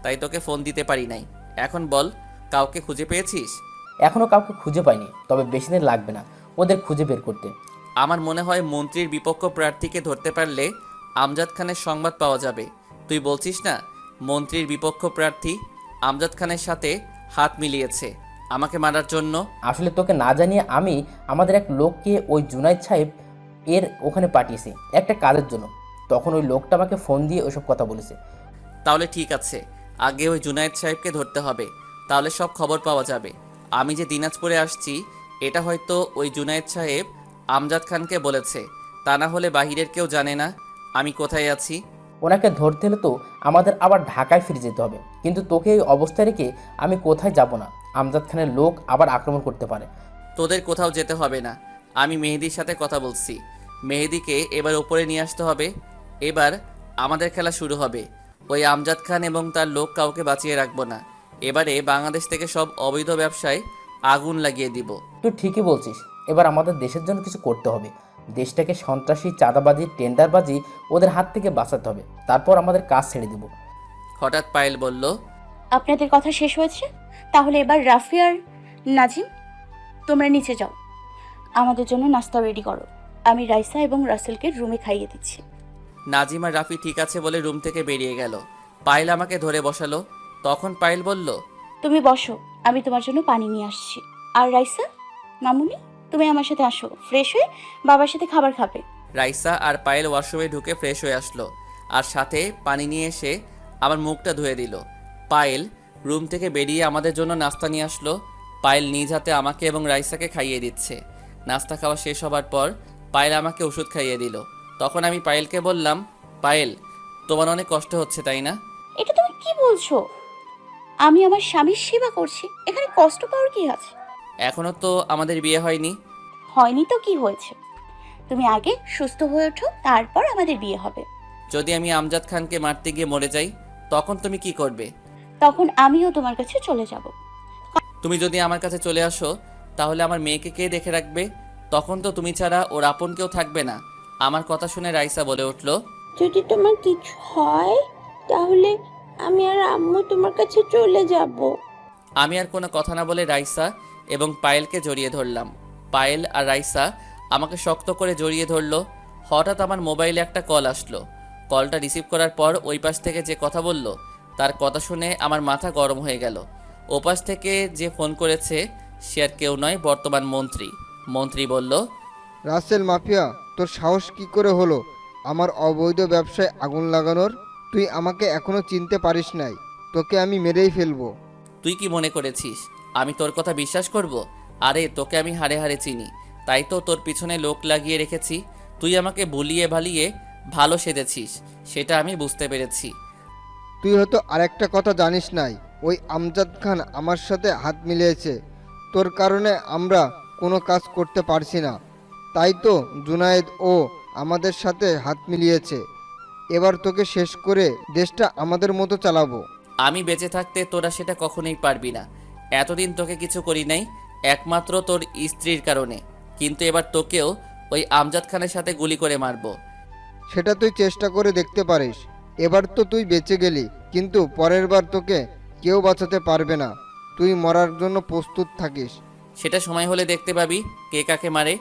তাই তোকে ফোন দিতে পারি নাই। এখন বল, কাউকে খুঁজে পেয়েছিস? এখনও কাউকে খুঁজে পাইনি, তবে বেশি দিন লাগবে না ওদের খুঁজে বের করতে। আমার মনে হয় মন্ত্রীর বিপক্ষ প্রার্থীকে ধরতে পারলে আমজাদ খানের সংবাদ পাওয়া যাবে। তুই বলছিস না মন্ত্রীর বিপক্ষ প্রার্থী আমজাদ খানের সাথে হাত মিলিয়েছে আমাকে মারার জন্য? আসলে তোকে না জানিয়ে আমি আমাদের এক লোককে ওই জুনাইদ সাহেব এর ওখানে পাঠিয়েছি একটা কাজের জন্য। তখন ওই লোকটা আমাকে ফোন দিয়ে ওইসব কথা বলেছে। তাহলে ঠিক আছে, আগে ওই জুনায়েদ সাহেবকে ধরতে হবে, তাহলে সব খবর পাওয়া যাবে। আমি যে দিনাজপুরে আসছি এটা হয়তো ওই জুনায়েদ সাহেব আমজাদ খানকে বলেছে, তা না হলে বাহিরের কেউ জানে না আমি কোথায় আছি। ওনাকে ধরতে হলে তো আমাদের আবার ঢাকায় ফিরে যেতে হবে, কিন্তু তোকে এই অবস্থায় রেখে আমি কোথায় যাব না। আমজাদ খানের লোক আবার আক্রমণ করতে পারে। তোদের কোথাও যেতে হবে না, আমি মেহেদির সাথে কথা বলছি। মেহেদিকে এবার ওপরে নিয়ে আসতে হবে। এবার আমাদের খেলা শুরু হবে। ওই আমজাদ খান এবং তার লোক কাউকে বাঁচিয়ে রাখবো না। এবারে বাংলাদেশ থেকে সব অবৈধ ব্যবসায় আগুন লাগিয়ে দিব। তুই ঠিকই বলছিস, এবার আমাদের দেশের জন্য কিছু করতে হবে। দেশটাকে সন্ত্রাসী, চাঁদাবাজি, টেন্ডারবাজি ওদের হাত থেকে বাঁচাতে হবে, তারপর আমাদের কাজ ছেড়ে দিব। হঠাৎ পায়েল বলল, আপনাদের কথা শেষ হয়েছে? তাহলে এবার রাফি আর নাজিম তোমরা নিচে যাও, আমাদের জন্য নাস্তা রেডি করো। আমি রাইসা এবং রাসেলকে রুমে খাইয়ে দিচ্ছি। নাজিম আর রাফি ঠিক আছে বলে রুম থেকে বেরিয়ে গেল। পায়েল আমাকে ধরে বসালো। তখন পায়েল বলল, তুমি বসো, আমি তোমার জন্য পানি নিয়ে আসছি। আর রাইসা, মামুনি, তুমি আমার সাথে আসো, ফ্রেশ হয়ে বাবার সাথে খাবার খাবে। রাইসা আর পায়েল ওয়াশরুমে ঢুকে ফ্রেশ হয়ে আসলো আর সাথে পানি নিয়ে এসে আমার মুখটা ধুয়ে দিল। পায়েল রুম থেকে বেরিয়ে আমাদের জন্য নাস্তা নিয়ে আসলো। পায়েল নিজ হাতে আমাকে এবং রাইসাকে খাইয়ে দিচ্ছে। নাস্তা খাওয়া শেষ হবার পর পায়েল আমাকে ওষুধ খাইয়ে দিল। তখন আমি পায়েলকে বললাম, পায়েল তোমার অনেক কষ্ট হচ্ছে তাই না? এটা তুমি কি বলছো? আমি আমার স্বামীর সেবা করছি, এখানে কষ্ট পাওয়ার কি আছে? এখনও তো আমাদের বিয়ে হয়নি। হয়নি তো কি হয়েছে? তুমি আগে সুস্থ হয়ে ওঠো, তারপর আমাদের বিয়ে হবে। যদি আমি আমজাদ খানকে মারতে গিয়ে মরে যাই তখন তুমি কি করবে? তখন আমিও তোমার কাছে চলে যাব। তুমি যদি আমার কাছে চলে আসো তাহলে আমার মেয়েকে কে দেখে রাখবে? তখন তো তুমি ছাড়া ওর আপন কেউ থাকবে না। আমার কথা শুনে রাইসা বলে উঠল, যদি তোমার কিছু হয় তাহলে আমি আর আম্মু তোমার কাছে চলে যাব। আমি আর কোনো কথা না বলে রাইসা এবং পায়েলকে জড়িয়ে ধরলাম। পায়েল আর রাইসা আমাকে শক্ত করে জড়িয়ে ধরলো। হঠাৎ আমার মোবাইলে একটা কল আসলো। কলটা রিসিভ করার পর ওই পাশ থেকে যে কথা বলল তার কথা শুনে আমার মাথা গরম হয়ে গেল। ওপাশ থেকে যে ফোন করেছে সে আর কেউ নয়, বর্তমান মন্ত্রী। মন্ত্রী বলল, রাসেল মাফিয়া, তোর সাহস কি করে হলো আমার অবৈধ ব্যবসায় আগুন লাগানোর? তুই আমাকে এখনো চিনতে পারিস নাই, তোকে আমি মেরেই ফেলবো। তুই কি মনে করেছিস আমি তোর কথা বিশ্বাস করব? আরে তোকে আমি হাড়ে হাড়ে চিনি, তাই তো তোর পিছনে লোক লাগিয়ে রেখেছি। তুই আমাকে ভুলিয়ে ভালিয়ে ভালো সেজেছিস, সেটা আমি বুঝতে পেরেছি। তুই হয়তো আরেকটা কথা জানিস নাই, ওই আমজাদ খান আমার সাথে হাত মিলিয়েছে। তোর কারণে আমরা কোনো কাজ করতে পারছি না, তাই তো জুনায়েদ ও আমাদের সাথে হাত মিলিয়েছে। এবার তোকে শেষ করে দেশটা আমাদের মতো চালাবো। আমি বেঁচে থাকতে তোরা সেটা কখনোই পারবি না। এতদিন তোকে কিছু করি নাই একমাত্র তোর স্ত্রীর কারণে, কিন্তু এবার তোকেও ওই আমজাদ খানের সাথে গুলি করে মারবো। সেটা তুই চেষ্টা করে দেখতে পারিস। এবার তো তুই বেঁচে গেলি, কিন্তু পরের বার তোকে কেউ বাঁচাতে পারবে না। তুই মরার জন্য প্রস্তুত থাকিস। সেটা সময় হলে দেখতে পাবি কে কাকে মারে।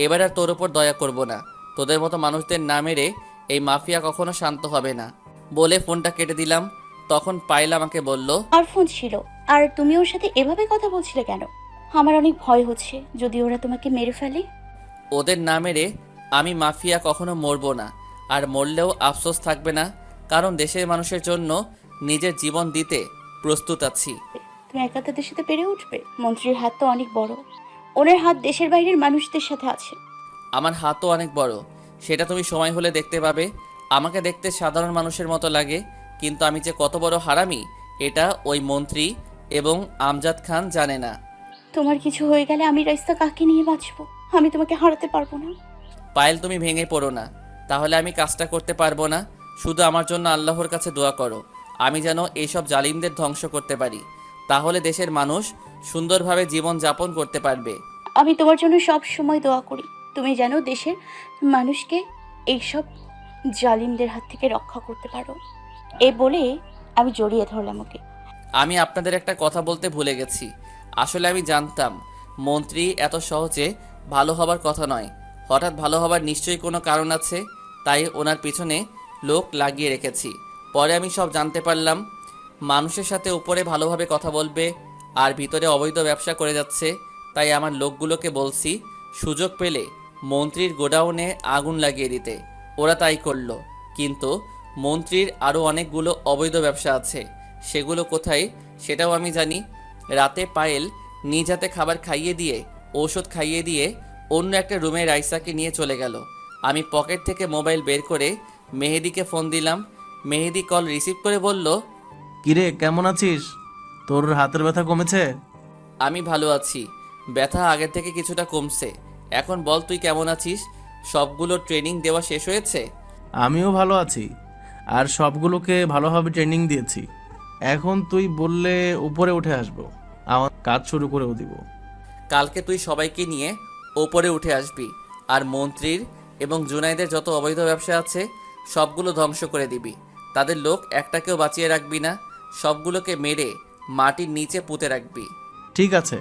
এবার আর তোর ওপর দয়া করব না। তোদের মতো মানুষদের না মেরে এই মাফিয়া কখনো শান্ত হবে না। বলে ফোনটা কেটে দিলাম। তখন পায়েল আমাকে বলল, আর ফোন ছিল, আর তুমি ওর সাথে এভাবে কথা বলছিলে কেন? আমার অনেক ভয় হচ্ছে যদি ওরা তোমাকে মেরে ফেলে। ওদের না মেরে আমি মাফিয়া কখনো মরবো না, আর মরলেও আফসোস থাকবে না, কারণ দেশের মানুষের জন্য নিজের জীবন দিতে প্রস্তুত আছি। তুমি একা তাদের সাথে পেরে উঠবে? মন্ত্রীর হাত তো অনেক বড়, ওনার হাত দেশের বাইরের মানুষদের সাথে আছে। আমার হাতও অনেক বড়, সেটা তুমি সময় হলে দেখতে পাবে। আমাকে দেখতে সাধারণ মানুষের মতো লাগে, কিন্তু আমি যে কত বড় হারামি এটা ওই মন্ত্রী এবং আমজাদ খান জানে না। তোমার কিছু হয়ে গেলে আমি রাইসা কাকে নিয়ে বাঁচবো? আমি তোমাকে হারাতে পারবো না। পায়েল, তুমি ভেঙে পড়ো না, তাহলে আমি কাজটা করতে পারবো না। শুধু আমার জন্য আল্লাহর কাছে দোয়া করো, আমি যেন এইসব জালিমদের ধ্বংস করতে পারি, তাহলে দেশের মানুষ সুন্দরভাবে জীবন যাপন করতে পারবে। আমি তোমার জন্য সব সময় দোয়া করি, তুমি যেন দেশের মানুষকে এইসব জালিমদের হাত থেকে রক্ষা করতে পারো। এ বলে আমি জড়িয়ে ধরলাম ওকে। আমি আপনাদের একটা কথা বলতে ভুলে গেছি। আসলে আমি জানতাম মন্ত্রী এত সহজে ভালো হবার কথা নয়। হঠাৎ ভালো হবার নিশ্চয়ই কোনো কারণ আছে, তাই ওনার পিছনে লোক লাগিয়ে রেখেছি। পরে আমি সব জানতে পারলাম। মানুষের সাথে উপরে ভালোভাবে কথা বলবে আর ভিতরে অবৈধ ব্যবসা করে যাচ্ছে। তাই আমার লোকগুলোকে বলছি সুযোগ পেলে মন্ত্রীর গোডাউনে আগুন লাগিয়ে দিতে। ওরা তাই করলো, কিন্তু মন্ত্রীর আরও অনেকগুলো অবৈধ ব্যবসা আছে, সেগুলো কোথায় সেটাও আমি জানি। রাতে পায়েল নিজ হাতে খাবার খাইয়ে দিয়ে, ঔষধ খাইয়ে দিয়ে অন্য একটা রুমে রাইসাকে নিয়ে চলে গেল। আমি পকেট থেকে মোবাইল বের করে মেহেদিকে ফোন দিলাম। মেহেদি কল রিসিভ করে বলল, কিরে, কেমন আছিস? তোর হাতের ব্যথা কমেছে? আমি ভালো আছি, ব্যথা আগের থেকে কিছুটা কমছে। এখন বল তুই কেমন আছিস? সবগুলো ট্রেনিং দেওয়া শেষ হয়েছে? আমিও ভালো আছি, আর সবগুলোকে ভালোভাবে ট্রেনিং দিয়েছি। এখন তুই বললে উপরে উঠে আসবো, আমার কাজ শুরু করেও দিব। কালকে তুই সবাইকে নিয়ে ওপরে উঠে আসবি, আর মন্ত্রীর এবং জুনাইদের যত অবৈধ ব্যবসা আছে সবগুলো ধ্বংস করে দিবি। তাদের লোক একটাকেও বাঁচিয়ে রাখবি না, সবগুলোকে মেরে মাটির নিচে পুঁতে রাখবি। ঠিক আছে,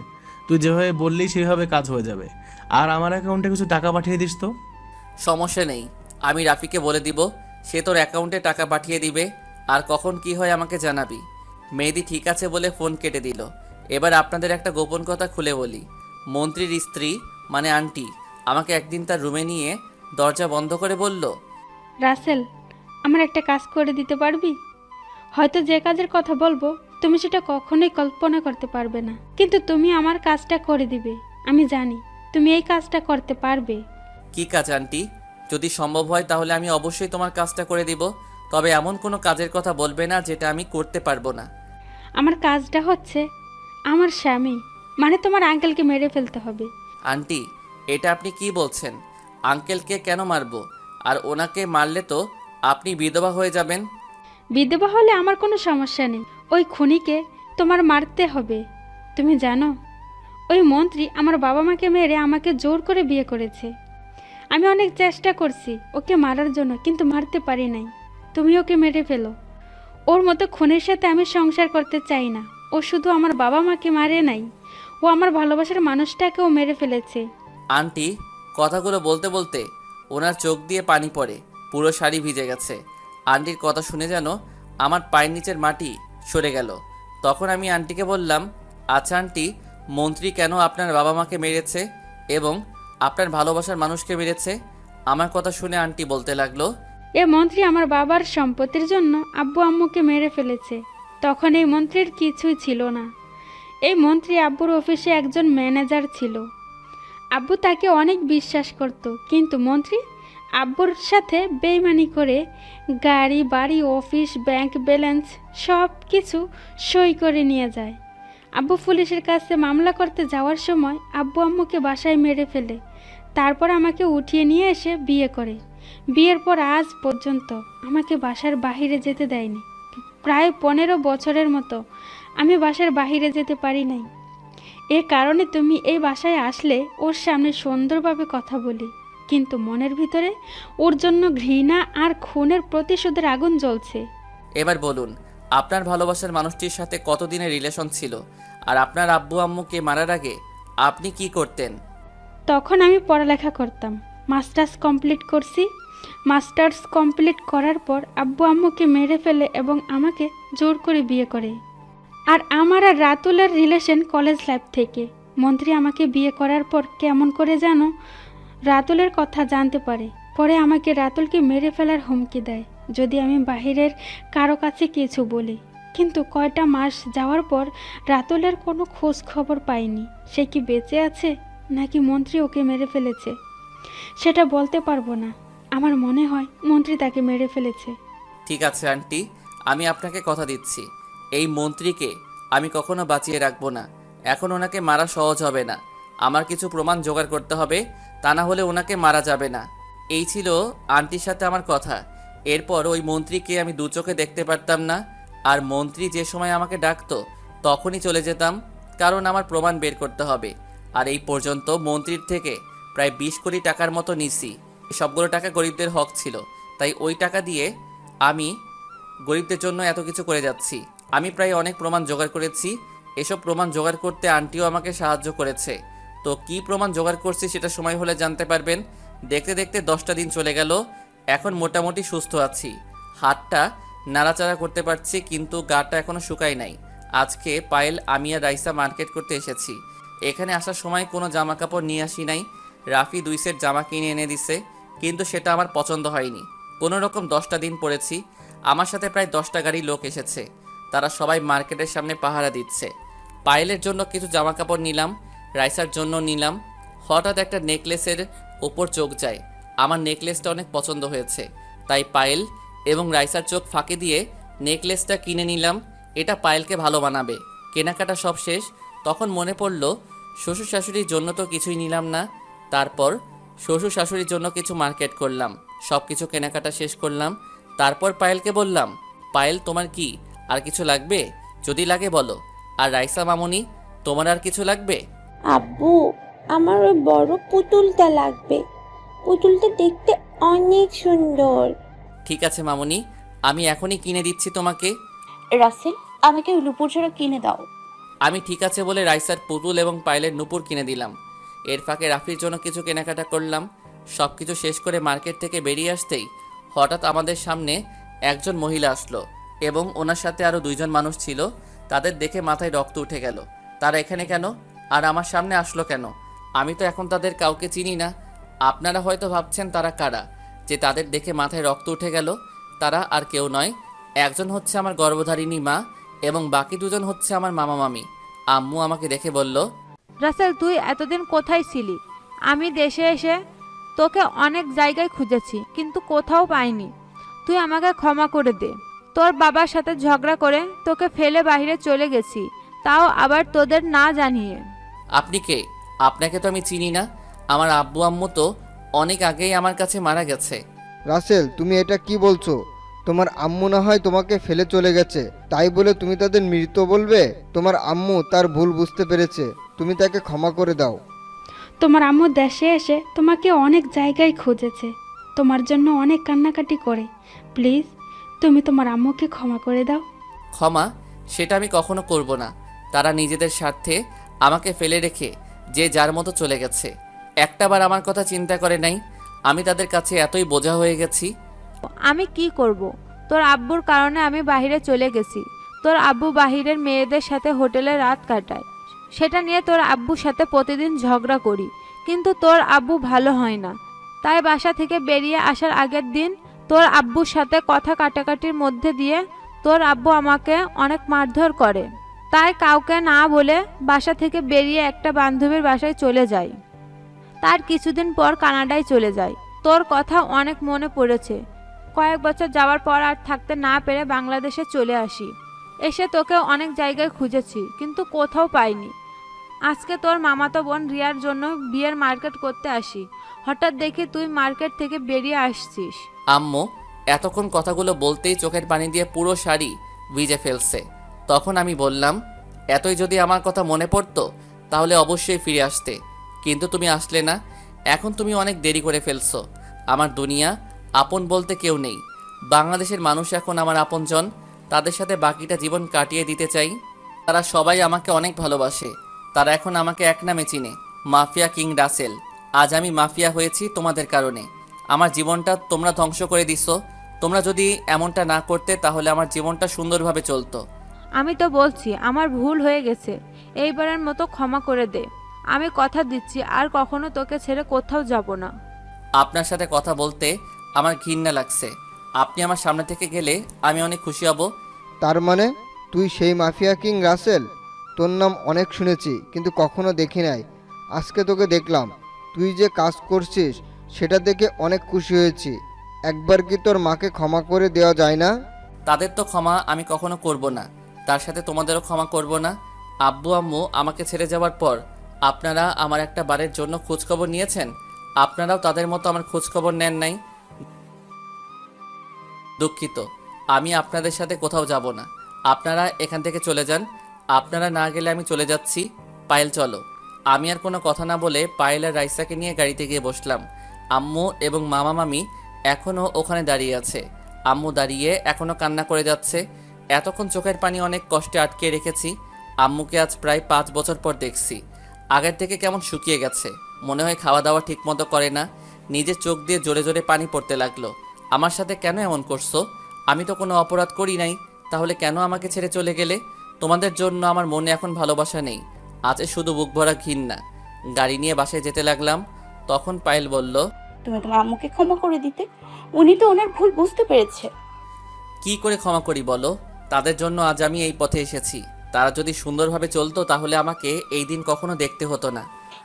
তুই যেভাবে বললি সেইভাবে কাজ হয়ে যাবে। আর আমার অ্যাকাউন্টে কিছু টাকা পাঠিয়ে দিস তো। সমস্যা নেই, আমি রাফিকে বলে দিব, সে তোর অ্যাকাউন্টে টাকা পাঠিয়ে দিবে। আর কখন কি হয় আমাকে জানাবি। মেহেদি ঠিক আছে বলে ফোন কেটে দিল। এবার আপনাদের একটা গোপন কথা খুলে বলি। মন্ত্রীর স্ত্রী মানে আন্টি আমাকে একদিন তার রুমে নিয়ে দরজা বন্ধ করে বলল, রাসেল, আমার একটা কাজ করে দিতে পারবি? হয়তো যে কাজের কথা বলবো তুমি সেটা কখনোই কল্পনা করতে পারবে না, কিন্তু তুমি আমার কাজটা করে দিবে। আমি জানি তুমি এই কাজটা করতে পারবে। কি কাজ আন্টি? যদি সম্ভব হয় তাহলে আমি অবশ্যই তোমার কাজটা করে দিব, তবে এমন কোনো কাজের কথা বলবে না যেটা আমি করতে পারবো না। আমার কাজটা হচ্ছে আমার স্বামী মানে তোমার আঙ্কেলকে মেরে ফেলতে হবে। আন্টি, এটা আপনি কি বলছেন? আঙ্কেলকে কেন মারবো? আর ওনাকে মারলে তো আপনি বিধবা হয়ে যাবেন। বিধবা হলে আমার কোনো সমস্যা নেই, ওই খুনিকে তোমার মারতে হবে। তুমি জানো ওই মন্ত্রী আমার বাবা মাকে মেরে আমাকে জোর করে বিয়ে করেছে। আমি অনেক চেষ্টা করছি ওকে মারার জন্য, কিন্তু মারতে পারি নাই। তুমি ওকে মেরে ফেলো। ওর মতো খুনের সাথে আমি সংসার করতে চাই না। ও শুধু আমার বাবা মাকে মারে নাই, ও আমার ভালোবাসার মানুষটাকেও মেরে ফেলেছে। আন্টি, কথাগুলো বলতে বলতে ওনার চোখ দিয়ে পানি পড়ে, পুরো শাড়ি ভিজে গেছে। আন্টির কথা শুনে যেন আমার পায়ের নিচের মাটি সরে গেল। তখন আমি আন্টিকে বললাম, আচ্ছা আন্টি, মন্ত্রী কেন আপনার বাবা মাকে মেরেছে এবং আপনার ভালোবাসার মানুষকে মেরেছে? আমার কথা শুনে আন্টি বলতে লাগলো, এ মন্ত্রী আমার বাবার সম্পত্তির জন্য আব্বু আম্মুকে মেরে ফেলেছে। তখন এই মন্ত্রীর কিছুই ছিল না। এই মন্ত্রী আব্বুর অফিসে একজন ম্যানেজার ছিল। আব্বু তাকে অনেক বিশ্বাস করত, কিন্তু মন্ত্রী আব্বুর সাথে বেইমানি করে গাড়ি বাড়ি অফিস ব্যাংক ব্যালেন্স সব কিছু সই করে নিয়ে যায়। আব্বু পুলিশের কাছে মামলা করতে যাওয়ার সময় আব্বু আম্মুকে বাসায় মেরে ফেলে। তারপর আমাকে উঠিয়ে নিয়ে এসে বিয়ে করে। বিয়ের পর আজ পর্যন্ত আমাকে বাসার বাহিরে যেতে দেয়নি। প্রায় 15 বছরের মতো আমি বাসার বাহিরে যেতে পারি নাই। এর কারণে তুমি এই বাসায় আসলে ওর সামনে সুন্দরভাবে কথা বলি, কিন্তু মনের ভিতরে ওর জন্য ঘৃণা আর খুনের প্রতিশোধের আগুন জ্বলছে। এবার বলুন, আপনার ভালোবাসার মানুষটির সাথে কতদিনের রিলেশন ছিল? আর আপনার আব্বু আম্মুকে মারার আগে আপনি কি করতেন? তখন আমি পড়ালেখা করতাম, মাস্টার্স কমপ্লিট করছি। মাস্টার্স কমপ্লিট করার পর আব্বু আম্মুকে মেরে ফেলে এবং আমাকে জোর করে বিয়ে করে। আর আমার আর রাতুলের রিলেশন কলেজ লাইফ থেকে। মন্ত্রী আমাকে বিয়ে করার পর কেমন করে যেন রাতুলের কথা জানতে পারে। পরে আমাকে রাতুলকে মেরে ফেলার হুমকি দেয় যদি আমি বাহিরের কারো কাছে কিছু বলি। কিন্তু কয়টা মাস যাওয়ার পর রাতুলের কোনো খোঁজ খবর পাইনি। সে কি বেঁচে আছে নাকি মন্ত্রী ওকে মেরে ফেলেছে সেটা বলতে পারবো না। আমার মনে হয় মন্ত্রী তাকে মেরে ফেলেছে। ঠিক আছে আন্টি, আমি আপনাকে কথা দিচ্ছি, এই মন্ত্রীকে আমি কখনো বাঁচিয়ে রাখবো না। এখন ওনাকে মারা সহজ হবে না, আমার কিছু প্রমাণ জোগাড় করতে হবে, তা না হলে ওনাকে মারা যাবে না। এই ছিল আন্টির সাথে আমার কথা। এরপর ওই মন্ত্রীকে আমি দু চোখে দেখতে পারতাম না, আর মন্ত্রী যে সময় আমাকে ডাকতো তখনই চলে যেতাম, কারণ আমার প্রমাণ বের করতে হবে। আর এই পর্যন্ত মন্ত্রীর থেকে প্রায় 20 কোটি টাকার মতো নিছি। সবগুলো টাকা গরিবদের হক ছিল, তাই ওই টাকা দিয়ে আমি গরিবদের জন্য এত কিছু করে যাচ্ছি। আমি প্রায় অনেক প্রমাণ জোগাড় করেছি। এসব প্রমাণ জোগাড় করতে আন্টিও আমাকে সাহায্য করেছে। তো কি প্রমাণ জোগাড় করছি সেটা সময় হলে জানতে পারবেন। দেখতে দেখতে 10টা দিন চলে গেল। এখন মোটামুটি সুস্থ আছি, হাতটা নাড়াচাড়া করতে পারছি, কিন্তু গাটা এখনও শুকায় নাই। আজকে পায়েল, আমি আর রাইসা মার্কেট করতে এসেছি। এখানে আসার সময় কোনো জামা কাপড় নিয়ে আসি নাই। রাফি 2 সেট জামা কিনে এনে দিছে, কিন্তু সেটা আমার পছন্দ হয়নি। কোনো রকম 10টা দিন পরেছি। আমার সাথে প্রায় 10টা গাড়ি লোক এসেছে, তারা সবাই মার্কেটের সামনে পাহারা দিচ্ছে। পায়েলের জন্য কিছু জামা কাপড় নিলাম, রাইসার জন্য নিলাম। হঠাৎ একটা নেকলেসের ওপর চোখ যায়। আমার নেকলেসটা অনেক পছন্দ হয়েছে, তাই পায়েল এবং রাইসার চোখ ফাঁকি দিয়ে নেকলেসটা কিনে নিলাম। এটা পায়েলকে ভালো বানাবে। কেনাকাটা সব শেষ, তখন মনে পড়ল শ্বশুর শাশুড়ির জন্য তো কিছুই নিলাম না। তারপর শ্বশুর শাশুড়ির জন্য কিছু মার্কেট করলাম, সব কিছু কেনাকাটা শেষ করলাম। তারপর পায়েলকে বললাম, পায়েল তোমার কি আর কিছু লাগবে? যদি লাগে বলো। আর রাইসা মামুনি, তোমার আর কিছু লাগবে? আব্বু, আমার ওই বড় পুতুলটা লাগবে। পুতুলটা দেখতে অনেক সুন্দর। ঠিক আছে মামুনি, আমি এখনই কিনে দিচ্ছি তোমাকে। রাসেল, আমাকে ওই নুপুর জোড়া কিনে দাও। আমি ঠিক আছে বলে রাইসার পুতুল এবং পায়েলের নুপুর কিনে দিলাম। এর ফাঁকে রাফির জন্য কিছু কেনাকাটা করলাম। সব কিছু শেষ করে মার্কেট থেকে বেরিয়ে আসতেই হঠাৎ আমাদের সামনে একজন মহিলা আসলো এবং ওনার সাথে আরও 2জন মানুষ ছিল। তাদের দেখে মাথায় রক্ত উঠে গেল। তারা এখানে কেন আর আমার সামনে আসলো কেন? আমি তো এখন তাদের কাউকে চিনি না। আপনারা হয়তো ভাবছেন তারা কারা, যে তাদের দেখে মাথায় রক্ত উঠে গেল। তারা আর কেউ নয়, একজন হচ্ছে আমার গর্ভধারিণী মা এবং বাকি 2জন হচ্ছে আমার মামা মামি। আম্মু আমাকে দেখে বলল, রাসেল, তুই এতদিন কোথায় ছিলি? আমি দেশে এসে তোকে অনেক জায়গায় খুঁজেছি, কিন্তু কোথাও পাইনি। তুই আমাকে ক্ষমা করে দে। তোর বাবার সাথে ঝগড়া করে তোকে ফেলে বাইরে চলে গেছি, তাও আবার তোদের না জানিয়ে। আপনি কে? আপনাকে তো আমি চিনি না। আমার আব্বু আম্মু তো অনেক আগেই আমার কাছে মারা গেছে। রাসেল, তুমি এটা কি বলছো? তোমার আম্মু না হয় তোমাকে ফেলে চলে গেছে, তাই বলে তুমি তাদের মৃত বলবে? তোমার আম্মু তার ভুল বুঝতে পেরেছে, তুমি তাকে ক্ষমা করে দাও। তোমার আম্মু দেশে এসে তোমাকে অনেক জায়গায় খুঁজেছে, তোমার জন্য অনেক কান্নাকাটি করে। প্লিজ তুমি তোমার আম্মুকে ক্ষমা করে দাও। ক্ষমা? সেটা আমি কখনো করব না। তারা নিজেদের স্বার্থে আমাকে ফেলে রেখে যে যার মতো চলে গেছে, একটাবার আমার কথা চিন্তা করে নাই। আমি তাদের কাছে এতই বোঝা হয়ে গেছি। আমি কি করব? তোর আব্বুর কারণে আমি বাইরে চলে গেছি। তোর আব্বু বাহিরের মেয়েদের সাথে হোটেলে রাত কাটায়, সেটা নিয়ে তোর আব্বুর সাথে প্রতিদিন ঝগড়া করি, কিন্তু তোর আব্বু ভালো হয় না। তাই বাসা থেকে বেরিয়ে আসার আগের দিন তোর আব্বুর সাথে কথা কাটাকাটির মধ্যে দিয়ে তোর আব্বু আমাকে অনেক মারধর করে। তাই কাউকে না বলে বাসা থেকে বেরিয়ে একটা বান্ধবীর বাসায় চলে যাই। তার কিছুদিন পর কানাডায় চলে যাই। তোর কথা অনেক মনে পড়েছে। কয়েক বছর যাওয়ার পর আর থাকতে না পেরে বাংলাদেশে চলে আসি। এসে তোকে অনেক জায়গায় খুঁজেছি, কিন্তু কোথাও পাইনি। আজকে তোর মামাতো বোন রিয়ার জন্য বিয়ের মার্কেট করতে আসি। হঠাৎ দেখি তুই মার্কেট থেকে বেরিয়ে আসছিস। আম্মু এতক্ষণ কথাগুলো বলতেই চোখের পানি দিয়ে পুরো শাড়ি ভিজে ফেলছে। তখন আমি বললাম, এতই যদি আমার কথা মনে পড়তো তাহলে অবশ্যই ফিরে আসতে, কিন্তু তুমি আসলে না। এখন তুমি অনেক দেরি করে ফেলছো। আমার দুনিয়া আপন বলতে কেউ নেই। বাংলাদেশের মানুষ এখন আমার আপনজন। তাদের সাথে বাকিটা জীবন কাটিয়ে দিতে চাই। তারা সবাই আমাকে অনেক ভালোবাসে। তারা এখন আমাকে এক নামে চিনে, মাফিয়া কিং রাসেল। আজ আমি মাফিয়া হয়েছি তোমাদের কারণে। আমার জীবনটা তোমরা ধ্বংস করে দিছো। তোমরা যদি এমনটা না করতে তাহলে আমার জীবনটা সুন্দরভাবে চলতো। আমি তো বলছি আমার ভুল হয়ে গেছে, এইবারের মতো ক্ষমা করে দে। আমি কথা দিচ্ছি আর কখনো তোকে ছেড়ে কোথাও যাব না। আপনার সাথে কথা বলতে আমার ঘৃণা লাগছে। আপনি আমার সামনে থেকে গেলে আমি অনেক খুশি হব। তার মানে তুই সেই মাফিয়া কিং রাসেল? তোর নাম অনেক শুনেছি কিন্তু কখনো দেখি নাই। আজকে তোকে দেখলাম। তুই যে কাজ করছিস সেটা দেখে অনেক খুশি হয়েছি। একবার কি তোর মাকে ক্ষমা করে দেওয়া যায় না? তাদের তো ক্ষমা আমি কখনো করব না, তার সাথে তোমাদেরও ক্ষমা করব না। আব্বু আম্মু আমাকে ছেড়ে যাওয়ার পর আপনারা আমার একটা বারের জন্য খোঁজখবর নিয়েছেন? আপনারাও তাদের মতো আমার খোঁজখবর নেন নাই। দুঃখিত, আমি আপনাদের সাথে কোথাও যাব না। আপনারা এখান থেকে চলে যান। আপনারা না গেলে আমি চলে যাচ্ছি। পায়েল চলো। আমি আর কোনো কথা না বলে পায়েল আর রাইসাকে নিয়ে গাড়িতে গিয়ে বসলাম। আম্মু এবং মামা মামি এখনও ওখানে দাঁড়িয়ে আছে। আম্মু দাঁড়িয়ে এখনও কান্না করে যাচ্ছে। এতক্ষণ চোখের পানি অনেক কষ্টে আটকে রেখেছি। আম্মুকে আজ প্রায় 5 বছর পর দেখছি। আগের থেকে কেমন শুকিয়ে গেছে, মনে হয় খাওয়া দাওয়া ঠিকমতো করে না। নিজের চোখ দিয়ে জোরে জোরে পানি পড়তে লাগলো। আমার সাথে কেন এমন করছো? আমি তো কোনো অপরাধ করি নাই, তাহলে কেন আমাকে ছেড়ে চলে গেলে? তোমাদের জন্য আমার মনে এখন ভালোবাসা নেই, আছে শুধু বুক ভরা ঘৃণা। গাড়ি নিয়ে বাসায় যেতে লাগলাম। তখন পায়েল বলল, তুমি তোমার আম্মুকে ক্ষমা করে দিতে, উনি তো ওনার ভুল বুঝতে পেরেছে। কি করে ক্ষমা করি বলো? তাদের জন্য আজ আমি এই পথে এসেছি। তারা যদি সুন্দরভাবে চলতো তাহলে আমাকে এই দিন কখনো দেখতে হতো না।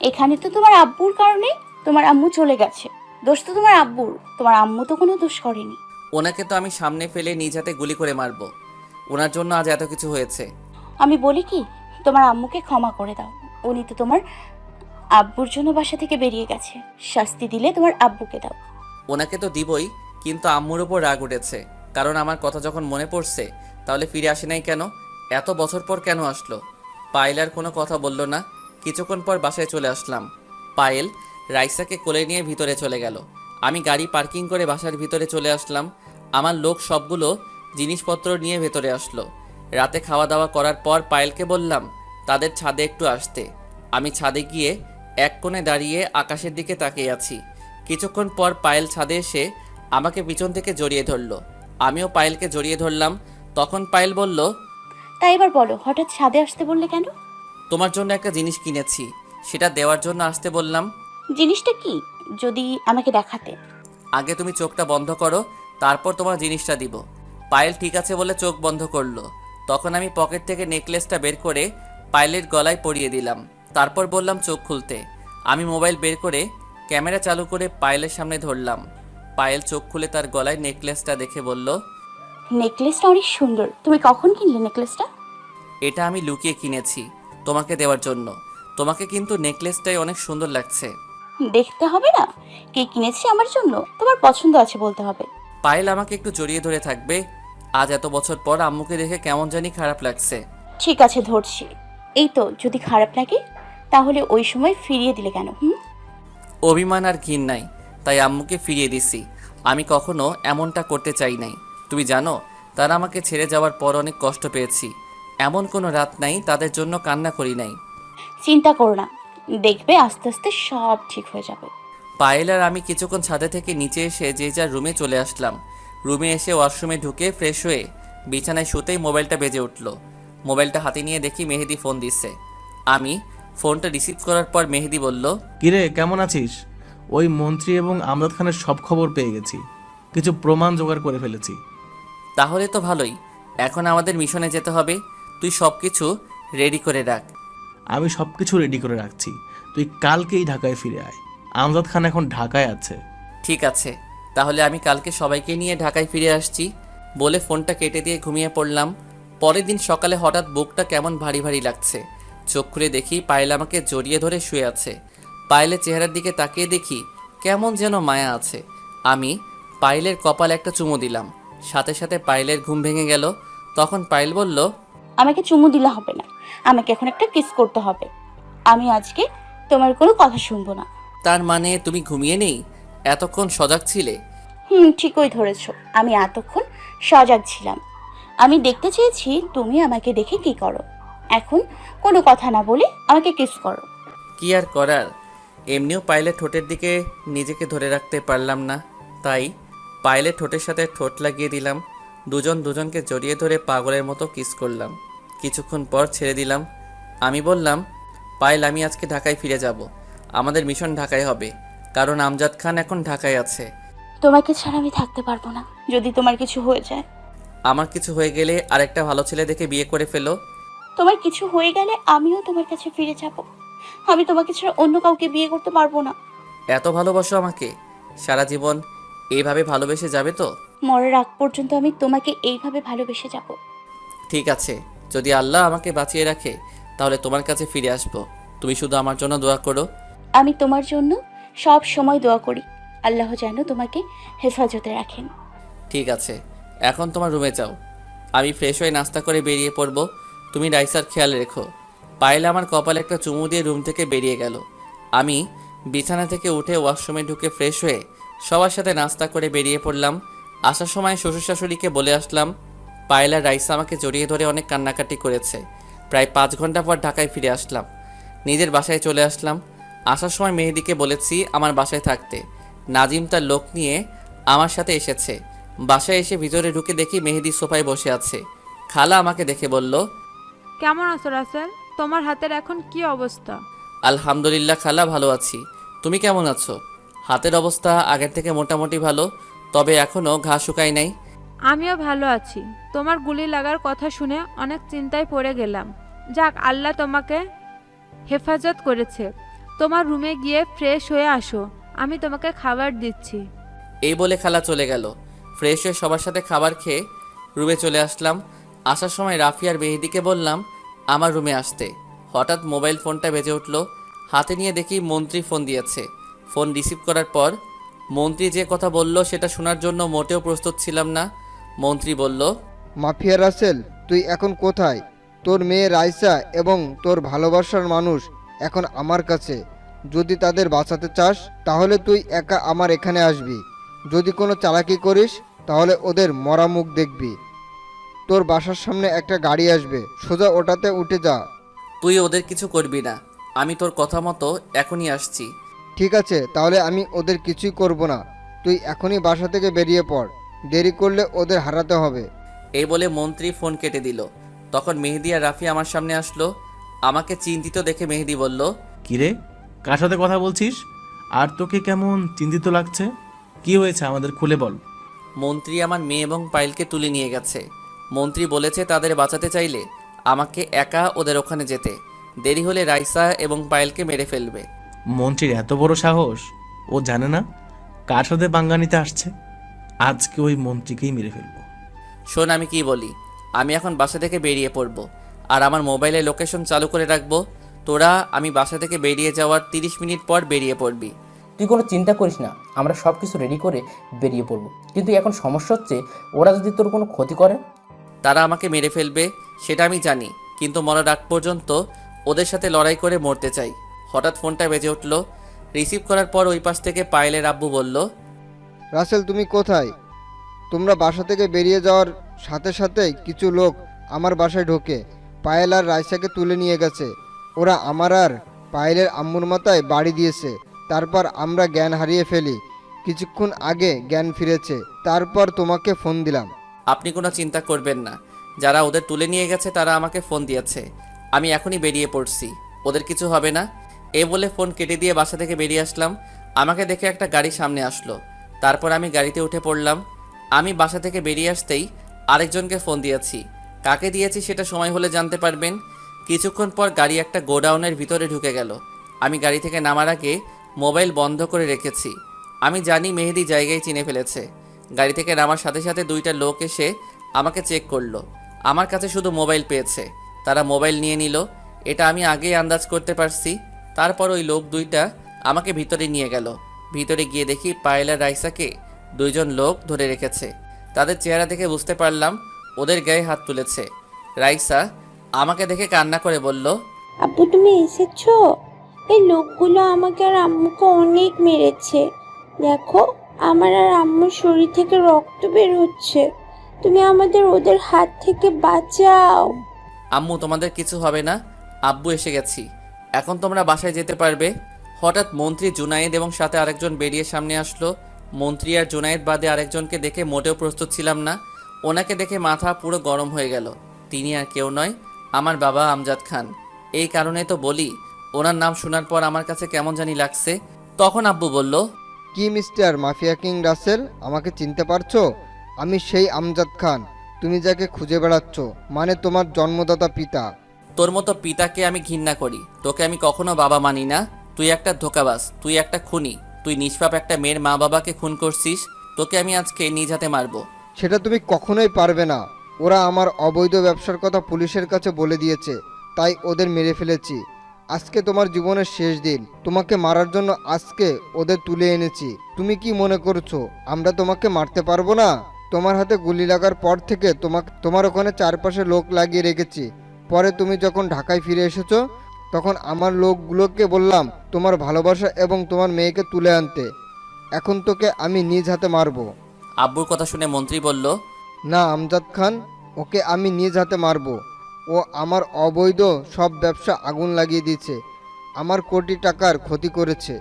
এখানে তো তোমার আব্বুর কারণে তোমার আম্মু চলে গেছে, দোষ তো তোমার আব্বুর, তোমার আম্মু তো কোনো দোষ করেনি। ওনাকে তো আমি সামনে ফেলে নিজ হাতে গুলি করে মারবো। ওনার জন্য আজ এত কিছু হয়েছে। আমি বলি কি, তোমার আম্মুকে ক্ষমা করে দাও। উনি তো তোমার আব্বুর জন্য বাসা থেকে বেরিয়ে গেছে, শাস্তি দিলে তোমার আব্বুকে দাও। ওনাকে তো দিবই, কিন্তু আম্মুর ওপর রাগ উঠেছে। কারণ আমার কথা যখন মনে পড়ছে তাহলে ফিরে আসে নাই কেন? এত বছর পর কেন আসলো? পায়েল আর কোনো কথা বলল না। কিছুক্ষণ পর বাসায় চলে আসলাম। পায়েল রাইসাকে কোলে নিয়ে ভিতরে চলে গেল। আমি গাড়ি পার্কিং করে বাসার ভিতরে চলে আসলাম। আমার লোক সবগুলো জিনিসপত্র নিয়ে ভেতরে আসলো। রাতে খাওয়া দাওয়া করার পর পায়েলকে বললাম তাদের ছাদে একটু আসতে। আমি ছাদে গিয়ে এক কোণে দাঁড়িয়ে আকাশের দিকে তাকিয়ে আছি। কিছুক্ষণ পর পায়েল ছাদে এসে আমাকে পিছন থেকে জড়িয়ে ধরলো। আমিও পায়েলকে জড়িয়ে ধরলাম। তখন পায়েল বলল, তাই এবার বলো, হঠাৎ ছাদে আসতে বললে কেন? তোমার জন্য একটা জিনিস কিনেছি, সেটা দেওয়ার জন্য আসতে বললাম। জিনিসটা কি যদি আমাকে দেখাতে? আগে তুমি চোখটা বন্ধ করো, তারপর তোমার জিনিসটা দিব। পায়েল ঠিক আছে বলে চোখ বন্ধ করলো। তখন আমি পকেট থেকে নেকলেসটা বের করে পায়েলের গলায় পরিয়ে দিলাম। তারপর বললাম চোখ খুলতে। আমি মোবাইল বের করে ক্যামেরা চালু করে পায়েলের সামনে ধরলাম। পায়েল চোখ খুলে তার গলায় নেকলেসটা দেখে বলল, নেকলেসটা অনেক সুন্দর, তুমি কখন কিনলে নেকলেসটা? এটা আমি লুকিয়ে কিনেছি তোমাকে দেওয়ার জন্য। তোমাকে কিন্তু নেকলেসটাই অনেক সুন্দর লাগছে। দেখতে হবে না কে কিনেছে আমার জন্য, তোমার পছন্দ আছে বলতে হবে। পায়েল আমাকে একটু জড়িয়ে ধরে থাকবে। আজ এত বছর পর আম্মুকে দেখে কেমন জানি খারাপ লাগছে। ঠিক আছে ধরছি। এই তো, যদি খারাপ লাগে তাহলে ওই সময় ফিরিয়ে দিলে কেন? অভিমান আর ঘৃণ নাই, তাই আম্মুকে ফিরিয়ে দিছি। আমি কখনো এমনটা করতে চাই নাই। তুমি জানো, তারা আমাকে ছেড়ে যাওয়ার পর অনেক কষ্ট পেয়েছি। এমন কোনো রাত নাই তাদের জন্য কান্না করি নাই। চিন্তা করো না, দেখবে আস্তে আস্তে সব ঠিক হয়ে যাবে। পায়েল আর আমি কিছুক্ষণ ছাদে থেকে নিচে এসে যে যার রুমে চলে আসলাম। রুমে এসে ওয়াশরুমে ঢুকে ফ্রেশ হয়ে বিছানায় শুতেই মোবাইলটা বেজে উঠল। মোবাইলটা হাতে নিয়ে দেখি মেহেদি ফোন দিচ্ছে। আমি ফোনটা রিসিভ করার পর মেহেদি বলল, কিরে কেমন আছিস? ওই মন্ত্রী এবং আমজাদ খানের সব খবর পেয়ে গেছি, কিছু প্রমাণ জোগাড় করে ফেলেছি। তাহলে তো ভালোই। এখন আমাদের মিশনে যেতে হবে। তুই সব কিছু রেডি করে রাখ। আমি সব কিছু রেডি করে রাখছি, তুই কালকেই ঢাকায় ফিরে আয়। আমজাদ খান এখন ঢাকায় আছে। ঠিক আছে, তাহলে আমি কালকে সবাইকে নিয়ে ঢাকায় ফিরে আসছি বলে ফোনটা কেটে দিয়ে ঘুমিয়ে পড়লাম। পরের দিন সকালে হঠাৎ বুকটা কেমন ভারী ভারী লাগছে। চোখ খুলে দেখি পায়েল আমাকে জড়িয়ে ধরে শুয়ে আছে। পায়েলের চেহারার দিকে তাকিয়ে দেখি কেমন যেন মায়া আছে। আমি পায়েলের কপালে একটা চুমু দিলাম। সাথে সাথে পায়েলের ঘুম ভেঙে গেল। তখন পায়েল বলল, আমাকে চুমু দিলে হবে না, আমাকে এখন একটা কিস করতে হবে। আমি আজকে তোমার কোনো কথা শুনবো না। তার মানে তুমি ঘুমিয়ে নেই, এতক্ষণ সজাগ ছিলে? ঠিকই ধরেছো, আমি এতক্ষণ সজাগ ছিলাম। আমি দেখতে চেয়েছি তুমি আমাকে দেখে কি করো। এখন কোনো কথা না বলে আমাকে কিস করো। কি আর করার, এমনিও পায়েলের ঠোঁটের দিকে নিজেকে ধরে রাখতে পারলাম না। তাই পায়েলের ঠোঁটের সাথে ঠোঁট লাগিয়ে দিলাম। দুজন দুজনকে জড়িয়ে ধরে পাগলের মতো কিস করলাম। কিছুক্ষণ পর ছেড়ে দিলাম। আমি বললাম, পায়েল, আমি আজকে ঢাকায় ফিরে যাব। আমাদের মিশন ঢাকায় হবে, কারণ আমজাদ খান এখন ঢাকায় আছে। তোমাকে ছাড়া আমি থাকতে পারবো না, যদি তোমার কিছু হয়ে যায়। আমার কিছু হয়ে গেলে আরেকটা ভালো ছেলে দেখে বিয়ে করে ফেলো। তোমার কিছু হয়ে গেলে আমিও তোমার কাছে ফিরে যাব। আমি তোমাকে ছাড়া অন্য কাউকে বিয়ে করতে পারবো না। এত ভালোবাসো আমাকে, সারা জীবন এইভাবে ভালোবেসে যাবে তো? মরার আগ পর্যন্ত আমি তোমাকে এইভাবে ভালোবেসে যাব। ঠিক আছে, যদি আল্লাহ আমাকে বাঁচিয়ে রাখে তাহলে তোমার কাছে ফিরে আসবো। তুমি শুধু আমার জন্য দোয়া করো। আমি তোমার জন্য সব সময় দোয়া করি, আল্লাহ যেন তোমাকে হেফাজতে রাখেন। ঠিক আছে, এখন তোমার রুমে যাও। আমি ফ্রেশ হয়ে নাস্তা করে বেরিয়ে পড়ব। তুমি রাইসার খেয়াল রেখো। পায়েলে আমার কপালে একটা চুমু দিয়ে রুম থেকে বেরিয়ে গেল। আমি বিছানা থেকে উঠে ওয়াশরুমে ঢুকে ফ্রেশ হয়ে সবার সাথে নাস্তা করে বেরিয়ে পড়লাম। আসার সময় শ্বশুর শাশুড়িকে বলে আসলাম। পায়েলা রাইসা আমাকে জড়িয়ে ধরে অনেক কান্নাকাটি করেছে। প্রায় 5 ঘন্টা পর ঢাকায় ফিরে আসলাম। নিজের বাসায় চলে আসলাম। আসার সময় মেহেদিকে বলেছি আমার বাসায় থাকতে। নাজিম তার লোক নিয়ে আমার সাথে এসেছে। বাসায় এসে ভিতরে ঢুকে দেখি মেহেদি সোফায় বসে আছে। খালা আমাকে দেখে বলল, কেমন আছো রাসেল? তোমার হাতের এখন কি অবস্থা? আলহামদুলিল্লাহ খালা, ভালো আছি। তুমি কেমন আছো? হাতের অবস্থা আগের থেকে মোটামুটি ভালো, তবে এখনও ঘা শুকায় নাই। আমিও ভালো আছি। তোমার গুলি লাগার কথা শুনে অনেক চিন্তায় পড়ে গেলাম। যাক, আল্লাহ তোমাকে হেফাজত করেছে। তোমার রুমে গিয়ে ফ্রেশ হয়ে আসো, আমি তোমাকে খাবার দিচ্ছি। এই বলে খালা চলে গেল। ফ্রেশ হয়ে সবার সাথে খাবার খেয়ে রুমে চলে আসলাম। আসার সময় রাফি আর মেহেদিকে বললাম আমার রুমে আসতে। হঠাৎ মোবাইল ফোনটা বেজে উঠল। হাতে নিয়ে দেখি মন্ত্রী ফোন দিয়েছে। ফোন রিসিভ করার পর মন্ত্রী যে কথা বলল সেটা শোনার জন্য মোটেও প্রস্তুত ছিলাম না। মন্ত্রী বলল, মাফিয়া রাসেল, তুই এখন কোথায়? তোর মেয়ে রাইসা এবং তোর ভালোবাসার মানুষ এখন আমার কাছে। যদি তাদের বাঁচাতে চাস তাহলে তুই একা আমার এখানে আসবি। যদি কোনো চালাকি করিস তাহলে ওদের মরা মুখ দেখবি। তোর বাসার সামনে একটা গাড়ি আসবে, সোজা ওটাতে উঠে যা। তুই ওদের কিছু করবি না, আমি তোর কথা মতো এখনই আসছি। ঠিক আছে, তাহলে আমি ওদের কিছুই করব না। তুই এখনই বাসা থেকে বেরিয়ে পড়, দেরি করলে ওদের হারাতে হবে। এই বলে মন্ত্রী ফোন কেটে দিল। তখন মেহেদি আর রাফি আমার সামনে আসলো। আমাকে চিন্তিত দেখে মেহেদি বলল, কিরে, কার সাথে কথা বলছিস? আর তোকে কেমন চিন্তিত লাগছে? কি হয়েছে আমাদের খুলে বল। মন্ত্রী আমার মেয়ে এবং পায়েলকে তুলে নিয়ে গেছে। মন্ত্রী বলেছে তাদের বাঁচাতে চাইলে আমাকে একা ওদের ওখানে যেতে। দেরি হলে রাইসা এবং পায়েলকে মেরে ফেলবে। মন্ত্রীর এত বড় সাহস! ও জানে না কার সাথে পাঙ্গা নিতে আসছে। আজকে ওই মন্ত্রীকেই মেরে ফেলবো। শোন আমি কি বলি, আমি এখন বাসা থেকে বেরিয়ে পড়ব আর আমার মোবাইলে লোকেশন চালু করে রাখবো। তোরা আমি বাসা থেকে বেরিয়ে যাওয়ার 30 মিনিট পর বেরিয়ে পড়বি। তুই কোনো চিন্তা করিস না, আমরা সব কিছু রেডি করে বেরিয়ে পড়বো। কিন্তু এখন সমস্যা হচ্ছে, ওরা যদি তোর কোনো ক্ষতি করে? তারা আমাকে মেরে ফেলবে সেটা আমি জানি, কিন্তু মরার আগ পর্যন্ত ওদের সাথে লড়াই করে মরতে চাই। হঠাৎ ফোনটা বেজে উঠল। রিসিভ করার পর ওই পাশ থেকে পায়েলের আব্বু বলল, রাসেল, তুমি কোথায়? তোমরা বাসা থেকে বেরিয়ে যাওয়ার সাথে সাথে কিছু লোক আমার বাসায় ঢোকে পায়েল আর রাইসাকে তুলে নিয়ে গেছে। ওরা আমার আর পায়েলের আম্মুর মাথায় বাড়ি দিয়েছে। তারপর আমরা জ্ঞান হারিয়ে ফেলি। কিছুক্ষণ আগে জ্ঞান ফিরেছে, তারপর তোমাকে ফোন দিলাম। আপনি কোনো চিন্তা করবেন না, যারা ওদের তুলে নিয়ে গেছে তারা আমাকে ফোন দিয়েছে। আমি এখনই বেরিয়ে পড়ছি, ওদের কিছু হবে না। এ বলে ফোন কেটে দিয়ে বাসা থেকে বেরিয়ে আসলাম। আমাকে দেখে একটা গাড়ি সামনে আসলো। তারপর আমি গাড়িতে উঠে পড়লাম। আমি বাসা থেকে বেরিয়ে আসতেই আরেকজনকে ফোন দিয়েছি। কাকে দিয়েছি সেটা সময় হলে জানতে পারবেন। কিছুক্ষণ পর গাড়ি একটা গোডাউনের ভিতরে ঢুকে গেল। আমি গাড়ি থেকে নামার আগে মোবাইল বন্ধ করে রেখেছি। আমি জানি মেহেদি জায়গায় চিনে ফেলেছে। গাড়ি থেকে নামার সাথে সাথে 2টা লোক এসে আমাকে চেক করলো। আমার কাছে শুধু মোবাইল পেয়েছে, তারা মোবাইল নিয়ে নিল। এটা আমি আগেই আন্দাজ করতে পারছি। তারপর ওই লোক 2টা আমাকে ভিতরে নিয়ে গেল। ভিতরে গিয়ে দেখি পায়েল আর রাইসাকে 2জন লোক ধরে রেখেছে। তাদের চেহারা দেখে বুঝতে পারলাম ওদের গায়ে হাত তুলেছে। রাইসা আমাকে দেখে কান্না করে বলল, আব্বু, তুমি এসেছো? এই লোকগুলো আমাকে আর আম্মুকে অনেক মেরেছে। দেখো, আমার আর আম্মুর শরীর থেকে রক্ত বের হচ্ছে। তুমি আমাদের ওদের হাত থেকে বাঁচাও। আম্মু তোমাদের কিছু হবে না, আব্বু এসে গেছি, এখন তোমরা বাসায় যেতে পারবে। হঠাৎ মন্ত্রী জুনায়েদ এবং সাথে আরেকজন বেরিয়ে সামনে আসলো। মন্ত্রী আর জুনায়েদ বাদে আরেকজনকে দেখে মোটেও প্রস্তুত ছিলাম না। ওনাকে দেখে মাথা পুরো গরম হয়ে গেল। তিনি আর কেউ নয়, আমার বাবা আমজাদ খান। এই কারণে তো বলি, ওনার নাম শোনার পর আমার কাছে কেমন জানি লাগছে। তখন আব্বু বলল, কি মিস্টার মাফিয়া কিং রাসেল, আমাকে চিনতে পারছো? আমি সেই আমজাদ খান, তুমি যাকে খুঁজে বেড়াচ্ছ, মানে তোমার জন্মদাতা পিতা। তোর মতো পিতাকে আমি ঘৃণা করি, তোকে আমি কখনো বাবা মানি না। তুই একটা ধোঁকাবাজ, তুই একটা খুনি, তুই নিষ্পাপ একটা মেয়ের মা বাবাকে খুন করছিস। তোকে আমি আজকে নিজ হাতে মারবো। সেটা তুমি কখনোই পারবে না। ওরা আমার অবৈধ ব্যবসার কথা পুলিশের কাছে বলে দিয়েছে, তাই ওদের মেরে ফেলেছি। আজকে তোমার জীবনের শেষ দিন, তোমাকে মারার জন্য আজকে ওদের তুলে এনেছি। তুমি কি মনে করছো আমরা তোমাকে মারতে পারবো না? তোমার হাতে গুলি লাগার পর থেকে তোমার ওখানে চারপাশে লোক লাগিয়ে রেখেছি। পরে তুমি যখন ঢাকায় ফিরে এসেছো, তখন আমার লোকগুলোকে বললাম তোমার ভালোবাসা এবং তোমার মেয়েকে তুলে আনতে। এখন তোকে আমি নিজ হাতে মারবো। আব্বুর কথা শুনে মন্ত্রী বলল, না আমজাদ খান, ওকে আমি নিজ হাতে মারবো। ও আমার অবৈধ সব ব্যবসা আগুন লাগিয়ে দিয়েছে, আমার কোটি টাকার ক্ষতি করেছে।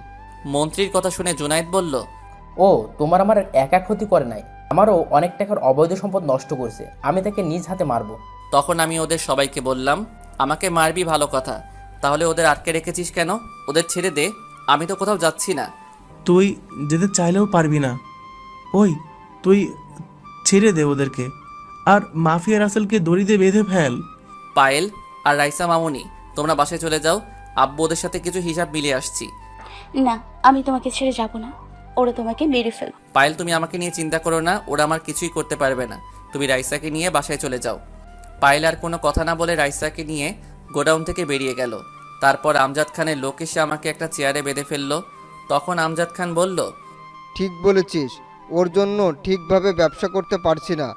মন্ত্রীর কথা শুনে জুনায়েদ বলল, ও তোমার আমার একা ক্ষতি করে নাই, আমারও অনেক টাকার অবৈধ সম্পদ নষ্ট করছে। আমি তাকে নিজ হাতে মারবো। তখন আমি ওদের সবাইকে বললাম, আমাকে মারবি ভালো কথা, তাহলে ওদের আটকে রেখেছিস কেন? ওদের ছেড়ে দে, আমি তো কোথাও যাচ্ছি না। তুই যেতে চাইলেও পারবি না। ওই তুই ছেড়ে দে ওদেরকে, আর মাফিয়া রাসেলকে দড়িতে বেঁধে ফেল। পায়েল আর রাইসা মামুনি, তোমরা বাসায় চলে যাও, আব্বু ওদের সাথে কিছু হিসাব মিলিয়ে আসছি। না, আমি তোমাকে ছেড়ে যাব না, ওরা তোমাকে মেরে ফেল। পায়েল, তুমি আমাকে নিয়ে চিন্তা করো না, ওরা আমার কিছুই করতে পারবে না। তুমি রাইসাকে নিয়ে বাসায় চলে যাও। পায়েল আর কোনো কথা না বলে রাইসাকে নিয়ে গোডাউন থেকে বেরিয়ে গেল। তারপর আমজাদ খানের লোক এসে আমাকে একটা চেয়ারে বেঁধে ফেললো। তখন আমজাদ খান বলল, ঠিক বলেছিস, ওর জন্য ঠিকভাবে ব্যবসা করতে পারছি না।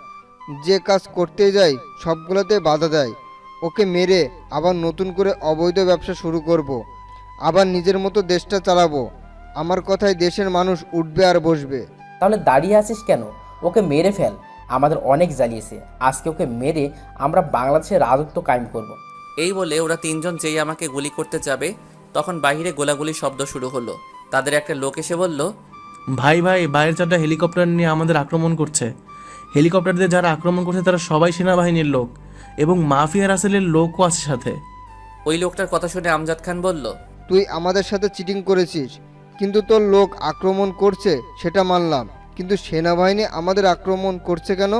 যে কাজ করতে যাই সবগুলোতে বাধা দেয়। ওকে মেরে আবার নতুন করে অবৈধ ব্যবসা শুরু করব। আবার নিজের মতো দেশটা চালাবো। আমার কথায় দেশের মানুষ উঠবে আর বসবে। তাহলে দাঁড়িয়ে আছিস কেন? ওকে মেরে ফেল। আমাদের অনেক জ্বালিয়েছে, আজকে ওকে মেরে আমরা বাংলাদেশের রাজত্ব কায়েম করব। এই বলে ওরা তিনজন যেই আমাকে গুলি করতে যাবে, তখন বাইরে গোলাগুলির শব্দ শুরু হলো। তাদের একটা লোক এসে বলল, ভাই ভাই, বাইরের চারটা হেলিকপ্টার নিয়ে আমাদের আক্রমণ করছে। হেলিকপ্টার দিয়ে যারা আক্রমণ করছে তারা সবাই সেনাবাহিনীর লোক, এবং মাফিয়া রাসেলের লোকও আছে সাথে। ওই লোকটার কথা শুনে আমজাদ খান বলল, তুই আমাদের সাথে চিটিং করেছিস, কিন্তু তোর লোক আক্রমণ করছে সেটা মানলাম, কিন্তু সেনাবাহিনী আমাদের আক্রমণ করছে কেন?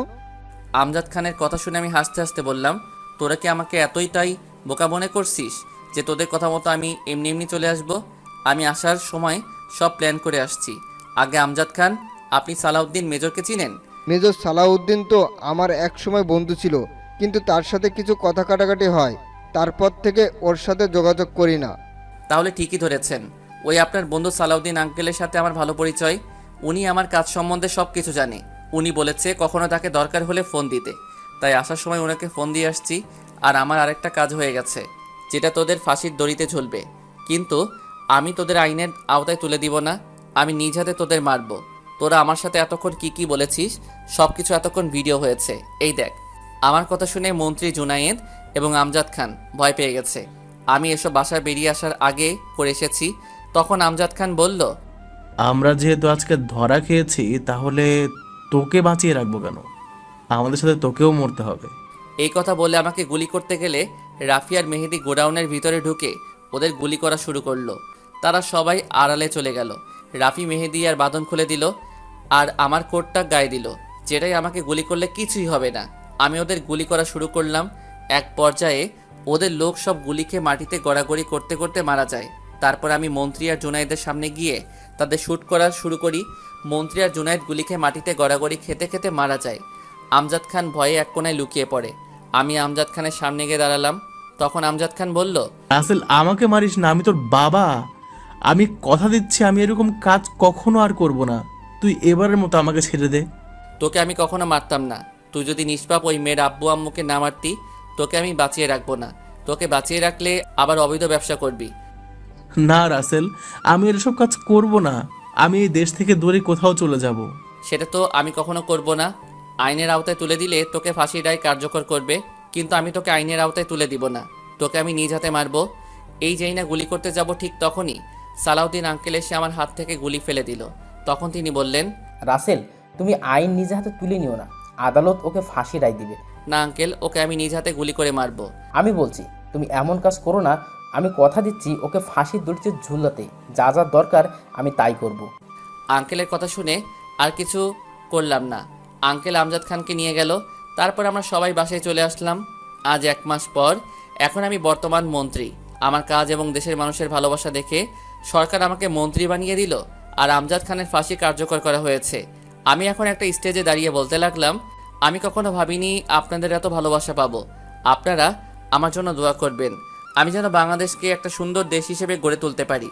আমজাদ খানের কথা শুনে আমি হাসতে হাসতে বললাম, তোরা কি আমাকে এতটাই বোকা মনে করছিস যে তোদের কথা মতো আমি এমনি এমনি চলে আসব? আমি আসার সময় সব প্ল্যান করে আসছি। আগে আমজাদ খান, আপনি সালাউদ্দিন মেজরকে চিনেন? মেজর সালাউদ্দিন তো আমার এক সময় বন্ধু ছিল, কিন্তু তার সাথে কিছু কথা কাটাকাটি হয়, তারপর থেকে ওর সাথে যোগাযোগ করি না। তাহলে ঠিকই ধরেছেন, ওই আপনার বন্ধু সালাউদ্দিন আঙ্কেলের সাথে আমার ভালো পরিচয়। উনি আমার কাজ সম্বন্ধে সব কিছু জানে। উনি বলেছে কখনো তাকে দরকার হলে ফোন দিতে, তাই আসার সময় ওনাকে ফোন দিয়ে আসছি। আর আমার আরেকটা কাজ হয়ে গেছে, যেটা তোদের ফাঁসির দড়িতে ঝুলবে, কিন্তু আমি তোদের আইনের আওতায় তুলে দিব না, আমি নিজ হাতে তোদের মারবো। তোরা আমার সাথে এতক্ষণ কি বলেছিস সব কিছু এতক্ষণ ভিডিও হয়েছে, এই দেখ। আমার কথা শুনে মন্ত্রী জুনায়েদ এবং আমজাদ খান ভয় পেয়ে গেছে। আমি এসব বাসায় বেরিয়ে আসার আগে করে এসেছি। তখন আমজাদ খান বলল, আমরা যেহেতু আজকে ধরা খেয়েছি, তাহলে তোকে বাঁচিয়ে রাখবো কেন? আমাদের সাথে তোকেও মরতে হবে। এই কথা বলে আমাকে গুলি করতে গেলে রাফি আর মেহেদি গোডাউনের ভিতরে ঢুকে ওদের গুলি করা শুরু করলো। তারা সবাই আড়ালে চলে গেল। রাফি মেহেদি আর বাঁধন খুলে দিল আর আমার কোটটা গায়ে দিল, যেটাই আমাকে গুলি করলে কিছুই হবে না। আমি ওদের গুলি করা শুরু করলাম। এক পর্যায়ে ওদের লোক সব গুলিকে মাটিতে গড়াগড়ি করতে করতে মারা যায়। তারপর আমি মন্ত্রী আর জুনায়েদের সামনে গিয়ে তাদের শ্যুট করা শুরু করি। মন্ত্রী আর জুনায়েদ গুলিকে মাটিতে গড়াগড়ি খেতে খেতে মারা যায়। আমজাদ খান ভয়ে এক কোণায় লুকিয়ে পড়ে। আমি আমজাদ খানের সামনে গিয়ে দাঁড়ালাম। তখন আমজাদ খান বলল, রাসেল, আমাকে মারিস না, আমি তোর বাবা। আমি কথা দিচ্ছি আমি এরকম কাজ কখনো আর করব না। তুই এবারের মতো আমাকে ছেড়ে দে। তোকে আমি কখনো মারতাম না। তুই যদি নিষ্পাপ ওই মেয়ের আব্বু আম্মুকে না মারতি, তোকে আমি বাঁচিয়ে রাখবো না। তোকে বাঁচিয়ে রাখলে আবার অবৈধ ব্যবসা করবি। না রাসেল, আমি এসব কাজ করব না। আমি এই দেশ থেকে দূরে কোথাও চলে যাব। সেটা তো আমি কখনো করব না। আইনের আওতায় তুলে দিলে তোকে ফাঁসির রায় কার্যকর করবে, কিন্তু আমি তোকে আইনের আওতায় তুলে দিব না। তোকে আমি নিজ হাতে মারবো। এই যেই না গুলি করতে যাব, ঠিক তখনই সালাউদ্দিন আঙ্কেল এসে আমার হাত থেকে গুলি ফেলে দিল। তখন তিনি বললেন, রাসেল, তুমি আইন নিজে হাতে তুলে নিও না, আদালত ওকে ফাঁসি রায় দিবে। না আঙ্কেল, ওকে আমি নিজ হাতে গুলি করে মারবো। আমি বলছি তুমি এমন কাজ করো না, আমি কথা দিচ্ছি ওকে ফাঁসির দড়িতে ঝুলাতে যা যা দরকার আমি তাই করব। আঙ্কেলের কথা শুনে আর কিছু করলাম না। আঙ্কেল আমজাদ খানকে নিয়ে গেল। তারপর আমরা সবাই বাসায় চলে আসলাম। আজ 1 মাস পর এখন আমি বর্তমান মন্ত্রী। আমার কাজ এবং দেশের মানুষের ভালোবাসা দেখে সরকার আমাকে মন্ত্রী বানিয়ে দিল, আর আমজাদ খানের ফাঁসি কার্যকর করা হয়েছে। আমি এখন একটা স্টেজে দাঁড়িয়ে বলতে লাগলাম, আমি কখনো ভাবিনি আপনাদের এত ভালোবাসা পাবো। আপনারা আমার জন্য দোয়া করবেন, আমি যেন বাংলাদেশকে একটা সুন্দর দেশ হিসেবে গড়ে তুলতে পারি।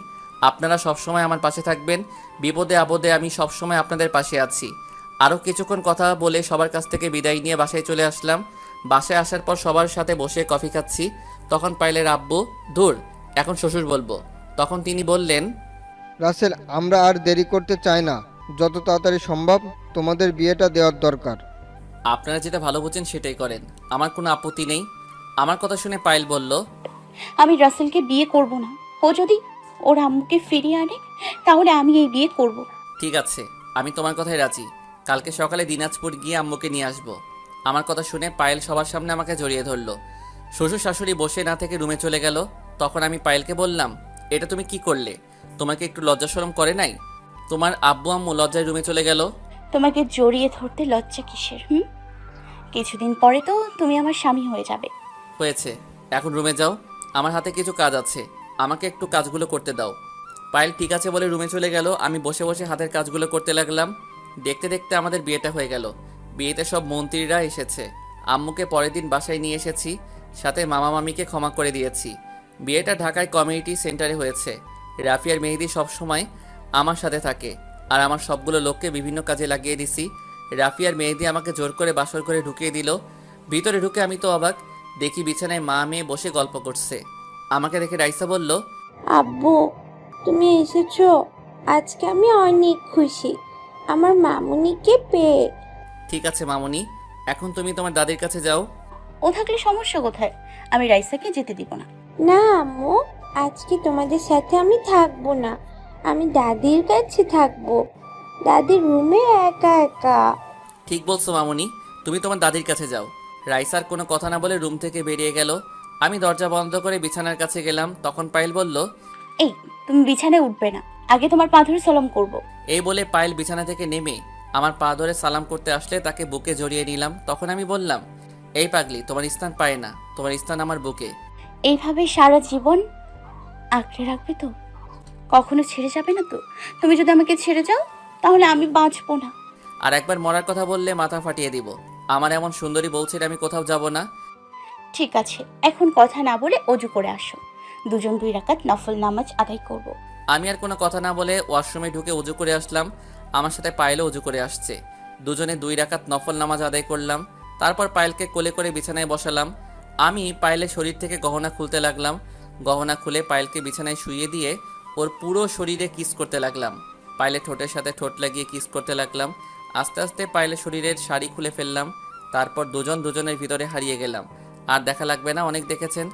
আপনারা সবসময় আমার পাশে থাকবেন, বিপদে আপদে আমি সবসময় আপনাদের পাশে আছি। আরও কিছুক্ষণ কথা বলে সবার কাছ থেকে বিদায় নিয়ে বাসায় চলে আসলাম। বাসায় আসার পর সবার সাথে বসে কফি খাচ্ছি। তখন পাইলের আব্বু, ধুর এখন শ্বশুর বলবো। তখন তিনি বললেন, রাসেল, আমরা আর দেরি করতে চাই না, যত তাড়াতাড়ি সম্ভব তোমাদের বিয়েটা দেওয়ার দরকার। আপনারা যেটা ভালো বুঝেন সেটাই করেন, আমার কোনো আপত্তি নেই। আমার কথা শুনে পায়েল বলল, আমি রাসেলকে বিয়ে করব না। ও যদি ওর আম্মুকে ফিরিয়ে আনে তাহলে আমি এই বিয়ে করব। ঠিক আছে, আমি তোমার কথাই রাজি। কালকে সকালে দিনাজপুর গিয়ে আম্মুকে নিয়ে আসবো। আমার কথা শুনে পায়েল সবার সামনে আমাকে জড়িয়ে ধরলো। শ্বশুর শাশুড়ি বসে না থেকে রুমে চলে গেল। তখন আমি পায়েলকে বললাম, এটা তুমি কি করলে? তোমাকে একটু লজ্জা শরম করে নাই? তোমার আব্বু আম্মু লজ্জায় রুমে চলে গেল। তোমাকে জড়িয়ে ধরতে লজ্জা কিসের? কিছুদিন পরে তো তুমি আমার স্বামী হয়ে যাবে। হয়েছে, এখন রুমে যাও, আমার হাতে কিছু কাজ আছে, আমাকে একটু কাজগুলো করতে দাও। পায়েল ঠিক আছে বলে রুমে চলে গেল। আমি বসে বসে হাতের কাজগুলো করতে লাগলাম। দেখতে দেখতে আমাদের বিয়েটা হয়ে গেল। বিয়েতে সব মন্ত্রীরা এসেছে। আম্মুকে পরের দিন বাসায় নিয়ে এসেছি, সাথে মামা মামিকে ক্ষমা করে দিয়েছি। বিয়েটা ঢাকায় কমিউনিটি সেন্টারে হয়েছে। রাফি আর মেহেদি সবসময় আমার সাথে থাকে, আর আমার সবগুলো লোককে বিভিন্ন কাজে লাগিয়ে দিছি। রাফি আর মেহেদি আমাকে জোর করে বাসর করে ঢুকিয়ে দিল। ভিতরে ঢুকে আমি তো অবাক, দেখি বিছানায় মা মেয়ে বসে গল্প করছে। আমাকে দেখে রাইসা বলল, আব্বু, তুমি এসেছো, আজকে আমি অনেক খুশি আমার মামুনিকে পেয়ে। ঠিক আছে মামুনি, এখন তুমি তোমার দাদির কাছে যাও। ও থাকলে সমস্যা কোথায়? আমি রাইসাকে যেতে দিব না। না আম্মু, আজকে তোমাদের সাথে আমি থাকবো না, আমি দাদির কাছে থাকবো, দাদির রুমে একা একা। ঠিক বলছো মামুনি, তুমি তোমার দাদির কাছে যাও। রাইসার কোনো কথা না বলে রুম থেকে বেরিয়ে গেল। আমি দরজা বন্ধ করে বিছানার কাছে গেলাম। তখন পায়েল বলল, এই, তুমি বিছানায় উঠবে না, আগে তোমার পা ধরে সালাম করব। এই বলে পায়েল বিছানা থেকে নেমে আমার পা ধরে সালাম করতে আসলে তাকে বুকে জড়িয়ে নিলাম। তখন আমি বললাম, এই পাগলি, তোমার স্থান পায় না, তোমার স্থান আমার বুকে। এইভাবে সারা জীবন আঁকড়ে রাখবে তো? কখনো ছেড়ে যাবে না তো? তুমি যদি আমাকে ছেড়ে যাও তাহলে আমি বাঁচবো না। আর একবার মরার কথা বললে মাথা ফাটিয়ে দিব। আমার এমন সুন্দরী বউ ছেড়ে আমি কোথাও যাব না। ঠিক আছে, এখন কথা না বলে অজু করে আসো, দুজন 2 রাকাত নফল নামাজ আদায় করব। আমি আর কোনো কথা না বলে ওয়াশরুমে ঢুকে উজু করে আসলাম। আমার সাথে পায়েলও উজু করে আসছে। দুজনে 2 রাকাত নফল নামাজ আদায় করলাম। তারপর পায়েলকে কোলে করে বিছানায় বসালাম। আমি পায়েলের শরীর থেকে গহনা খুলতে লাগলাম। গহনা খুলে পায়েলকে বিছানায় শুইয়ে দিয়ে ওর পুরো শরীরে কিস করতে লাগলাম। পায়েলের ঠোঁটের সাথে ঠোঁট লাগিয়ে কিস করতে লাগলাম। আস্তে আস্তে পায়েলের শরীরের শাড়ি খুলে ফেললাম। তারপর দুজন দুজনের ভিতরে হারিয়ে গেলাম। আর দেখা লাগবে না, অনেক দেখেছেন।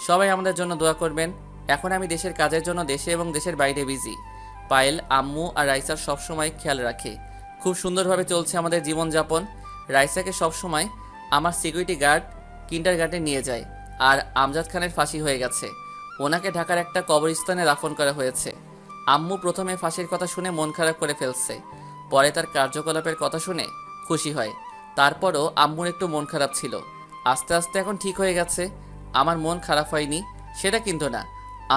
সবাই আমাদের জন্য দোয়া করবেন। এখন আমি দেশের কাজের জন্য দেশে এবং দেশের বাইরে বিজি। পায়েল, আম্মু আর রাইসার সবসময় খেয়াল রাখে। খুব সুন্দরভাবে চলছে আমাদের জীবনযাপন। রাইসাকে সবসময় আমার সিকিউরিটি গার্ড কিন্ডারগার্টেনে নিয়ে যায়। আর আমজাদ খানের ফাঁসি হয়ে গেছে, ওনাকে ঢাকার একটা কবরস্থানে দাফন করা হয়েছে। আম্মু প্রথমে ফাঁসির কথা শুনে মন খারাপ করে ফেলছে, পরে তার কার্যকলাপের কথা শুনে খুশি হয়। তারপরও আম্মুর একটু মন খারাপ ছিল, আস্তে আস্তে এখন ঠিক হয়ে গেছে। আমার মন খারাপ হয়নি সেটা কিন্তু না,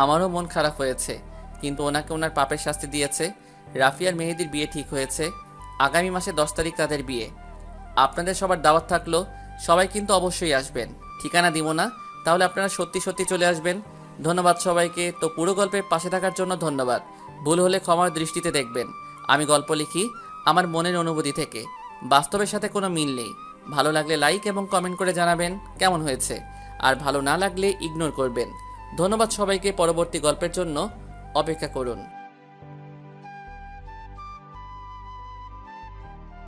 আমারও মন খারাপ হয়েছে, কিন্তু ওনাকে ওনার পাপের শাস্তি দিয়েছে। রাফি আর মেহেদির বিয়ে ঠিক হয়েছে। আগামী মাসে 10 তারিখ তাদের বিয়ে। আপনাদের সবার দাওয়াত থাকলো, সবাই কিন্তু অবশ্যই আসবেন। ঠিকানা দিব না, তাহলে আপনারা সত্যি সত্যি চলে আসবেন। ধন্যবাদ সবাইকে। তো পুরো গল্পের পাশে থাকার জন্য ধন্যবাদ। ভুল হলে ক্ষমার দৃষ্টিতে দেখবেন। আমি গল্প লিখি আমার মনের অনুভূতি থেকে, বাস্তবের সাথে কোনো মিল নেই। ভালো লাগলে লাইক এবং কমেন্ট করে জানাবেন কেমন হয়েছে, আর ভালো না লাগলে ইগনোর করবেন। ধন্যবাদ সবাইকে। পরবর্তী গল্পের জন্য অপেক্ষা করুন।